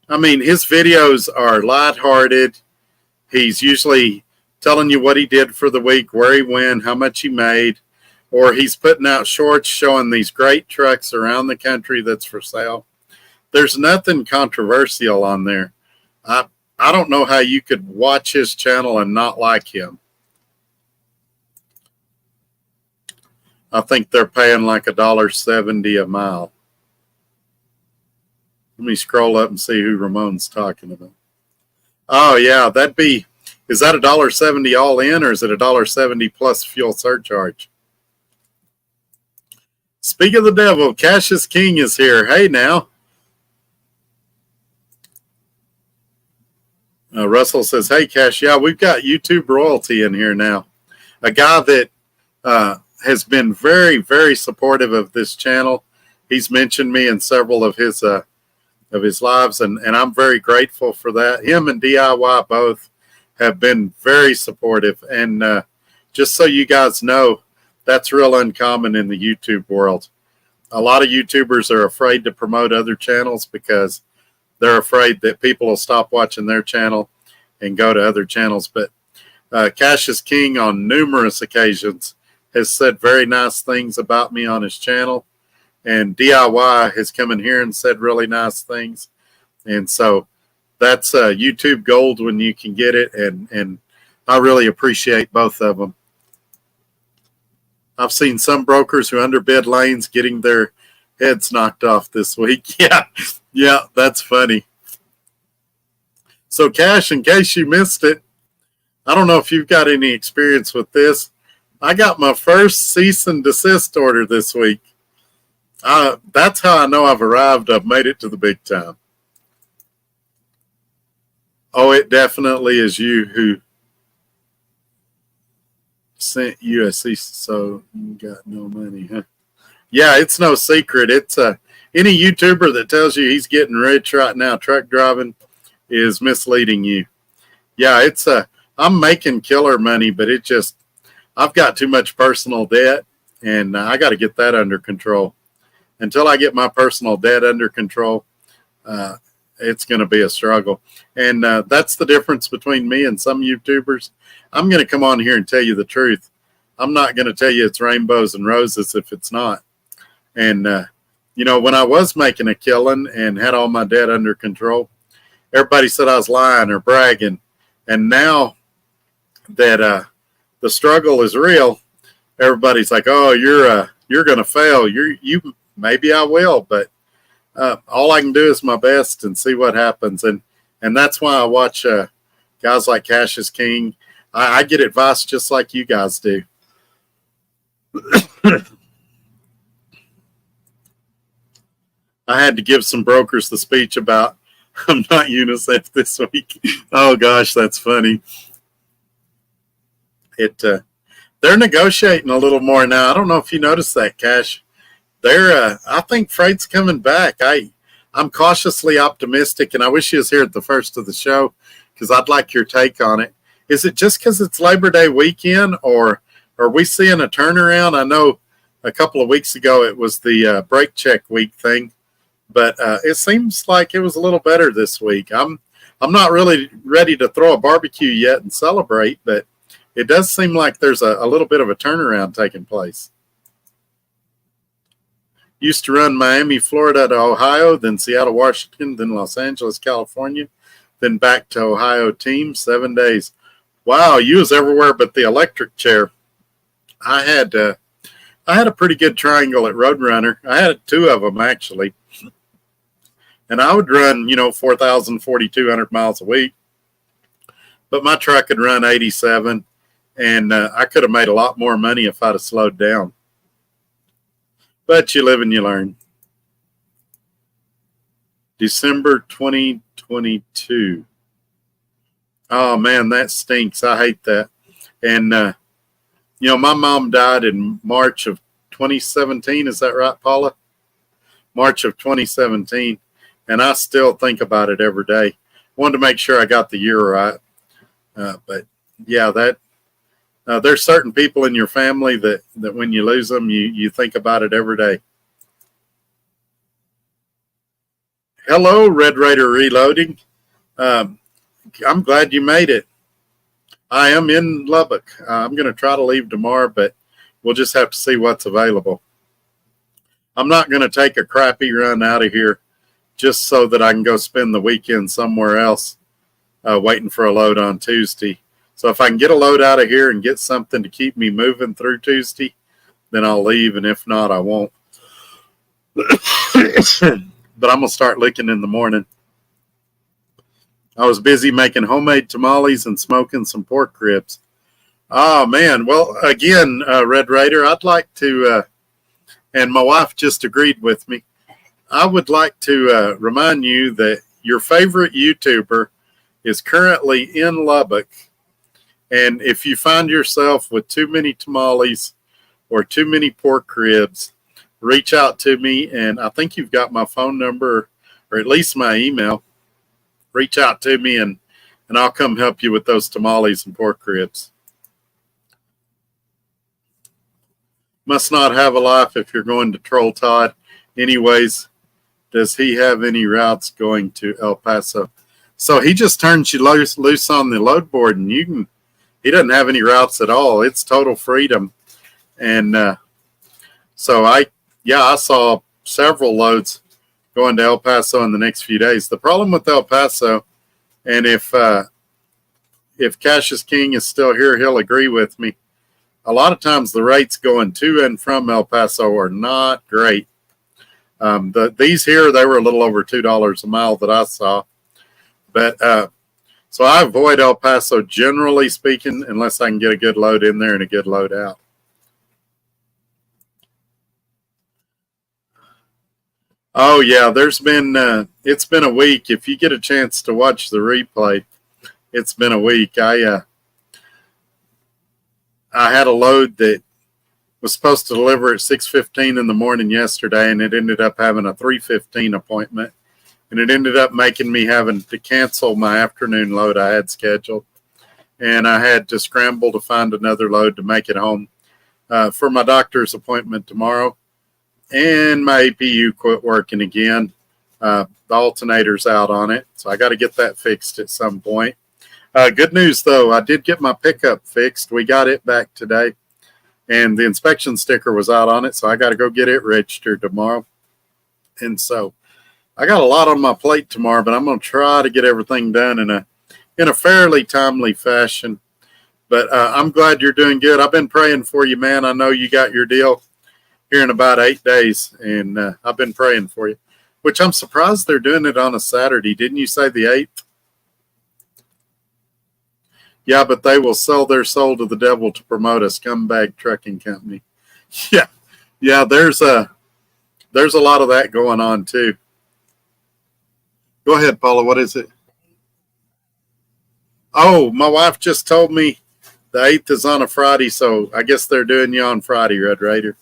I mean, his videos are lighthearted. He's usually telling you what he did for the week, where he went, how much he made, or he's putting out shorts showing these great trucks around the country that's for sale. There's nothing controversial on there. I don't know how you could watch his channel and not like him. I think they're paying like $1.70 a mile. Let me scroll up and see who Ramon's talking about. Oh, yeah, is that $1.70 all in, or is it $1.70 plus fuel surcharge? Speak of the devil, Cassius King is here. Hey, now. Russell says, hey, Cash, yeah, we've got YouTube royalty in here now. A guy that has been very, very supportive of this channel. He's mentioned me in several of his lives, and I'm very grateful for that. Him and DIY both have been very supportive. And just so you guys know, that's real uncommon in the YouTube world. A lot of YouTubers are afraid to promote other channels because they're afraid that people will stop watching their channel and go to other channels. But Cassius King on numerous occasions has said very nice things about me on his channel. And DIY has come in here and said really nice things. And so that's YouTube gold when you can get it. And I really appreciate both of them. I've seen some brokers who underbid lanes getting their heads knocked off this week. Yeah, that's funny. So, Cash, in case you missed it, I don't know if you've got any experience with this. I got my first cease and desist order this week. That's how I know I've arrived. I've made it to the big time. Oh, it definitely is you who sent you a cease, so you got no money, huh? Yeah, it's no secret. It's any YouTuber that tells you he's getting rich right now truck driving is misleading you. Yeah, I'm making killer money, but I've got too much personal debt, and I got to get that under control. Until I get my personal debt under control, it's going to be a struggle. And that's the difference between me and some YouTubers. I'm going to come on here and tell you the truth. I'm not going to tell you it's rainbows and roses if it's not. And, when I was making a killing and had all my debt under control, everybody said I was lying or bragging. And now that the struggle is real, everybody's like, oh, you're going to fail. You maybe I will, but all I can do is my best and see what happens. And that's why I watch guys like Cassius King. I get advice just like you guys do. I had to give some brokers the speech about I'm not UNICEF this week. Oh gosh, that's funny. They're negotiating a little more now. I don't know if you noticed that, Cash. I think freight's coming back. I'm cautiously optimistic, and I wish he was here at the first of the show because I'd like your take on it. Is it just because it's Labor Day weekend, or are we seeing a turnaround? I know a couple of weeks ago it was the brake check week thing, but it seems like it was a little better this week. I'm not really ready to throw a barbecue yet and celebrate, but it does seem like there's a little bit of a turnaround taking place. Used to run Miami, Florida to Ohio, then Seattle, Washington, then Los Angeles, California, then back to Ohio team, 7 days. Wow, you was everywhere but the electric chair. I had a pretty good triangle at Roadrunner. I had two of them actually, and I would run 4,000, 4,200 miles a week. But my truck could run 87, and I could have made a lot more money if I'd have slowed down. But you live and you learn. December 2022. Oh, man, that stinks. I hate that. And, my mom died in March of 2017. Is that right, Paula? March of 2017. And I still think about it every day. Wanted to make sure I got the year right. But, yeah, there's certain people in your family that when you lose them, you think about it every day. Hello, Red Raider Reloading. I'm glad you made it. I am in Lubbock. I'm going to try to leave tomorrow, but we'll just have to see what's available. I'm not going to take a crappy run out of here just so that I can go spend the weekend somewhere else waiting for a load on Tuesday. So if I can get a load out of here and get something to keep me moving through Tuesday, then I'll leave, and if not, I won't. But I'm going to start licking in the morning. I was busy making homemade tamales and smoking some pork ribs. Oh, man. Well, again, Red Raider, I'd like to, and my wife just agreed with me, I would like to remind you that your favorite YouTuber is currently in Lubbock. And if you find yourself with too many tamales or too many pork ribs, reach out to me. And I think you've got my phone number, or at least my email. Reach out to me, and I'll come help you with those tamales and pork ribs. Must not have a life if you're going to troll Todd. Anyways, does he have any routes going to El Paso? So he just turns you loose on the load board, and he doesn't have any routes at all. It's total freedom. And so I saw several loads going to El Paso in the next few days. The problem with El Paso, and if Cassius King is still here, he'll agree with me. A lot of times the rates going to and from El Paso are not great. These here, they were a little over $2 a mile that I saw. But so I avoid El Paso, generally speaking, unless I can get a good load in there and a good load out. Oh, yeah, it's been a week. If you get a chance to watch the replay, it's been a week. I had a load that was supposed to deliver at 6:15 in the morning yesterday, and it ended up having a 3:15 appointment. And it ended up making me having to cancel my afternoon load I had scheduled. And I had to scramble to find another load to make it home for my doctor's appointment tomorrow. And my APU quit working again. The alternator's out on it, so I got to get that fixed at some point. Good news, though, I did get my pickup fixed. We got it back today, and the inspection sticker was out on it, so I got to go get it registered tomorrow. And so I got a lot on my plate tomorrow, but I'm going to try to get everything done in a fairly timely fashion. But I'm glad you're doing good. I've been praying for you, man. I know you got your deal here in about 8 days, and I've been praying for you, which I'm surprised they're doing it on a Saturday. Didn't you say the 8th? Yeah, but they will sell their soul to the devil to promote a scumbag trucking company. Yeah, there's a lot of that going on too. Go ahead, Paula. What is it? Oh, my wife just told me the 8th is on a Friday, so I guess they're doing you on Friday, Red Raider.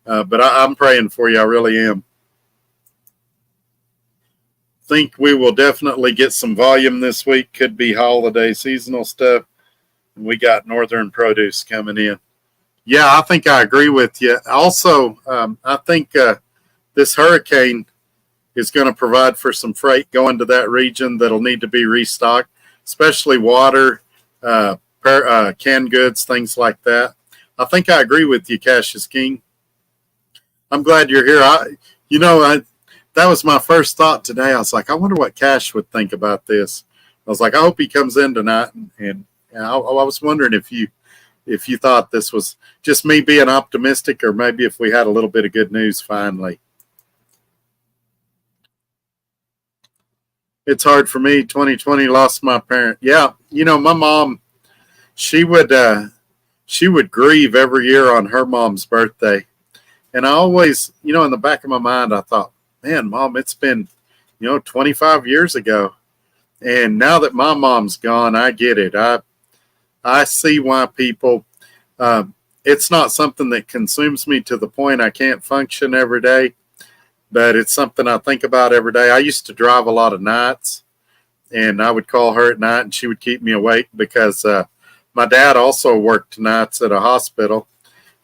But I'm praying for you. I really am. think we will definitely get some volume this week. Could be holiday seasonal stuff. And we got northern produce coming in. Yeah, I think I agree with you. Also, I think this hurricane is going to provide for some freight going to that region that'll need to be restocked, especially water, canned goods, things like that. I think I agree with you, Cassius King. I'm glad you're here. That was my first thought today. I was like, I wonder what Cash would think about this. I was like, I hope he comes in tonight. And I was wondering if you thought this was just me being optimistic, or maybe if we had a little bit of good news finally. It's hard for me. 2020 lost my parent. Yeah, my mom, she would grieve every year on her mom's birthday. And I always, in the back of my mind, I thought, man, Mom, it's been, 25 years ago. And now that my mom's gone, I get it. I see why people, it's not something that consumes me to the point I can't function every day, but it's something I think about every day. I used to drive a lot of nights, and I would call her at night, and she would keep me awake because my dad also worked nights at a hospital,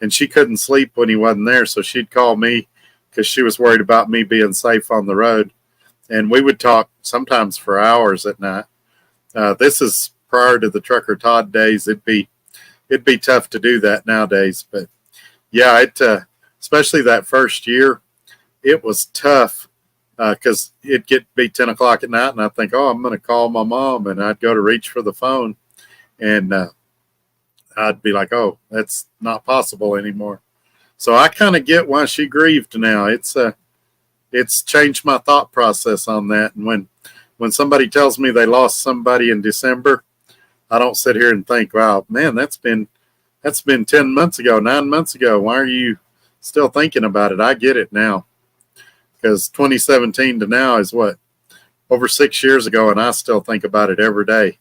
and she couldn't sleep when he wasn't there, so she'd call me because she was worried about me being safe on the road. And we would talk sometimes for hours at night. This is prior to the Trucker Todd days. It'd be tough to do that nowadays. But yeah, especially that first year, it was tough because it'd be 10 o'clock at night, and I'd think, oh, I'm going to call my mom, and I'd go to reach for the phone, and I'd be like, oh, that's not possible anymore. So I kind of get why she grieved now. It's changed my thought process on that. And when somebody tells me they lost somebody in December, I don't sit here and think, wow, man, that's been 10 months ago, 9 months ago. Why are you still thinking about it? I get it now. Because 2017 to now is what? Over 6 years ago, and I still think about it every day.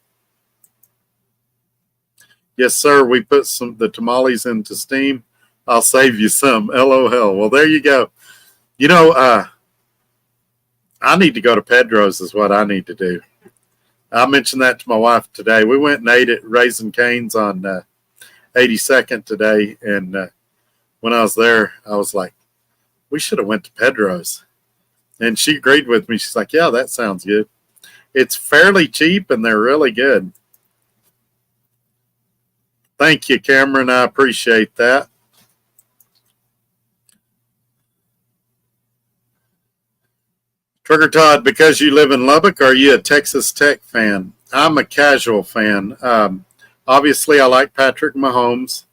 Yes, sir, we put the tamales into steam. I'll save you some. LOL. Well, there you go. I need to go to Pedro's is what I need to do. I mentioned that to my wife today. We went and ate at Raising Cane's on 82nd today, and when I was there, I was like, we should have went to Pedro's. And she agreed with me. She's like, yeah, that sounds good. It's fairly cheap, and they're really good. Thank you, Cameron. I appreciate that. Trucker Todd, because you live in Lubbock, are you a Texas Tech fan? I'm a casual fan. Obviously, I like Patrick Mahomes.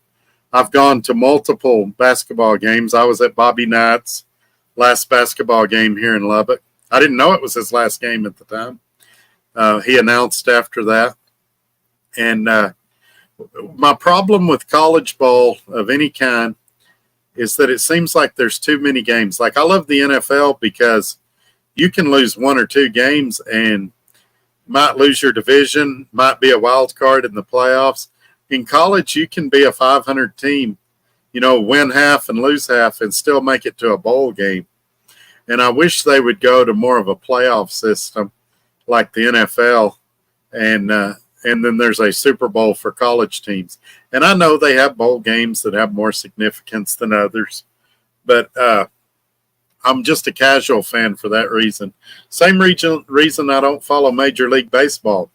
I've gone to multiple basketball games. I was at Bobby Knight's last basketball game here in Lubbock. I didn't know it was his last game at the time. He announced after that. And my problem with college ball of any kind is that it seems like there's too many games. Like, I love the NFL because you can lose one or two games and might lose your division, might be a wild card in the playoffs. In college, you can be a 500 team, win half and lose half and still make it to a bowl game. And I wish they would go to more of a playoff system like the NFL, and then there's a Super Bowl for college teams. And I know they have bowl games that have more significance than others, but I'm just a casual fan for that reason. Same reason I don't follow Major League Baseball.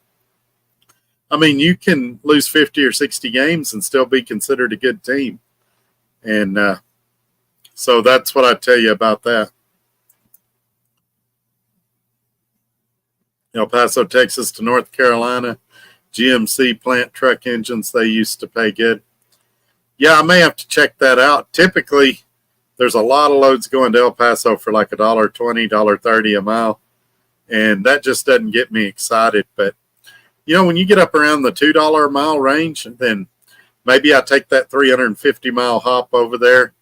I mean, you can lose 50 or 60 games and still be considered a good team. And so that's what I tell you about that. El Paso, Texas to North Carolina, GMC plant truck engines, they used to pay good. Yeah, I may have to check that out. Typically, there's a lot of loads going to El Paso for like $1.20, $1.30 a mile, and that just doesn't get me excited. But, when you get up around the $2 a mile range, then maybe I take that 350-mile hop over there.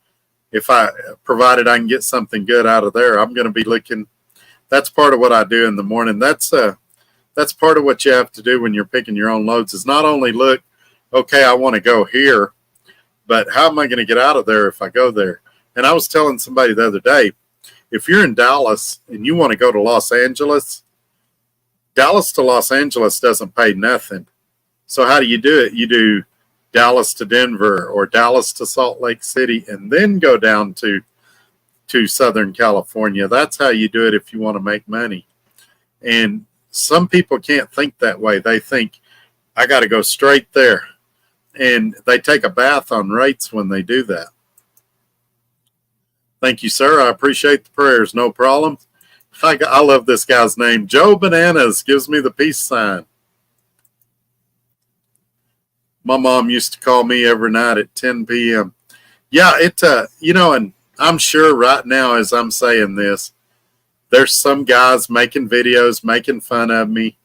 Provided I can get something good out of there, I'm going to be looking. That's part of what I do in the morning. That's part of what you have to do when you're picking your own loads is not only look, okay, I want to go here, but how am I going to get out of there if I go there? And I was telling somebody the other day, if you're in Dallas and you want to go to Los Angeles, Dallas to Los Angeles doesn't pay nothing. So how do you do it? You do Dallas to Denver or Dallas to Salt Lake City and then go down to Southern California. That's how you do it if you want to make money. And some people can't think that way. They think, I got to go straight there. And they take a bath on rates when they do that. Thank you, sir. I appreciate the prayers. No problem. I love this guy's name. Joe Bananas gives me the peace sign. My mom used to call me every night at 10 p.m. Yeah, and I'm sure right now as I'm saying this, there's some guys making videos, making fun of me.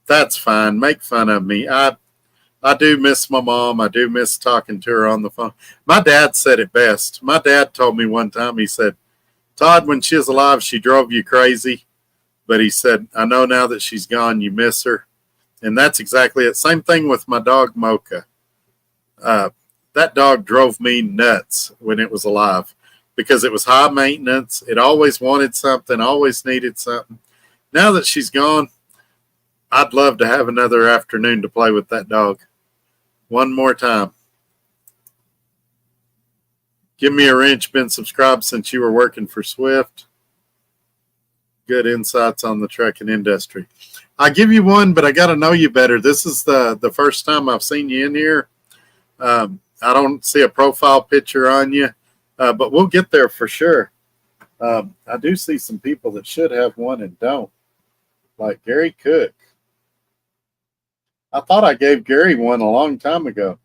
That's fine. Make fun of me. I do miss my mom. I do miss talking to her on the phone. My dad said it best. My dad told me one time, he said, Todd, when she was alive, she drove you crazy. But he said, I know now that she's gone, you miss her. And that's exactly it. Same thing with my dog, Mocha. That dog drove me nuts when it was alive because it was high maintenance. It always wanted something, always needed something. Now that she's gone, I'd love to have another afternoon to play with that dog. One more time. Give me a wrench. Been subscribed since you were working for Swift. Good insights on the trucking industry. I give you one, but I got to know you better. This is the first time I've seen you in here. I don't see a profile picture on you, but we'll get there for sure. I do see some people that should have one and don't, like Gary Cook. I thought I gave Gary one a long time ago.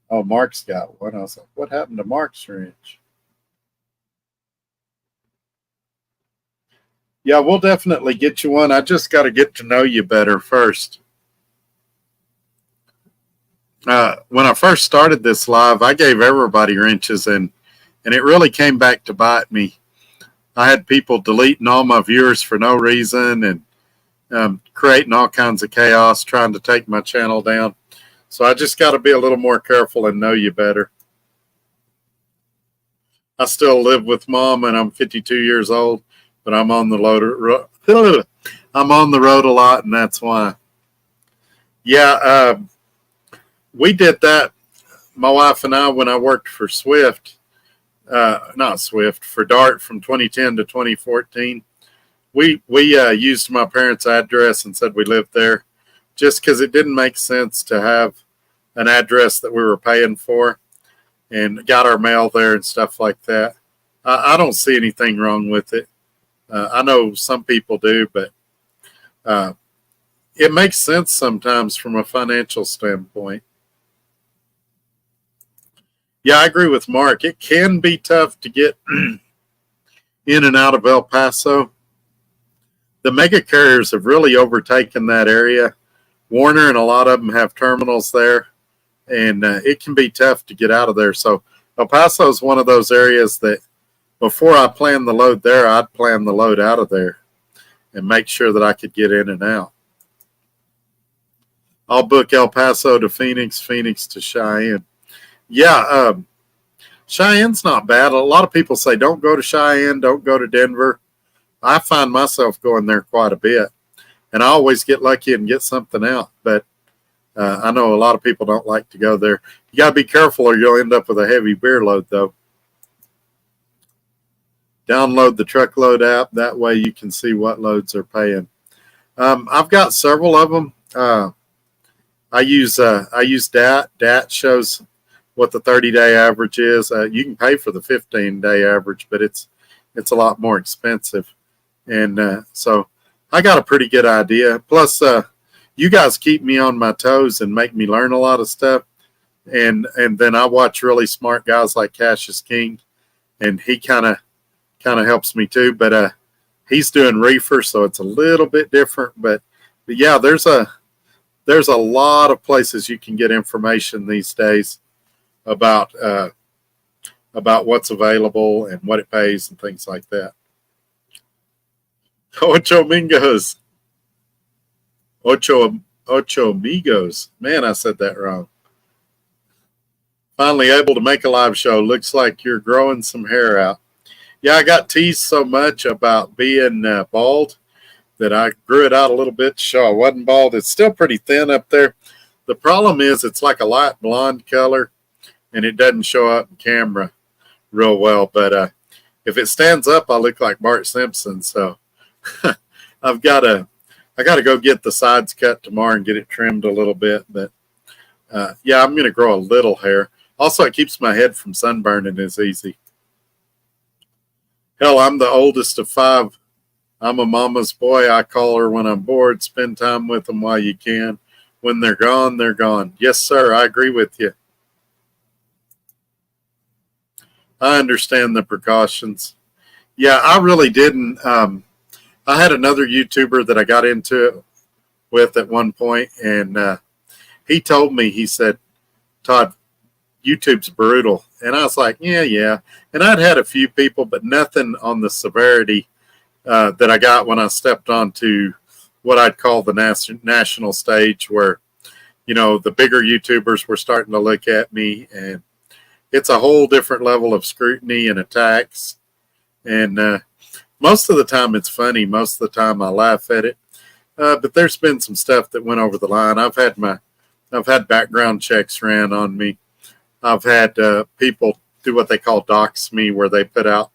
Oh, Mark's got one. I was like, what happened to Mark's wrench? Yeah, we'll definitely get you one. I just got to get to know you better first. When I first started this live, I gave everybody wrenches, and it really came back to bite me. I had people deleting all my viewers for no reason and creating all kinds of chaos, trying to take my channel down. So I just got to be a little more careful and know you better. I still live with Mom, and I'm 52 years old, but I'm on the road a lot, and that's why. Yeah, we did that, my wife and I, when I worked for Swift, for Dart from 2010 to 2014. We used my parents' address and said we lived there just because it didn't make sense to have an address that we were paying for and got our mail there and stuff like that. I don't see anything wrong with it. I know some people do, but it makes sense sometimes from a financial standpoint. Yeah, I agree with Mark. It can be tough to get in and out of El Paso. The mega carriers have really overtaken that area. Warner and a lot of them have terminals there, and it can be tough to get out of there. So El Paso is one of those areas that before I plan the load there, I'd plan the load out of there and make sure that I could get in and out. I'll book El Paso to Phoenix, Phoenix to Cheyenne. Yeah, Cheyenne's not bad. A lot of people say don't go to Cheyenne, don't go to Denver. I find myself going there quite a bit, and I always get lucky and get something out. But I know a lot of people don't like to go there. You got to be careful or you'll end up with a heavy beer load, though. Download the Truckload app. That way you can see what loads are paying. I've got several of them. I use DAT. DAT shows what the 30-day average is. You can pay for the 15-day average, but it's a lot more expensive. And so I got a pretty good idea. Plus, you guys keep me on my toes and make me learn a lot of stuff. And then I watch really smart guys like Cassius King, and he kind of helps me too. But he's doing reefer, so it's a little bit different. But yeah, there's a lot of places you can get information these days about what's available and what it pays and things like that. Ocho Mingos. Ocho Migos. Man, I said that wrong. Finally able to make a live show. Looks like you're growing some hair out. Yeah, I got teased so much about being bald. that I grew it out a little bit to show I wasn't bald. It's still pretty thin up there. The problem is it's like a light blonde color, and it doesn't show up in camera real well. But if it stands up, I look like Bart Simpson. So I've got to I got to go get the sides cut tomorrow and get it trimmed a little bit. But yeah, I'm going to grow a little hair. Also, it keeps my head from sunburning as easy. Hell, I'm the oldest of five. I'm a mama's boy. I call her when I'm bored. Spend time with them while you can. When they're gone, they're gone. Yes, sir. I agree with you. I understand the precautions. Yeah, I really didn't. I had another YouTuber that I got into it with at one point, and he told me, he said, Todd, YouTube's brutal. And I was like, yeah. And I'd had a few people, but nothing on the severity that I got when I stepped onto what I'd call the national stage, where, the bigger YouTubers were starting to look at me, and it's a whole different level of scrutiny and attacks. And most of the time it's funny. Most of the time I laugh at it. But there's been some stuff that went over the line. I've had background checks ran on me. I've had people do what they call dox me, where they put out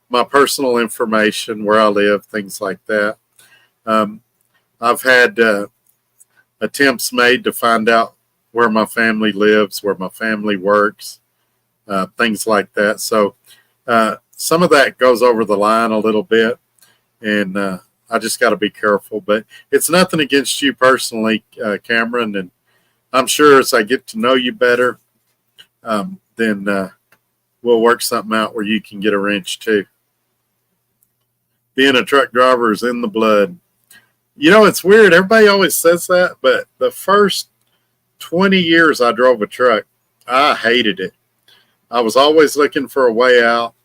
my personal information, where I live, things like that. I've had attempts made to find out where my family lives, where my family works, things like that. So some of that goes over the line a little bit, and I just got to be careful. But it's nothing against you personally, Cameron, and I'm sure as I get to know you better, then we'll work something out where you can get a wrench too. Being a truck driver is in the blood. It's weird. Everybody always says that, but the first 20 years I drove a truck, I hated it. I was always looking for a way out.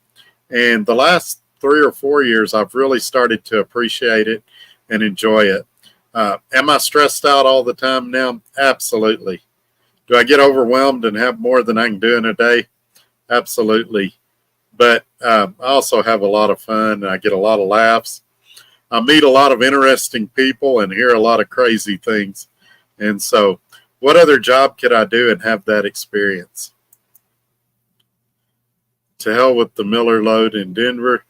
And the last 3 or 4 years, I've really started to appreciate it and enjoy it. Am I stressed out all the time now? Absolutely. Do I get overwhelmed and have more than I can do in a day? Absolutely. But I also have a lot of fun, and I get a lot of laughs. I meet a lot of interesting people and hear a lot of crazy things. And so what other job could I do and have that experience? To hell with the Miller Lode in Denver.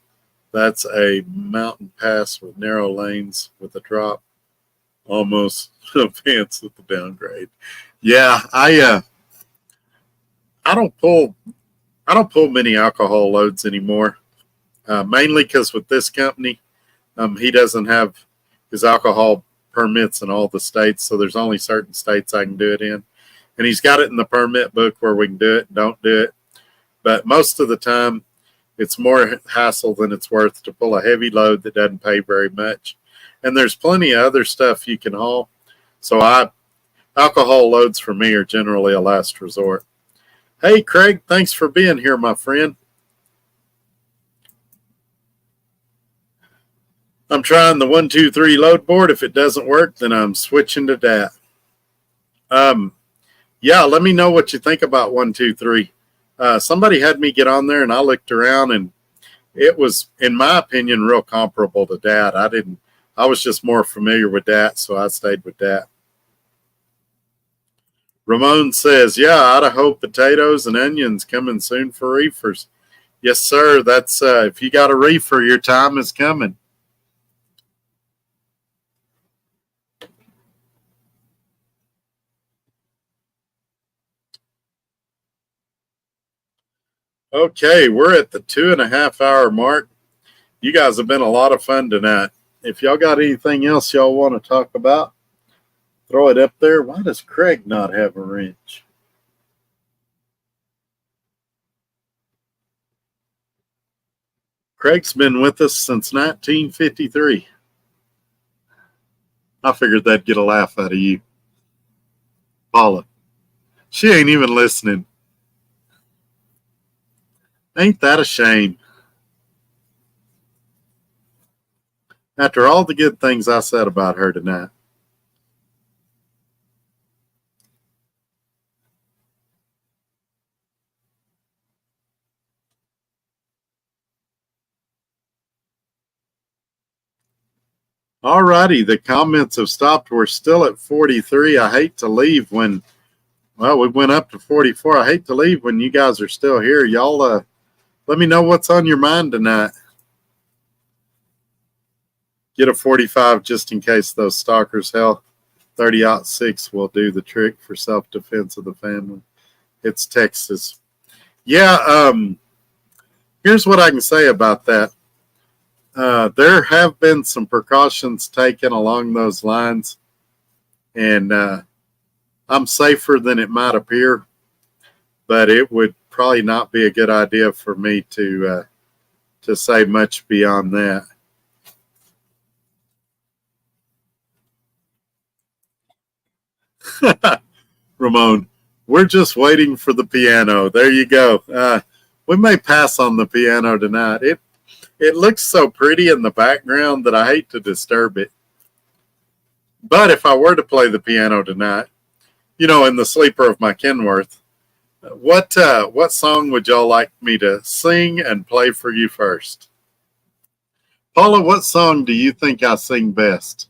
That's a mountain pass with narrow lanes with a drop. Almost pants with the downgrade. Yeah, I don't pull many alcohol loads anymore. Mainly because with this company, he doesn't have his alcohol permits in all the states, so there's only certain states I can do it in. And he's got it in the permit book where we can do it and don't do it. But most of the time, it's more hassle than it's worth to pull a heavy load that doesn't pay very much. And there's plenty of other stuff you can haul. So alcohol loads for me are generally a last resort. Hey, Craig, thanks for being here, my friend. I'm trying the 1, 2, 3 load board. If it doesn't work, then I'm switching to that. Yeah, let me know what you think about 1, 2, 3. Somebody had me get on there, and I looked around, and it was, in my opinion, real comparable to that. I was just more familiar with that, so I stayed with that. Ramon says, yeah, Idaho potatoes and onions coming soon for reefers. Yes, sir. That's if you got a reefer, your time is coming. Okay, we're at the 2.5 hour mark. You guys have been a lot of fun tonight. If y'all got anything else y'all want to talk about, throw it up there. Why does Craig not have a wrench? Craig's been with us since 1953. I figured that'd get a laugh out of you. Paula. She ain't even listening. Ain't that a shame? After all the good things I said about her tonight. All righty, the comments have stopped. We're still at 43. I hate to leave when, well, we went up to 44. I hate to leave when you guys are still here. Y'all, let me know what's on your mind tonight. Get a 45 just in case those stalkers. Hell, 30-06 will do the trick for self-defense of the family. It's Texas. Yeah, here's what I can say about that. There have been some precautions taken along those lines, and I'm safer than it might appear, but it would probably not be a good idea for me to say much beyond that. Ramon, we're just waiting for the piano. There you go. We may pass on the piano tonight. It looks so pretty in the background that I hate to disturb it. But if I were to play the piano tonight, in the sleeper of my Kenworth, what song would y'all like me to sing and play for you first? Paula, what song do you think I sing best?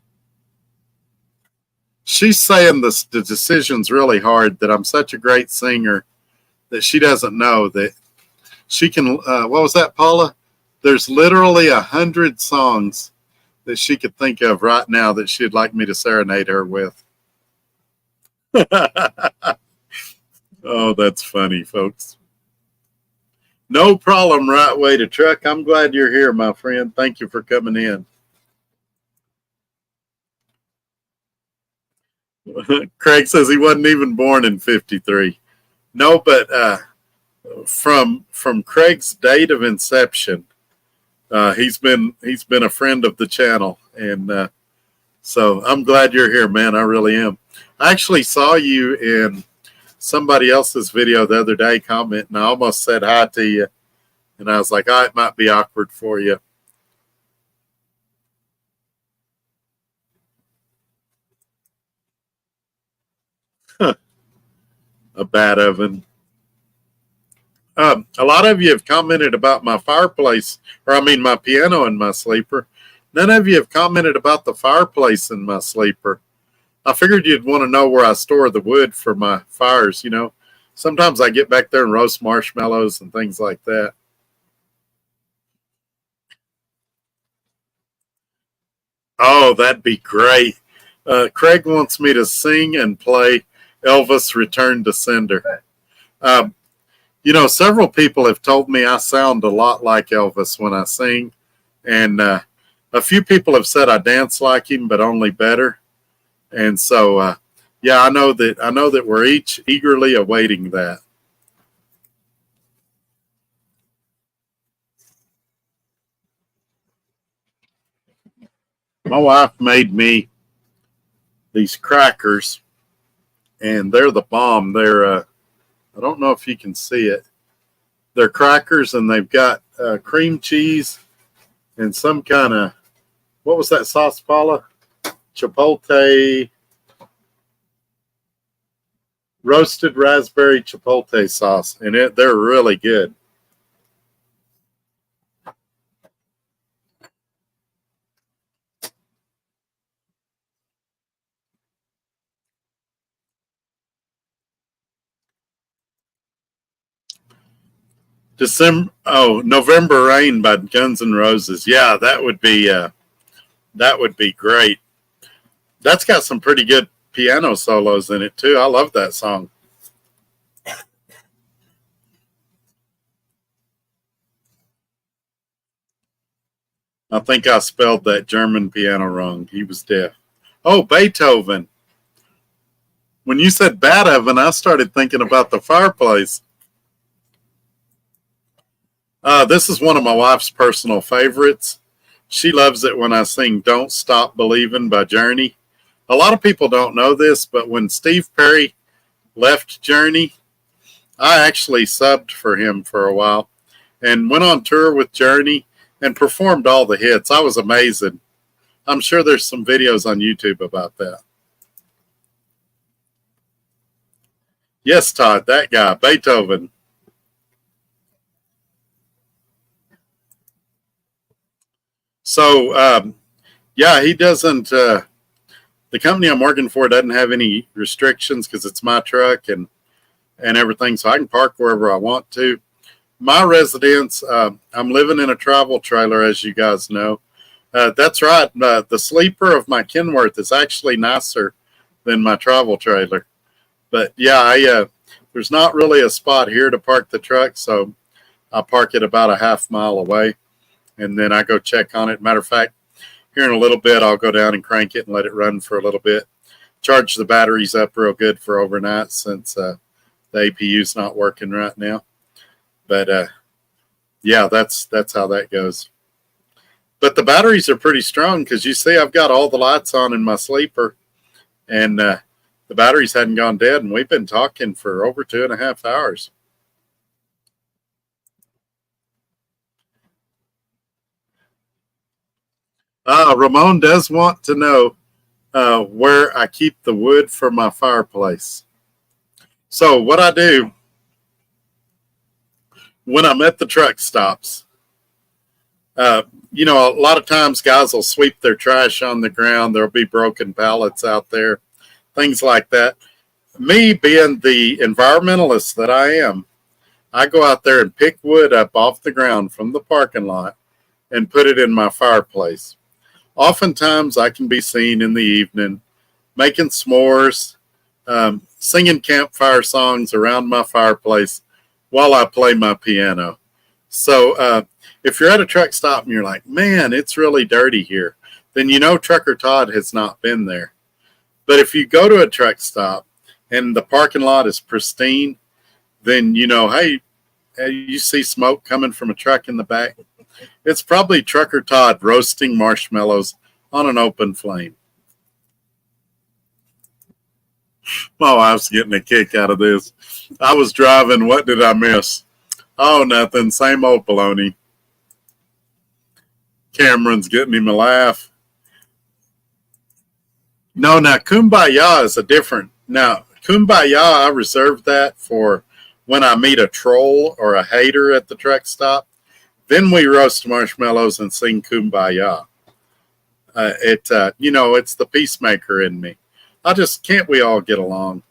She's saying the decision's really hard, that I'm such a great singer that she doesn't know that she can. What was that, Paula? There's literally 100 songs that she could think of right now that she'd like me to serenade her with. Oh, that's funny, folks. No problem, Right Way to Truck. I'm glad you're here, my friend. Thank you for coming in. Craig says he wasn't even born in 53. No, but from Craig's date of inception, he's been a friend of the channel, and so I'm glad you're here, man. I really am. I actually saw you in somebody else's video the other day commenting. I almost said hi to you, and I was like, it might be awkward for you. A bad oven. A lot of you have commented about my fireplace, or I mean my piano in my sleeper. None of you have commented about the fireplace in my sleeper. I figured you'd want to know where I store the wood for my fires, Sometimes I get back there and roast marshmallows and things like that. Oh, that'd be great. Craig wants me to sing and play Elvis Return to Sender. Um, several people have told me I sound a lot like Elvis when I sing, and a few people have said I dance like him, but only better. And so, yeah, I know that we're each eagerly awaiting that. My wife made me these crackers, and they're the bomb. They're I don't know if you can see it. They're crackers, and they've got cream cheese and some kind of, what was that sauce, Paula? Chipotle, roasted raspberry chipotle sauce, and they're really good. November Rain by Guns N' Roses. Yeah, that would be great. That's got some pretty good piano solos in it too. I love that song. I think I spelled that German piano wrong. He was deaf. Oh, Beethoven. When you said Beethoven, I started thinking about the fireplace. This is one of my wife's personal favorites. She loves it when I sing Don't Stop Believing by Journey. A lot of people don't know this, but when Steve Perry left Journey, I actually subbed for him for a while and went on tour with Journey and performed all the hits. I was amazing. I'm sure there's some videos on YouTube about that. Yes, Todd, that guy, Beethoven. So, Yeah, he doesn't. The company I'm working for doesn't have any restrictions because it's my truck and everything, so I can park wherever I want to. My residence, I'm living in a travel trailer, as you guys know. That's right. The sleeper of my Kenworth is actually nicer than my travel trailer. But yeah, there's not really a spot here to park the truck, so I park it about a half mile away, and then I go check on it. Matter of fact, here in a little bit, I'll go down and crank it and let it run for a little bit. Charge the batteries up real good for overnight since the APU's not working right now. But yeah, that's how that goes. But the batteries are pretty strong because you see I've got all the lights on in my sleeper, and the batteries hadn't gone dead, and we've been talking for over 2.5 hours. Ramon does want to know where I keep the wood for my fireplace. So what I do when I'm at the truck stops, a lot of times guys will sweep their trash on the ground. There'll be broken pallets out there, things like that. Me being the environmentalist that I am, I go out there and pick wood up off the ground from the parking lot and put it in my fireplace. Oftentimes I can be seen in the evening making s'mores, singing campfire songs around my fireplace while I play my piano. So if you're at a truck stop and you're like, man, it's really dirty here, then you know Trucker Todd has not been there. But if you go to a truck stop and the parking lot is pristine, then you know, hey, you see smoke coming from a truck in the back. It's probably Trucker Todd roasting marshmallows on an open flame. My wife's getting a kick out of this. I was driving. What did I miss? Oh, nothing. Same old baloney. Cameron's getting him a laugh. No, now Kumbaya is a different. Now, Kumbaya, I reserve that for when I meet a troll or a hater at the truck stop. Then we roast marshmallows and sing Kumbaya. It's the peacemaker in me. Can't we all get along?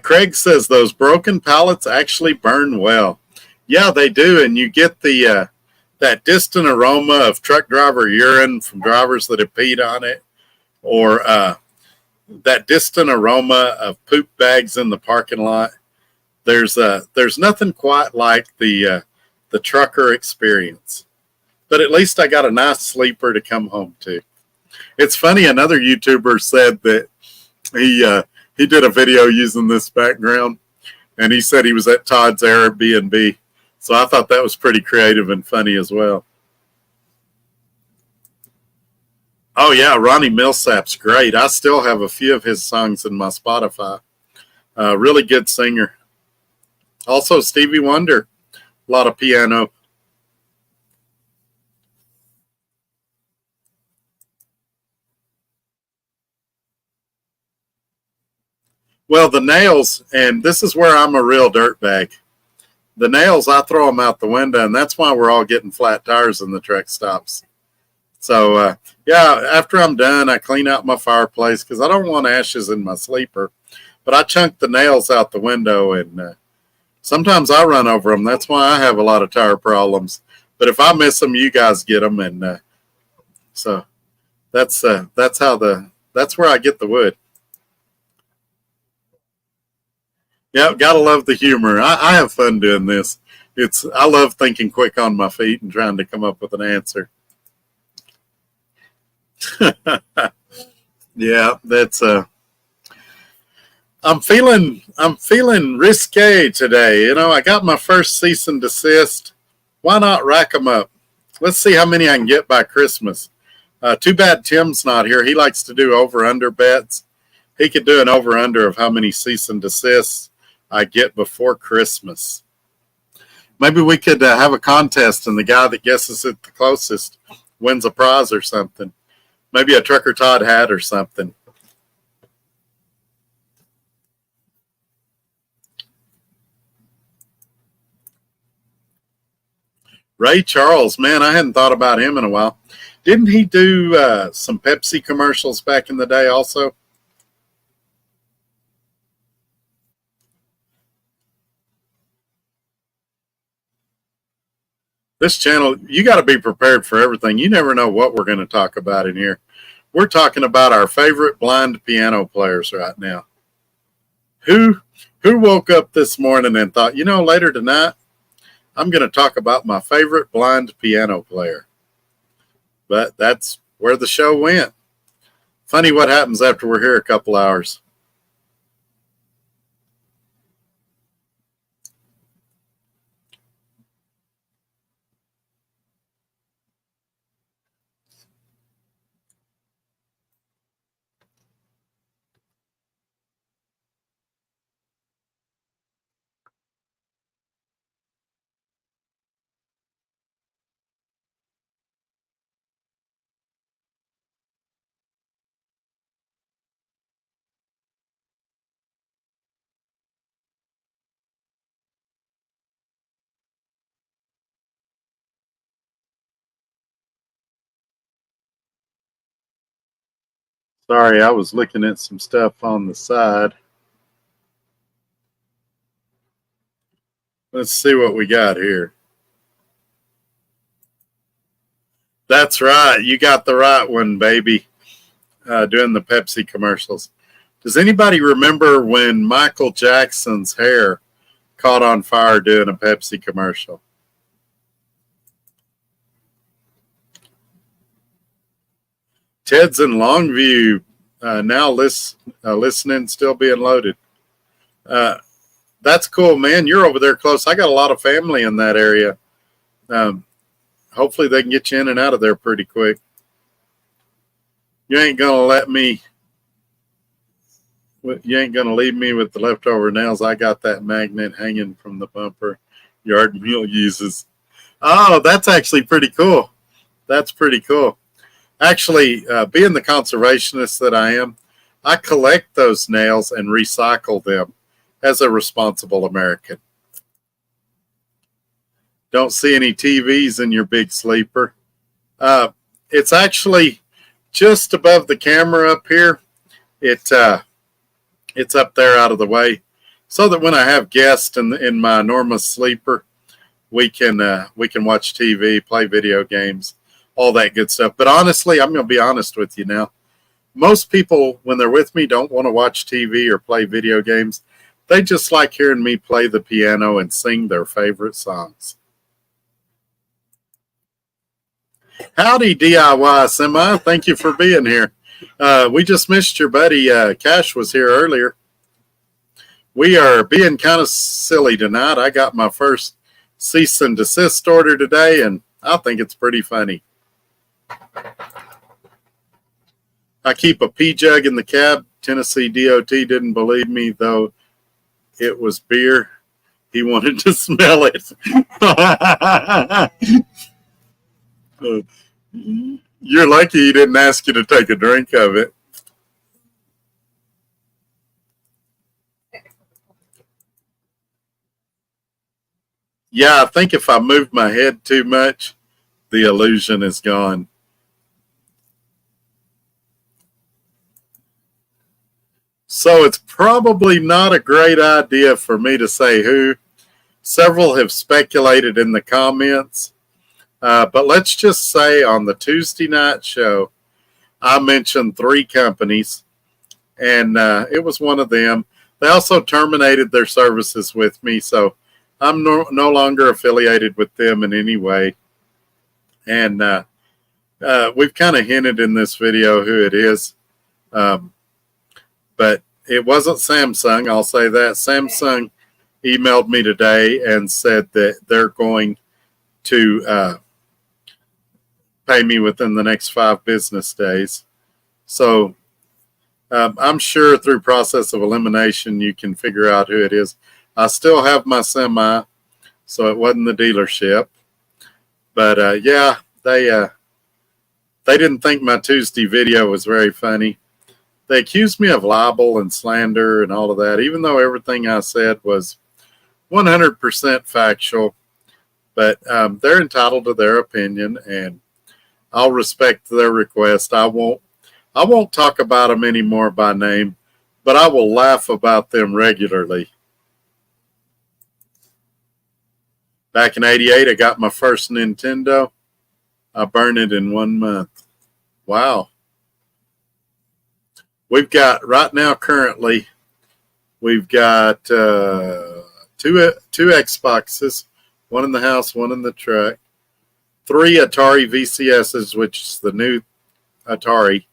Craig says those broken pallets actually burn well. Yeah, they do, and you get the that distant aroma of truck driver urine from drivers that have peed on it, or that distant aroma of poop bags in the parking lot. There's nothing quite like the trucker experience. But at least I got a nice sleeper to come home to. It's funny. Another YouTuber said that he did a video using this background, and he said he was at Todd's Airbnb. So I thought that was pretty creative and funny as well. Oh yeah, Ronnie Millsap's great. I still have a few of his songs in my Spotify. Really good singer. Also Stevie Wonder, a lot of piano. Well, the nails, and this is where I'm a real dirtbag. The nails, I throw them out the window, and that's why we're all getting flat tires in the truck stops. So, yeah, after I'm done, I clean out my fireplace because I don't want ashes in my sleeper. But I chunk the nails out the window, and sometimes I run over them. That's why I have a lot of tire problems. But if I miss them, you guys get them, and so that's where I get the wood. Yeah, gotta love the humor. I have fun doing this. I love thinking quick on my feet and trying to come up with an answer. Yeah, that's I'm feeling risque today. I got my first cease and desist. Why not rack them up? Let's see how many I can get by Christmas. Too bad Tim's not here. He likes to do over under bets. He could do an over under of how many cease and desists I get before Christmas. Maybe we could have a contest, and the guy that guesses it the closest wins a prize or something. Maybe a Trucker Todd hat or something. Ray Charles, man, I hadn't thought about him in a while. Didn't he do some Pepsi commercials back in the day also? This channel, you got to be prepared for everything. You never know what we're going to talk about in here. We're talking about our favorite blind piano players right now. Who woke up this morning and thought, later tonight, I'm going to talk about my favorite blind piano player. But that's where the show went. Funny what happens after we're here a couple hours. Sorry, I was looking at some stuff on the side. Let's see what we got here. That's right. You got the right one, baby, doing the Pepsi commercials. Does anybody remember when Michael Jackson's hair caught on fire doing a Pepsi commercial? Ted's in Longview, now listening, still being loaded. That's cool, man. You're over there close. I got a lot of family in that area. Hopefully they can get you in and out of there pretty quick. You ain't going to leave me with the leftover nails. I got that magnet hanging from the bumper Yard Mule uses. Oh, that's actually pretty cool. That's pretty cool. Actually, being the conservationist that I am, I collect those nails and recycle them as a responsible American. Don't see any TVs in your big sleeper. It's actually just above the camera up here. It's up there out of the way, so that when I have guests in my enormous sleeper, we can watch TV, play video games, all that good stuff. But honestly, I'm going to be honest with you now. Most people, when they're with me, don't want to watch TV or play video games. They just like hearing me play the piano and sing their favorite songs. Howdy, DIY Semi. Thank you for being here. We just missed your buddy. Cash was here earlier. We are being kind of silly tonight. I got my first cease and desist order today, and I think it's pretty funny. I keep a pee jug in the cab. Tennessee DOT didn't believe me, though it was beer. He wanted to smell it. You're lucky he didn't ask you to take a drink of it. Yeah, I think if I move my head too much, the illusion is gone. So it's probably not a great idea for me to say who. Several have speculated in the comments. But let's just say on the Tuesday night show, I mentioned 3 companies, and it was one of them. They also terminated their services with me, so I'm no longer affiliated with them in any way. And we've kind of hinted in this video who it is. But it wasn't Samsung, I'll say that. Samsung emailed me today and said that they're going to pay me within the next 5 business days. So I'm sure through process of elimination you can figure out who it is. I still have my semi, so it wasn't the dealership. But yeah, they didn't think my Tuesday video was very funny. They accused me of libel and slander and all of that, even though everything I said was 100% factual. But they're entitled to their opinion, and I'll respect their request. I won't talk about them anymore by name, but I will laugh about them regularly. Back in '88, I got my first Nintendo. I burned it in 1 month. Wow. We've got, right now, currently, we've got two Xboxes, one in the house, one in the truck, 3 Atari VCSs, which is the new Atari.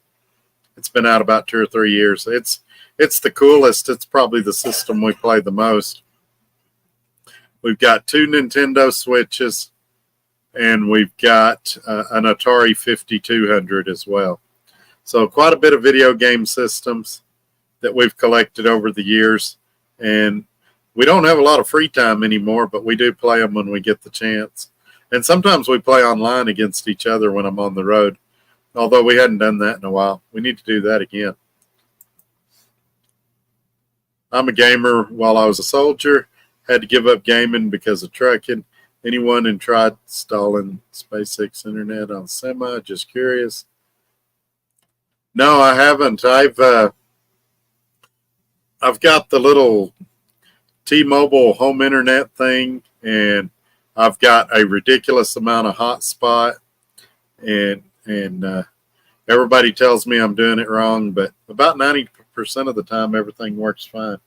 It's been out about 2 or 3 years. It's the coolest. It's probably the system we play the most. We've got 2 Nintendo Switches, and we've got an Atari 5200 as well. So quite a bit of video game systems that we've collected over the years. And we don't have a lot of free time anymore, but we do play them when we get the chance. And sometimes we play online against each other when I'm on the road, although we hadn't done that in a while. We need to do that again. I'm a gamer while I was a soldier. Had to give up gaming because of trucking. Anyone who tried installing SpaceX internet on semi? Just curious. No, I haven't. I've got the little T-Mobile home internet thing, and I've got a ridiculous amount of hotspot, and everybody tells me I'm doing it wrong, but about 90% of the time, everything works fine.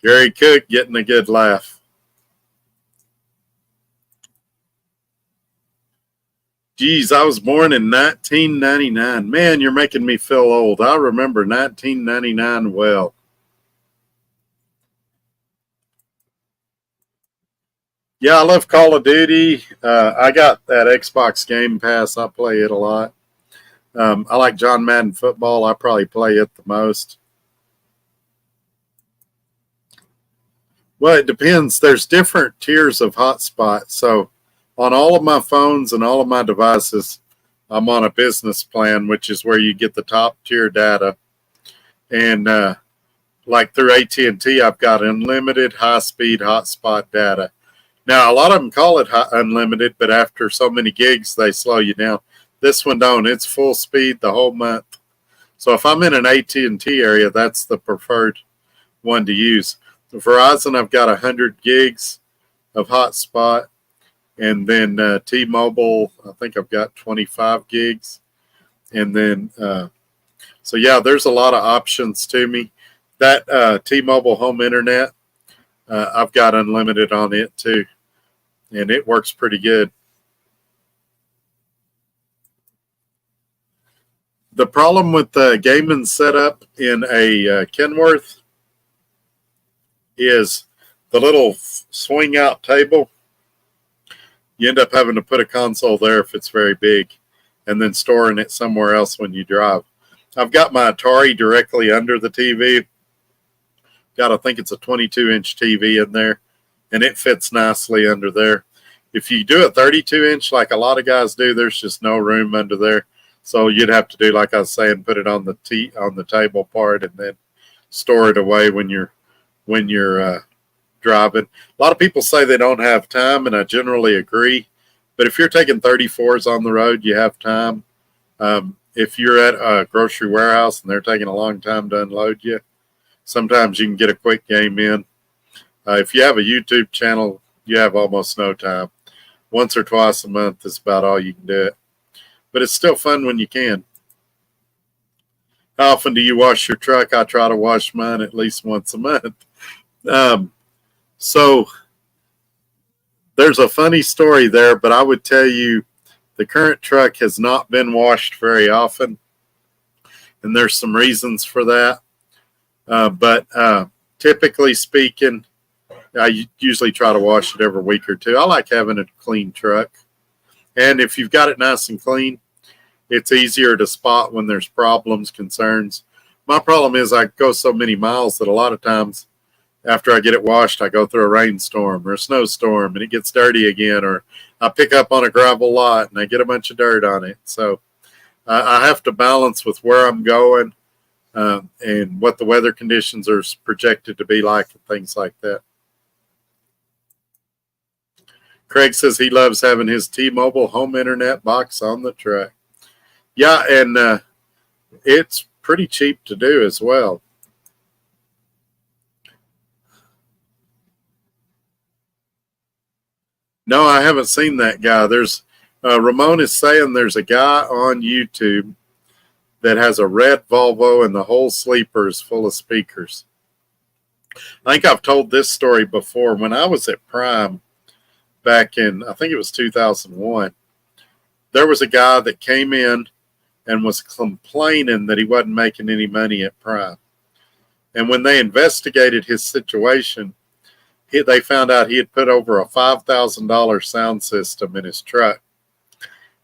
Gary Cook getting a good laugh. Geez, I was born in 1999. Man, you're making me feel old. I remember 1999 well. Yeah, I love Call of Duty. I got that Xbox Game Pass. I play it a lot. I like John Madden football. I probably play it the most. Well, it depends. There's different tiers of hotspot. So on all of my phones and all of my devices, I'm on a business plan, which is where you get the top tier data. And like through AT&T, I've got unlimited high-speed hotspot data. Now, a lot of them call it unlimited, but after so many gigs, they slow you down. This one don't. It's full speed the whole month. So if I'm in an AT&T area, that's the preferred one to use. The Verizon, I've got 100 gigs of hotspot. And then T-Mobile, I think I've got 25 gigs. And then, so yeah, there's a lot of options to me. That T-Mobile home internet, I've got unlimited on it too. And it works pretty good. The problem with the gaming setup in a Kenworth is the little swing out table. You end up having to put a console there if it's very big and then storing it somewhere else when you drive. I've got my Atari directly under the TV. I think it's a 22-inch TV in there, and it fits nicely under there. If you do a 32-inch like a lot of guys do, there's just no room under there. So you'd have to do, like I was saying, put it on the table part and then store it away when you're driving. A lot of people say they don't have time, and I generally agree. But if you're taking 34s on the road, you have time. If you're at a grocery warehouse and they're taking a long time to unload you, sometimes you can get a quick game in. If you have a YouTube channel, you have almost no time. Once or twice a month is about all you can do it. But it's still fun when you can. How often do you wash your truck? I try to wash mine at least once a month. So there's a funny story there, but I would tell you the current truck has not been washed very often, and there's some reasons for that. But typically speaking, I usually try to wash it every week or two. I like having a clean truck. And if you've got it nice and clean, it's easier to spot when there's problems, concerns. My problem is I go so many miles that a lot of times after I get it washed, I go through a rainstorm or a snowstorm and it gets dirty again, or I pick up on a gravel lot and I get a bunch of dirt on it. So I have to balance with where I'm going and what the weather conditions are projected to be like and things like that. Craig says he loves having his T-Mobile home internet box on the truck. Yeah, and it's pretty cheap to do as well. No, I haven't seen that guy. There's Ramon is saying there's a guy on YouTube that has a red Volvo and the whole sleeper is full of speakers. I think I've told this story before. When I was at Prime back in, I think it was 2001, there was a guy that came in and was complaining that he wasn't making any money at Prime. And when they investigated his situation, they found out he had put over a $5,000 sound system in his truck.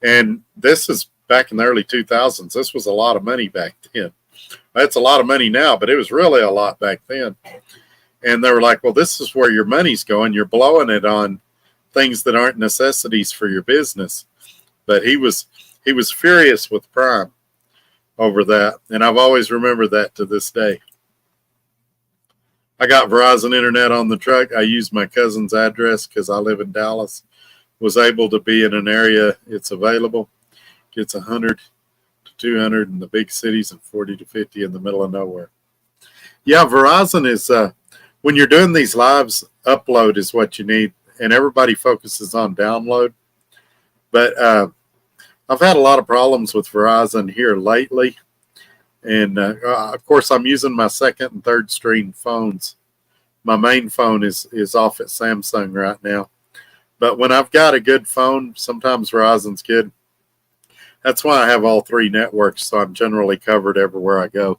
And this is back in the early 2000s. This was a lot of money back then. That's a lot of money now, but it was really a lot back then. And they were like, well, this is where your money's going. You're blowing it on things that aren't necessities for your business. But he was furious with Prime over that. And I've always remembered that to this day. I got Verizon Internet on the truck. I used my cousin's address because I live in Dallas. Was able to be in an area it's available. Gets 100 to 200 in the big cities and 40 to 50 in the middle of nowhere. Yeah, Verizon is, when you're doing these lives, upload is what you need. And everybody focuses on download. But I've had a lot of problems with Verizon here lately. And, of course, I'm using my second and third string phones. My main phone is off at Samsung right now. But when I've got a good phone, sometimes Verizon's good. That's why I have all three networks, so I'm generally covered everywhere I go.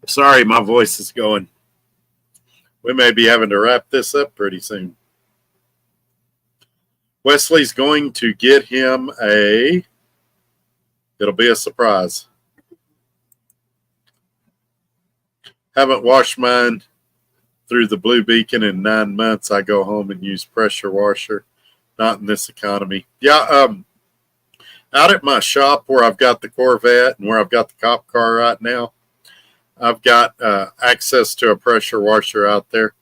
Sorry, my voice is going. We may be having to wrap this up pretty soon. Wesley's going to get him it'll be a surprise. Haven't washed mine through the Blue Beacon in 9 months. I go home and use pressure washer. Not in this economy. Yeah, out at my shop where I've got the Corvette and where I've got the cop car right now, I've got access to a pressure washer out there.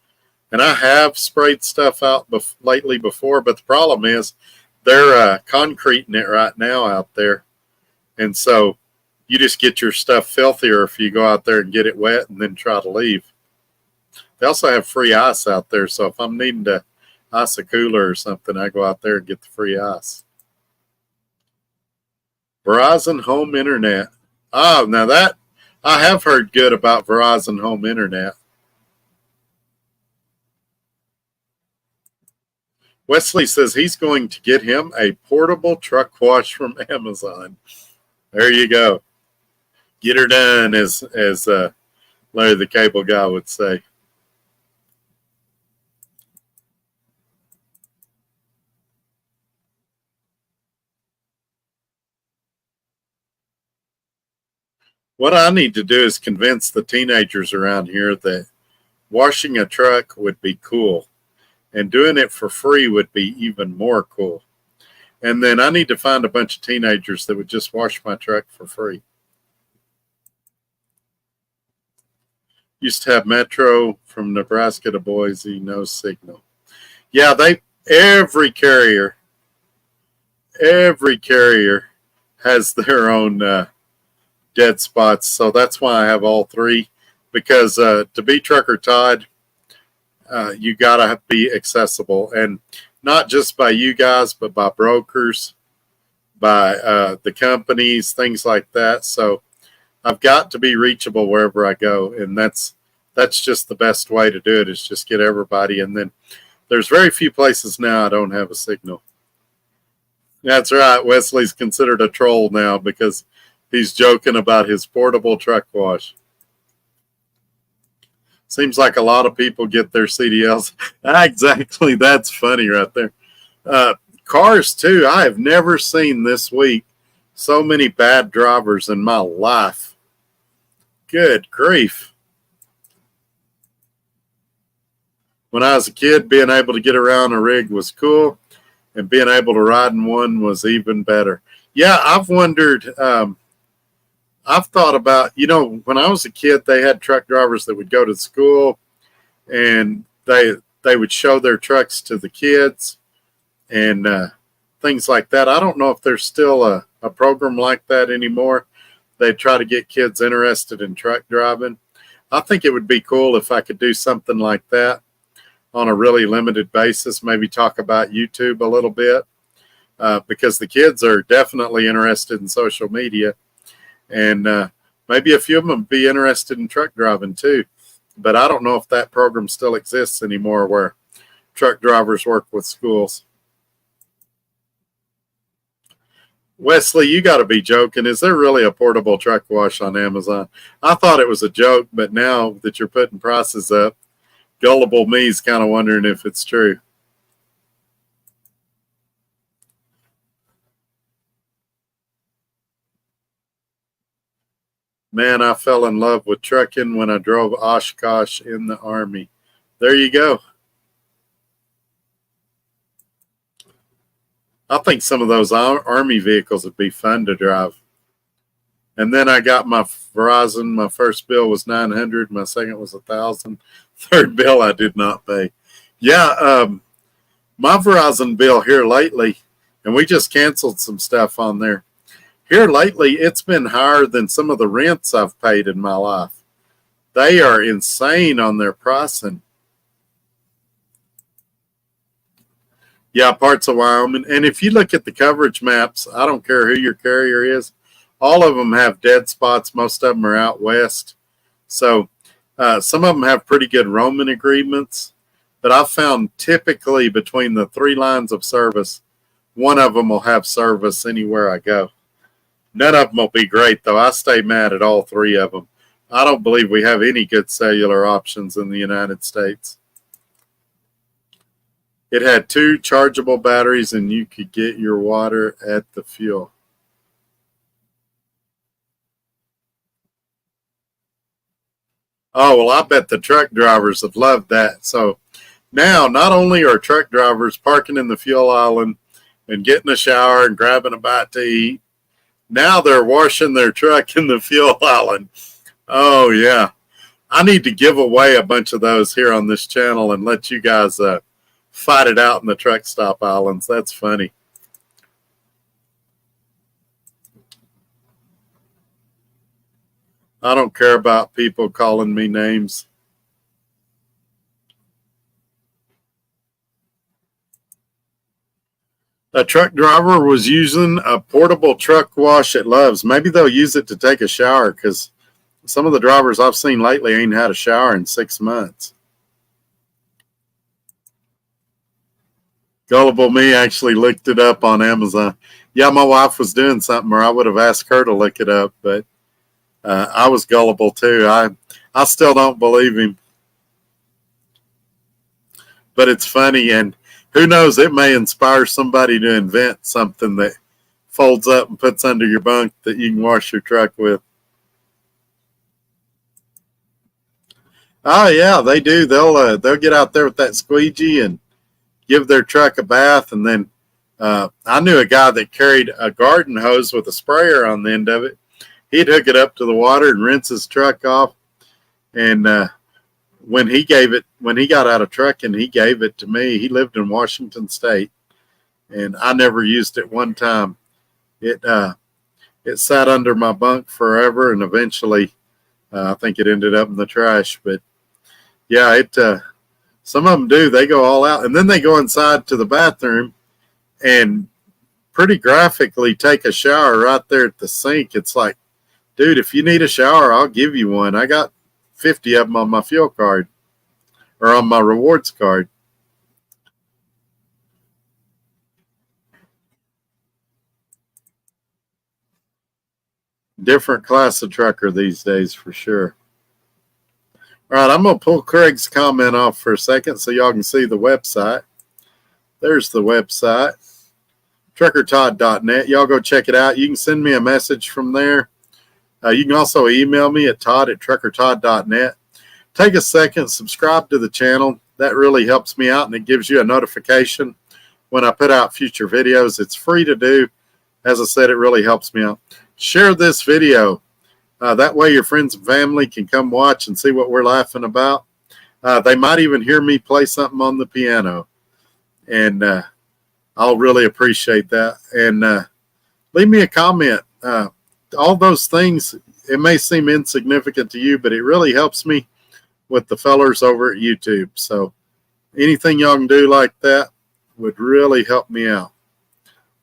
And I have sprayed stuff out lately before, but the problem is they're concreting it right now out there. And so you just get your stuff filthier if you go out there and get it wet and then try to leave. They also have free ice out there, so if I'm needing to ice a cooler or something, I go out there and get the free ice. Verizon Home Internet. Oh, now that, I have heard good about Verizon Home Internet. Wesley says he's going to get him a portable truck wash from Amazon. There you go. Get her done, as Larry the Cable Guy would say. What I need to do is convince the teenagers around here that washing a truck would be cool. And doing it for free would be even more cool. And then I need to find a bunch of teenagers that would just wash my truck for free. Used to have Metro from Nebraska to Boise, no signal. Yeah, every carrier has their own dead spots. So that's why I have all three. Because to be Trucker Todd, you got to be accessible. And not just by you guys, but by brokers, by the companies, things like that. So I've got to be reachable wherever I go. And that's just the best way to do it, is just get everybody. And then there's very few places now I don't have a signal. That's right. Wesley's considered a troll now because he's joking about his portable truck wash. Seems like a lot of people get their CDLs. Exactly. That's funny right there. Cars, too. I have never seen this week so many bad drivers in my life. Good grief. When I was a kid, being able to get around a rig was cool, and being able to ride in one was even better. Yeah, I've wondered, I've thought about, when I was a kid, they had truck drivers that would go to school and they would show their trucks to the kids and things like that. I don't know if there's still a program like that anymore. They try to get kids interested in truck driving. I think it would be cool if I could do something like that on a really limited basis, maybe talk about YouTube a little bit, because the kids are definitely interested in social media, and maybe a few of them would be interested in truck driving too. But I don't know if that program still exists anymore where truck drivers work with schools. Wesley, you got to be joking. Is there really a portable truck wash on Amazon? I thought it was a joke, but now that you're putting prices up, gullible me is kind of wondering if it's true. Man, I fell in love with trucking when I drove Oshkosh in the Army. There you go. I think some of those Army vehicles would be fun to drive. And then I got my Verizon. My first bill was $900. My second was $1,000. Third bill I did not pay. Yeah, my Verizon bill here lately, and we just canceled some stuff on there. Here lately, it's been higher than some of the rents I've paid in my life. They are insane on their pricing. Yeah, parts of Wyoming. And if you look at the coverage maps, I don't care who your carrier is, all of them have dead spots. Most of them are out west. So some of them have pretty good roaming agreements. But I've found typically between the 3 lines of service, one of them will have service anywhere I go. None of them will be great, though. I stay mad at all 3 of them. I don't believe we have any good cellular options in the United States. It had 2 chargeable batteries, and you could get your water at the fuel. Oh, well, I bet the truck drivers have loved that. So now, not only are truck drivers parking in the fuel island and getting a shower and grabbing a bite to eat, now they're washing their truck in the fuel island. Oh, yeah. I need to give away a bunch of those here on this channel and let you guys fight it out in the truck stop islands. That's funny. I don't care about people calling me names. A truck driver was using a portable truck wash at Love's. Maybe they'll use it to take a shower, because some of the drivers I've seen lately ain't had a shower in 6 months. Gullible me actually looked it up on Amazon. Yeah, my wife was doing something, or I would have asked her to look it up, but I was gullible too. I still don't believe him. But it's funny, and who knows, it may inspire somebody to invent something that folds up and puts under your bunk that you can wash your truck with. Oh yeah, they do. They'll get out there with that squeegee and give their truck a bath. And then I knew a guy that carried a garden hose with a sprayer on the end of it. He'd hook it up to the water and rinse his truck off. And when he got out of trucking, he gave it to me. He lived in Washington State, and I never used it one time. It sat under my bunk forever, and eventually I think it ended up in the trash. But yeah, some of them do. They go all out, and then they go inside to the bathroom and pretty graphically take a shower right there at the sink. It's like, dude, if you need a shower, I'll give you one. I got 50 of them on my fuel card or on my rewards card. Different class of trucker these days for sure. All right, I'm going to pull Craig's comment off for a second so y'all can see the website. There's the website, truckertodd.net. Y'all go check it out. You can send me a message from there. You can also email me at todd@truckertodd.net. Take a second, subscribe to the channel. That really helps me out, and it gives you a notification when I put out future videos. It's free to do. As I said, it really helps me out. Share this video. That way your friends and family can come watch and see what we're laughing about. They might even hear me play something on the piano, and I'll really appreciate that. And leave me a comment. All those things, it may seem insignificant to you, but it really helps me with the fellers over at YouTube. So anything y'all can do like that would really help me out.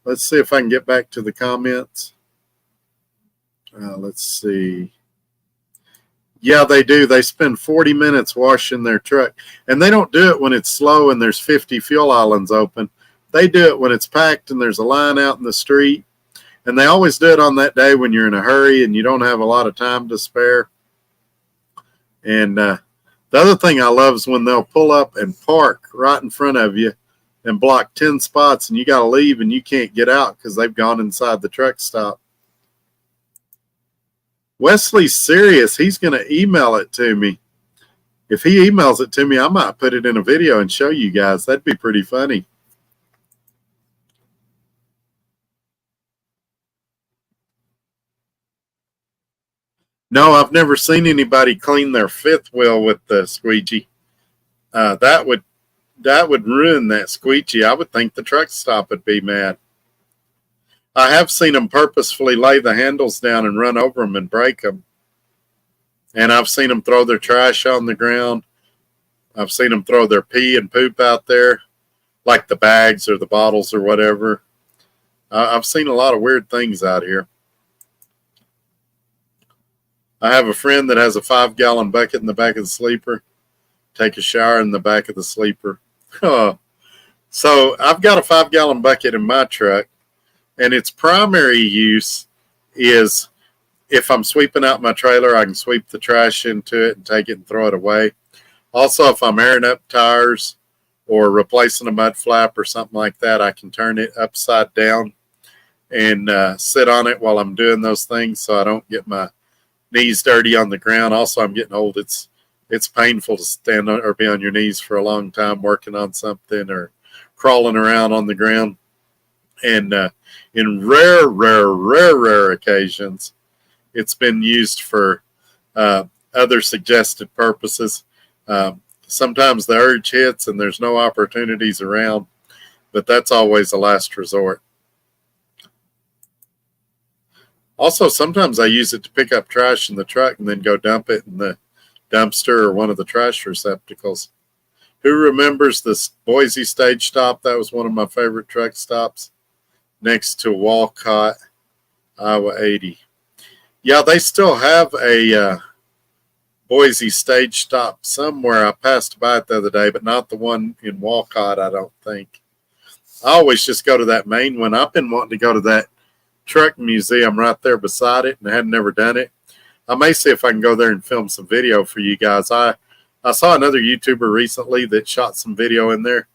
Let's see if I can get back to the comments. Let's see. Yeah, they do. They spend 40 minutes washing their truck. And they don't do it when it's slow and there's 50 fuel islands open. They do it when it's packed and there's a line out in the street. And they always do it on that day when you're in a hurry and you don't have a lot of time to spare. And the other thing I love is when they'll pull up and park right in front of you and block 10 spots, and you got to leave and you can't get out because they've gone inside the truck stop. Wesley's serious. He's going to email it to me. If he emails it to me, I might put it in a video and show you guys. That'd be pretty funny. No, I've never seen anybody clean their fifth wheel with the squeegee. That would ruin that squeegee. I would think the truck stop would be mad. I have seen them purposefully lay the handles down and run over them and break them. And I've seen them throw their trash on the ground. I've seen them throw their pee and poop out there, like the bags or the bottles or whatever. I've seen a lot of weird things out here. I have a friend that has a 5-gallon bucket in the back of the sleeper. Take a shower in the back of the sleeper. So I've got a 5-gallon bucket in my truck, and its primary use is if I'm sweeping out my trailer, I can sweep the trash into it and take it and throw it away. Also, if I'm airing up tires or replacing a mud flap or something like that, I can turn it upside down and sit on it while I'm doing those things so I don't get my knees dirty on the ground. Also, I'm getting old. It's painful to stand on or be on your knees for a long time working on something or crawling around on the ground. And in rare occasions, it's been used for other suggested purposes. Sometimes the urge hits and there's no opportunities around, but that's always a last resort. Also, sometimes I use it to pick up trash in the truck and then go dump it in the dumpster or one of the trash receptacles. Who remembers this Boise stage stop? That was one of my favorite truck stops next to Walcott, Iowa 80. Yeah, they still have a Boise stage stop somewhere. I passed by it the other day, but not the one in Walcott, I don't think. I always just go to that main one. I've been wanting to go to that truck museum right there beside it, and I had never done it. I may see if I can go there and film some video for you guys. I saw another YouTuber recently that shot some video in there,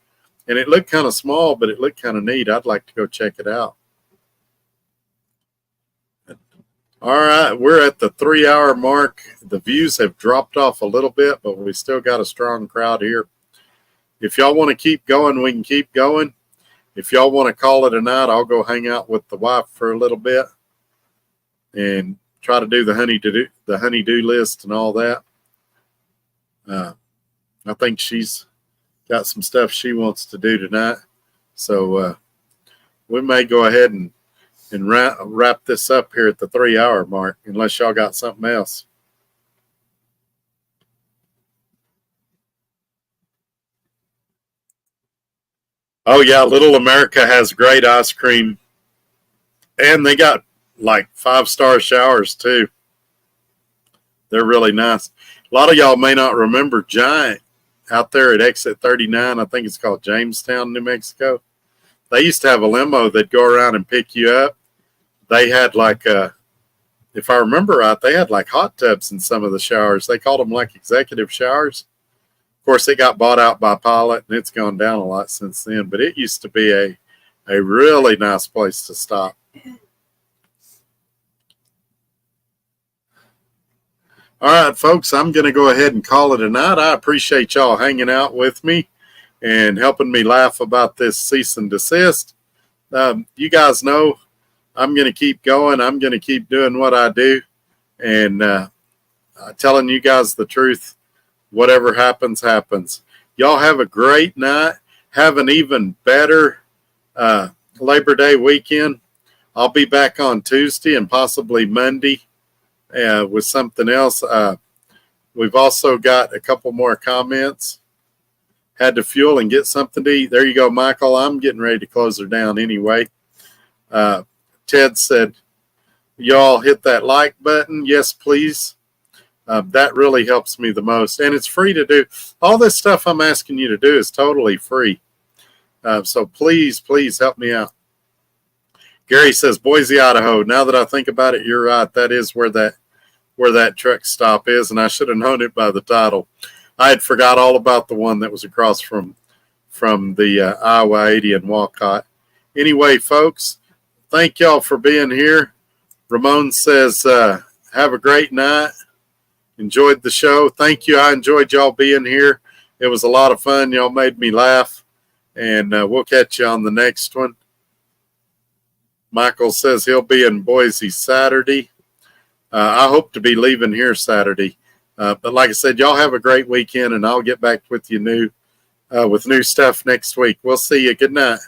and it looked kind of small, but it looked kind of neat. I'd like to go check it out. All right, we're at the 3-hour mark. The views have dropped off a little bit, but we still got a strong crowd here. If y'all want to keep going, we can keep going. If y'all want to call it a night, I'll go hang out with the wife for a little bit and try to do the honey-do list and all that. I think she's got some stuff she wants to do tonight. So we may go ahead and wrap this up here at the 3-hour mark, unless y'all got something else. Oh, yeah, Little America has great ice cream. And they got like 5-star showers, too. They're really nice. A lot of y'all may not remember Giant out there at exit 39. I think it's called Jamestown, New Mexico. They used to have a limo that'd go around and pick you up. They had like, if I remember right, they had like hot tubs in some of the showers. They called them like executive showers. Of course, it got bought out by Pilot, and it's gone down a lot since then. But it used to be a really nice place to stop. All right, folks, I'm going to go ahead and call it a night. I appreciate y'all hanging out with me and helping me laugh about this cease and desist. You guys know I'm going to keep going. I'm going to keep doing what I do and telling you guys the truth whatever happens, happens. Y'all have a great night. Have an even better Labor Day weekend. I'll be back on Tuesday and possibly Monday with something else. We've also got a couple more comments. Had to fuel and get something to eat. There you go, Michael. I'm getting ready to close her down anyway. Ted said, y'all hit that like button. Yes, please. That really helps me the most. And it's free to do. All this stuff I'm asking you to do is totally free. So please, please help me out. Gary says, Boise, Idaho. Now that I think about it, you're right. That is where that truck stop is, and I should have known it by the title. I had forgot all about the one that was across from the Iowa 80 in Walcott. Anyway, folks, thank y'all for being here. Ramon says, have a great night. Enjoyed the show. Thank you. I enjoyed y'all being here. It was a lot of fun. Y'all made me laugh, and we'll catch you on the next one. Michael says he'll be in Boise Saturday. I hope to be leaving here Saturday. But like I said, y'all have a great weekend, and I'll get back with you with new stuff next week. We'll see you. Good night.